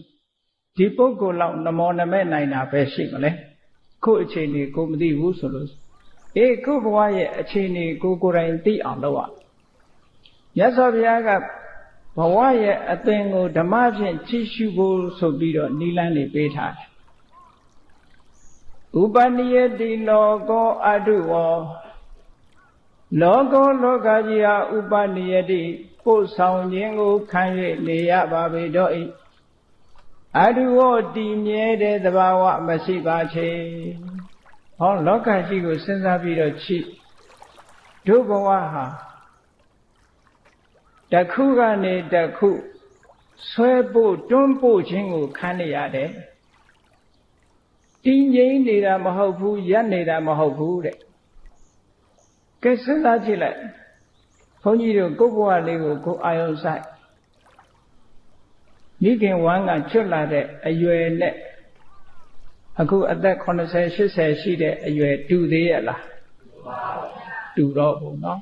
ဒီပုဂ္ဂိုလ်လောက်နမောနမဲ့နိုင်တာပဲရှိမလဲကိုအခြေအနေကိုမသိဘူးဆိုလို့ကိုဘဝရဲ့အခြေအနေကိုယ်တိုင်သိအောင်လုပ်ရမြတ်စွာဘုရားကဘဝရဲ့အသွင်ကိုဓမ္မဖြင့်ကြည့်ရှုဖို့ဆိုပြီးတော့နိလန်းနေပေးထားတယ်ဥပနိယတိလောကောအတုဝောလောကကြီးဟာဥပနိယတိပို့ဆောင်ခြင်းကိုခံ၍နေရပါပေတော့၏အတုဝောတည်မြဲတဲ့သဘာဝမရှိပါချေဟောလောကကြီးကိုစဉ်းစားပြီးတော့ချိတို့ဘဝဟာတစ်ခုကနေတစ်ခုဆွဲပို့တွန်းပို့ခြင်းကိုခံနေရတယ်တည်ငြိမ်နေတာမဟုတ်ဘူးရပ်နေတာမဟုတ်ဘူးတဲ့ကဲစဉ်းစားကြည့်လိုက်ဘုန်းကြီးတို့ကိုယ့်ဘဝလေးကိုကိုယ်အာရုံစိုက်မိခင်ဝမ်းကချွတ်လာတဲ့အရွယ်နဲ့အခုအသက်80 80ရှိတဲ့အရွယ်တူသေးရဲ့လားတူတော့ဘူးเนาะ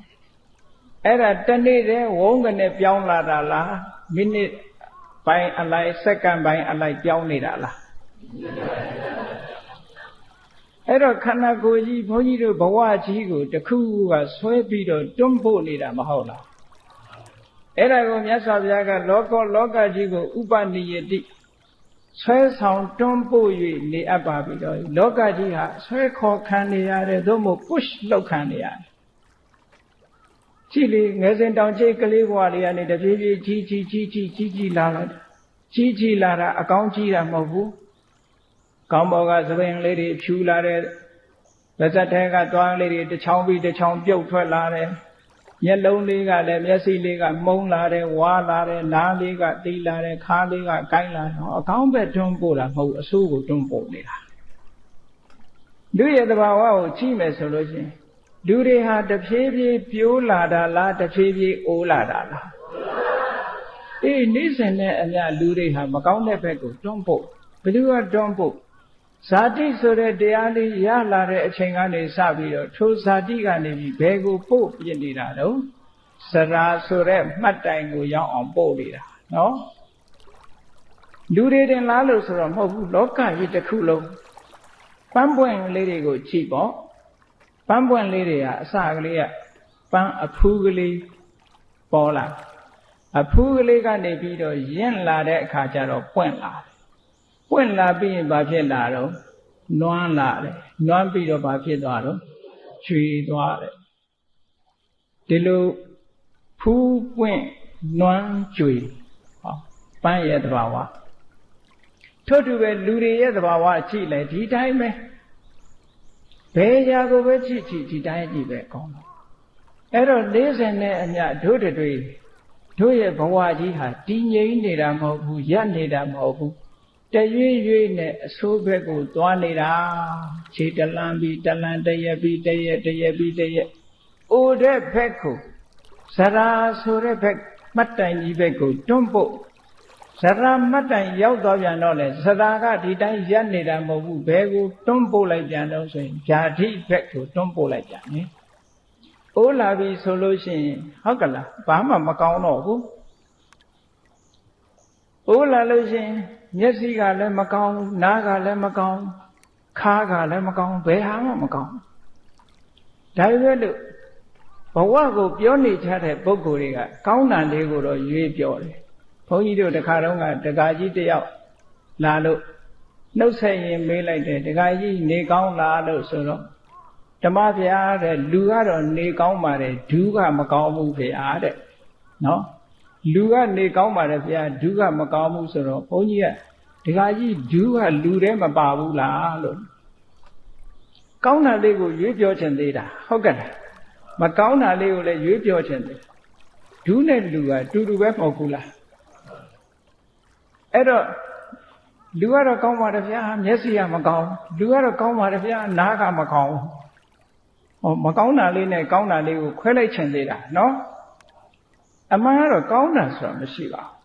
အဲ့ဒါတနေ့တည်းဝုန်းကနေပြောင်းလာတာလားမိနစ်ပိုင်းအလိုက်စက္ကန့်ပိုင်းအလိုက်ပြောင်းနေတာလားအဲ့တော့ခန္ဓာကိုယ်ကြီးဘုန်းကြီးတို့ဘဝကြီးကိုတခုကဆွဲပြီးတော့တွန်းပို့နေတာမဟုတ်လားအဲ့ဒါကိုမြတ်စွာဘုရားကလောကကြီးကိုဥပနိယတိ ဆွဲဆောင်တွန်းပို့၍နေအပ်ပါပြီတော့လောကကြီးဟာဆွဲခေါ်ခံနေရတယ်သို့မဟုတ် push လောက်ခံနေရတယ်ကြည့်လေငယ်စဉ်တောင်ချိတ်ကလေးဘဝလေးကနေတပြေးပြေးကြီးလာလိုက်ကြီးလာတာအကောင်းကြီးတာမဟုတ်ဘူးကောင်းဘောကသပင်လေးတွေဖြူလာတဲ့ဗဇက်ထဲကသွားလေးတွေတစ်ချောင်းပြီးတစ်ချောင်းပြုတ်ထွက်လာတယ်မျက်လုံးလေးကလည်းမျက်စိလေးကမှုံလာတယ်ဝါလာတယ်နားလေးကတီးလာတယ်ခါးလေးကကိုင်းလာတယ်အကောင်းပဲတွန်းပို့တာမဟုတ်အဆိုးကိုတွန်းပို့နေတာလူရဲ့သဘာဝကိုကြည့်မယ်ဆိုလို့ရှိရင်လူတွေဟာတဖြည်းဖြည်းပြိုးလာတာလားတဖြည်းဖြည်းအိုးလာတာလားအေးနေ့စဉ်နဲ့အမျှလူတွေဟာမကောင်းတဲ့ဘက်ကိုတွန်းပို့ဘယ်သူကတွန်းပို့ဇာတိဆိုတဲ့တရားလေးရလာတဲ့အချိန်ကနေစပြီးတော့ထိုဇာတိကနေပြီးဘယ်ကိုပို့ပြနေတာတော့စရာဆိုတဲ့မှတ်တိုင်ကိုရောက်အောင်ပို့နေတာနော်လူတွေတင်လားလို့ဆိုတော့မဟုတ်ဘူးလောကကြီးတစ်ခုလုံးပန်းပွင့်လေးတွေကိုကြည့်ပေါ့ပန်းပွင့်လေးတွေကအစကလေးကပန်းအဖူးကလေးပေါ်လာအဖူးကလေးကနေပြီးတော့ရင့်လာတဲ့အခါကျတော့ပွင့်လာပြီးရင်ဘာဖြစ်လာတော့နွမ်းလာတယ်နွမ်းပြီးတော့ဘာဖြစ်သွားတော့ချွေသွားတယ်ဒီလိုဖူးပွင့်နွမ်းချွေဟောပန်းရဲ့သဘာဝထို့တူပဲလူတွေရဲ့သဘာဝကြည့်လိုက်ဒီတိုင်းပဲဘယ်ရာကိုပဲကြည့်ဒီတိုင်းကြည့်ပဲကောင်းတော့အဲ့တော့40နဲ့အမျှတို့တွေတို့ရဲ့ဘဝကြီးဟာတည်ငြိမ်နေတာမဟုတ်ဘူးရပ်နေတာမဟုတ်ဘူးတရွေ့ရွေ့နဲ့အဆိုးဘက်ကိုသွားနေတာခြေတလန်းပြီးတလန်းတရက်ပြီးတရက်ပြီးတရက်အိုတဲ့ဘက်ကိုဇရာဆိုတဲ့ဘက်မှတ်တိုင်ကြီးဘက်ကိုတွန်းပို့ဇရာမှတ်တိုင်ရောက်သွားပြန်တော့လေဇရာကဒီတိုင်းရပ်နေတာမဟုတ်ဘူးဘယ်ကိုတွန်းပို့လိုက်ပြန်တော့ဆိုရင်ဗျာတိဘက်ကိုတွန်းပို့လိုက်ပြန်နေအိုးလာပြီဆိုလို့ရှိရင်ဟုတ်ကလားဘာမှမကောင်းတော့ဘူးအိုးလာလို့ရှိရင်မျက်စိကလည်းမကောင်းနားကလည်းမကောင်းခါးကလည်းမကောင်းဘယ်ဟာမှမကောင်းဒါပဲလို့ဘဝကိုပြောနေကြတဲ့ပုဂ္ဂိုလ်တွေကကောင်းတာလေးကိုတော့ရွေးပြောတယ်ဘုန်းကြီးတို့တခါတော့ကဒကာကြီးတယောက်လာလို့နှုတ်ဆက်ရင်မေးလိုက်တယ်ဒကာကြီးနေကောင်းလားလို့ဆိုတော့ဓမ္မဗျာတဲ့လူကတော့နေကောင်းပါတယ်ဒုကမကောင်းဘူးဗျာတဲ့နော်လူကနေကောင်းပါတယ်ဗျာဒုကမကောင်းဘူးဆိုတော့ဘုန်းကြီးကဒကာကြီးဒုကလူထဲမပါဘူးလားလို့ကောင်းတာလေးကိုရွေးပြောချင်သေးတာဟုတ်ကဲ့လားမကောင်းတာလေးကိုလည်းရွေးပြောချင်တယ်ဒုနဲ့လူကတူတူပဲမဟုတ်ဘူးလားအဲ့တော့လူကတော့ကောင်းပါတယ်ဗျာမျက်စိကမကောင်းလူကတော့ကောင်းပါတယ်ဗျာနားကမကောင်းဟောမကောင်းတာလေးနဲ့ကောင်းတာလေးကိုခွဲလိုက်ချင်သေးတာနော်အမှန်ကတော့ကောင်းတာဆိုတာမရှိပါဘူး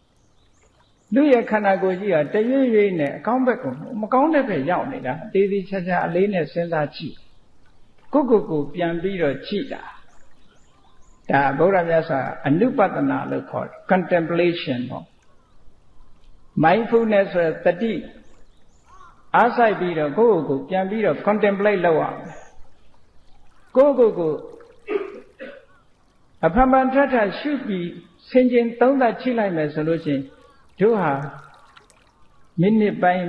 လူရဲ့ခန္ဓာကိုယ်ကြီးကတရွေ့ရွေ့နဲ့အကောင်းဘက်ကိုမကောင်းတဲ့ဘက်ရောက်နေတာအသေးသေးချာချာအလေးနဲ့စဉ်းစားကြည့်ကိုပြန်ပြီးတော့ကြည့်တာဒါဗုဒ္ဓမြတ်စွာအနုပဒနာလို့ခေါ်တယ် contemplation ပေါ့ mindfulness ဆိုတဲ့တတိအားစိုက်ပြီးတော့ကိုပြန်ပြီးတော့ contemplate လုပ်ရမယ်ကိုအဖန်ဖန်ထထရှုပြီးဆင်ခြင်သုံးသပ်ကြည့်လိုက်မယ်ဆိုလို့ရှိရင်တို့ဟာမိနစ်ပိုင်း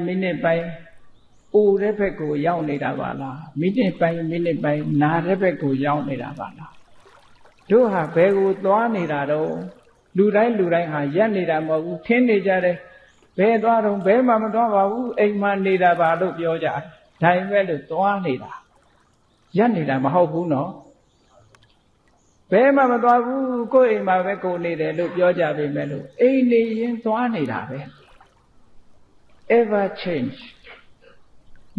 အိုတဲ့ဘက်ကိုရောက်နေတာပါလားမိနစ်ပိုင်းနာတဲ့ဘက်ကိုရောက်နေတာပါလားတို့ဟာဘယ်ကိုသွားနေတာတော့လူတိုင်းဟာရက်နေတာမဟုတ်ဘူးထင်းနေကြတယ်ဘယ်သွားတော့ဘယ်မှမသွားပါဘူးအိမ်မှာနေတာပါလို့ပြောကြဒါပေမဲ့လို့သွားနေတာရက်နေတာမဟုတ်ဘူးနော်ဘယ်မှမသွားဘူးကိုယ့်အိမ်မှာပဲကိုနေတယ်လို့ပြောကြပေမဲ့လို့အိမ်နေရင်သွားနေတာပဲ ever change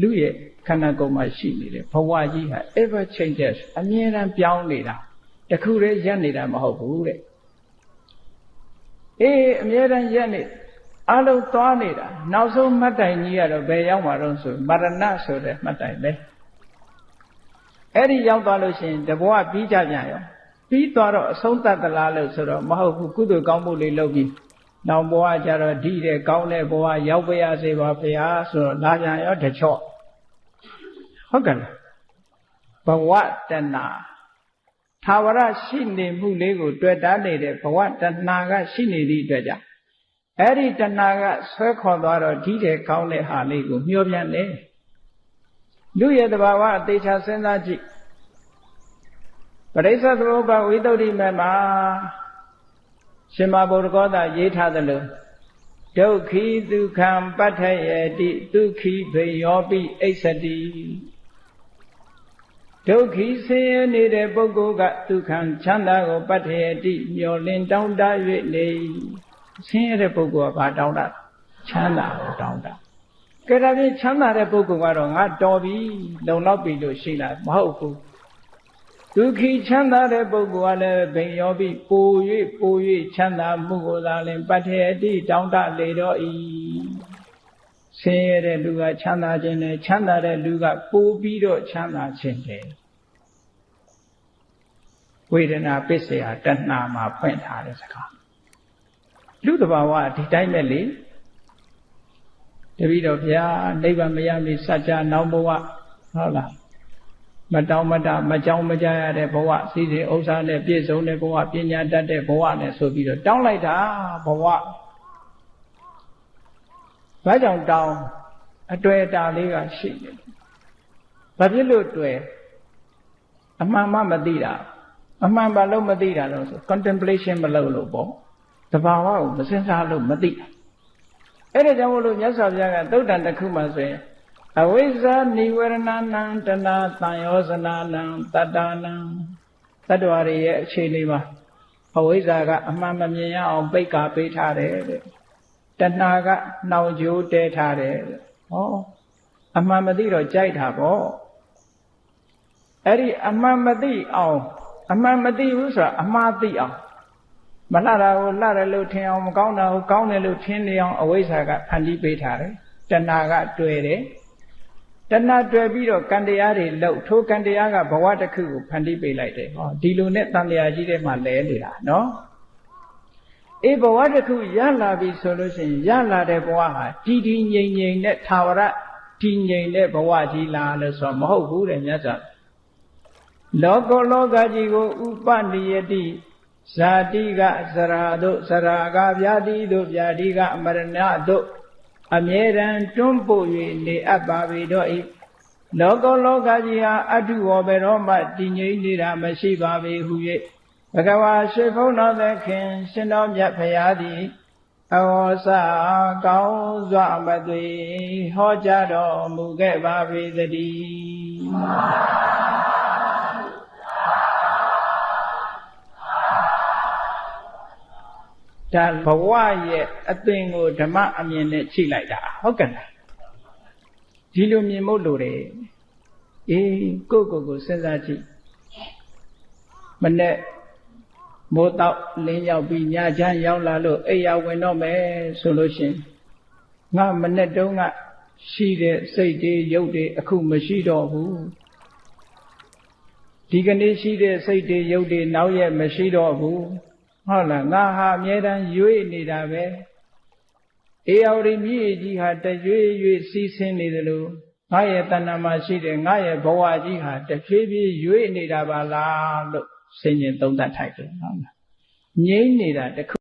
လူရဲ့ခန္ဓာကိုယ်မှာရှိနေတယ်ဘဝကြီးဟာ ever changes အမြဲတမ်းပြောင်းနေတာတခုတည်းရပ်နေတာမဟုတ်ဘူးတဲ့အမြဲတမ်းရပ်နေအလုံးသွားနေတာနောက်ဆုံးမှတ်တိုင်ကြီးကတော့ဘယ်ရောက်မှာတော့ဆိုမရဏဆိုတဲ့မှတ်တိုင်ပဲအဲ့ဒီရောက်သွားလို့ရှိရင်တဘဝပြီးကြပြန်ရောပြီးသွားတော့အဆုံးသတ်သလားလို့ဆိုတော့မဟုတ်ဘူးကုသိုလ်ကောင်းမှုလေးလုပ်ပြီးနောက်ဘဝကျတော့ဒီတဲ့ကောင်းတဲ့ဘဝရောက်ပါရစေပါဘုရားဆိုတော့လာပြန်ရောတချော့ဟုတ်ကဲ့လားဘဝတဏထာဝရရှိနေမှုလေးကိုတွေ့တာနေတဲ့ဘဝတဏကရှိနေသည့်အတွက်ကြောင့် အဲ့ဒီတဏှာကဆွဲခေါ်သွားတော့ဒီတဲ့ကောင်းတဲ့ဟာလေးကိုမျောပြန်တယ်လူရဲ့တဘာဝအသေးချာစဉ်းစားကြည့်ပရိစ္ဆေသမုပ္ပါဝိသုဒ္ဓိမေမှာရှင်မဗုဒ္ဓဂောသရေးထားသလိုဒုက္ခိဒုက္ခံပဋ္ဌယတိဒုက္ခိဘေယောပိအိစ္ဆတိဒုက္ခိဆင်းရဲနေတဲ့ပုဂ္ဂိုလ်ကဒုက္ခံချမ်းသာကိုပဋ္ဌယတိမျောလင်းတောင်းတ၍နေဆင်းရဲတဲ့ပုဂ္ဂိုလ်ကဘာတောင်းတချမ်းသာကိုတောင်းတကဲဒါဖြင့်ချမ်းသာတဲ့ပုဂ္ဂိုလ်ကတော့ငါတော်ပြီလုံလောက်ပြီလို့ရှိလားမဟုတ်ဘူးဒုက္ခိချမ်းသာတဲ့ပုဂ္ဂိုလ်ကလည်းဘိယောပိပို၍ချမ်းသာမှုကိုသာလင်ပဋ္ဌယတိတောင်းတလေတော့ဤဆင်းရဲတဲ့လူကချမ်းသာခြင်းနဲ့ချမ်းသာတဲ့လူကပိုပြီးတော့ချမ်းသာခြင်းတယ်ဝေဒနာပစ္စယတဏှာမှာဖွင့်ထားတဲ့စကားလူတဘာဝဒီတိုင်းပဲလေတပည့်တော်ဗျာနိဗ္ဗာန်မရမီစัจ जा နောင်ဘဝဟုတ်လားမတောင်းမတမကြောင်းမကြရတဲ့ဘဝစီစဉ်ဥစ္စာနဲ့ပြည့်စုံတဲ့ဘဝပညာတတ်တဲ့ဘဝနဲ့ဆိုပြီးတော့တောင်းလိုက်တာဘဝဘာကြောင့်တောင်းအတွေ့အတာလေးကရှိနေတယ်ဘာဖြစ်လို့တွေ့အမှန်မှမသိတာအမှန်ဘာလို့မသိတာလို့ဆို contemplation မလုပ်လို့ပေါ့တဘာဝကိုမစဉ်းစားလို့မသိအဲ့ဒါကြောင့်မို့လို့မြတ်စွာဘုရားကသုတ်တန်တစ်ခုမှဆိုရင်အဝိဇ္ဇာနိဝရဏနံတဏသံယောဇနာနံတတ္တနံတတ္တဝါတွေရဲ့အခြေအနေမှာအဝိဇ္ဇာကအမှန်မမြင်ရအောင်ပိတ်ကာပေးထားတယ်တဲ့တဏှာကနှောင်ကြိုးတဲထားတယ်တဲ့ဟောအမှန်မသိတော့ကြိုက်တာပေါ့အဲ့ဒီအမှန်မသိအောင်အမှန်မသိဘူးဆိုတာအမှားသိအောင်မလှတာကိုလှတယ်လို့ထင်အောင်မကောင်းတာကိုကောင်းတယ်လို့ထင်နေအောင်အဝိဇ္ဇာကဖန်တီးပေးထားတယ်တဏှာကတွေ့တယ်တဏှာတွေ့ပြီးတော့ကံတရားတွေလောက်ထိုကံတရားကဘဝတစ်ခုကိုဖန်တီးပေးလိုက်တယ်ဟောဒီလိုနဲ့တန်တရားကြီးထဲမှာလဲနေတာနော်အေးဘဝတစ်ခုရလာပြီဆိုလို့ရှိရင်ရလာတဲ့ဘဝဟာတည်တည်ငြိမ်ငြိမ်နဲ့သာဝရတည်ငြိမ်တဲ့ဘဝကြီးလားလို့ဆိုတော့မဟုတ်ဘူးတဲ့မြတ်စွာလောကကြီးကိုဥပနိယတိဇာတိကဇရာတို့ဇရာကဗျာတိတို့ဗျာတိကအမရဏတို့အမြဲတမ်းတွန်းပို့၍နေအပ်ပါပြီတော့ဤလောကကြီးဟာအတုဝဘယ်တော့မှတည်ငြိမ်နေတာမရှိပါပေဟု၍ဘဂဝါရှိဖုံးတော်သခင်ရှင်တော်မြတ်ဖရာသည်အဝေါစာကောင်းစွာမသွေဟောကြားတော်မူခဲ့ပါပေသတည်းဒါဘဝရဲ့အသွင်ကိုဓမ္မအမြင်နဲ့ချိန်လိုက်တာဟုတ်ကဲ့လားဒီလိုမြင်ဖို့လိုတယ်အေးကိုစဉ်းစားကြည့်မနဲ့မိုးတောက်လင်းရောက်ပြီးညချမ်းရောက်လာလို့အိယာဝင်တော့မယ်ဆိုလို့ရှင်ငါမနဲ့တုန်းကရှိတဲ့စိတ်တွေရုပ်တွေအခုမရှိတော့ဘူးဒီကနေ့ရှိတဲ့စိတ်တွေရုပ်တွေနောက်ရက်မရှိတော့ဘူးဟုတ်လားငါဟာအမြဲတမ်းရွေ့နေတာပဲအေယောရီမြည်ကြီးဟာတရွေ့ရွေ့စီးဆင်းနေတယ်လို့ငါရဲ့တဏ္ဍာမှာရှိတဲ့ငါရဲ့ဘဝကြီးဟာတဖြည်းဖြည်းရွေ့နေတာပါလားလို့ဆင်ញင်သုံးသပ်ထိုက်တယ်ဟုတ်လားငြိမ့်နေတာတခု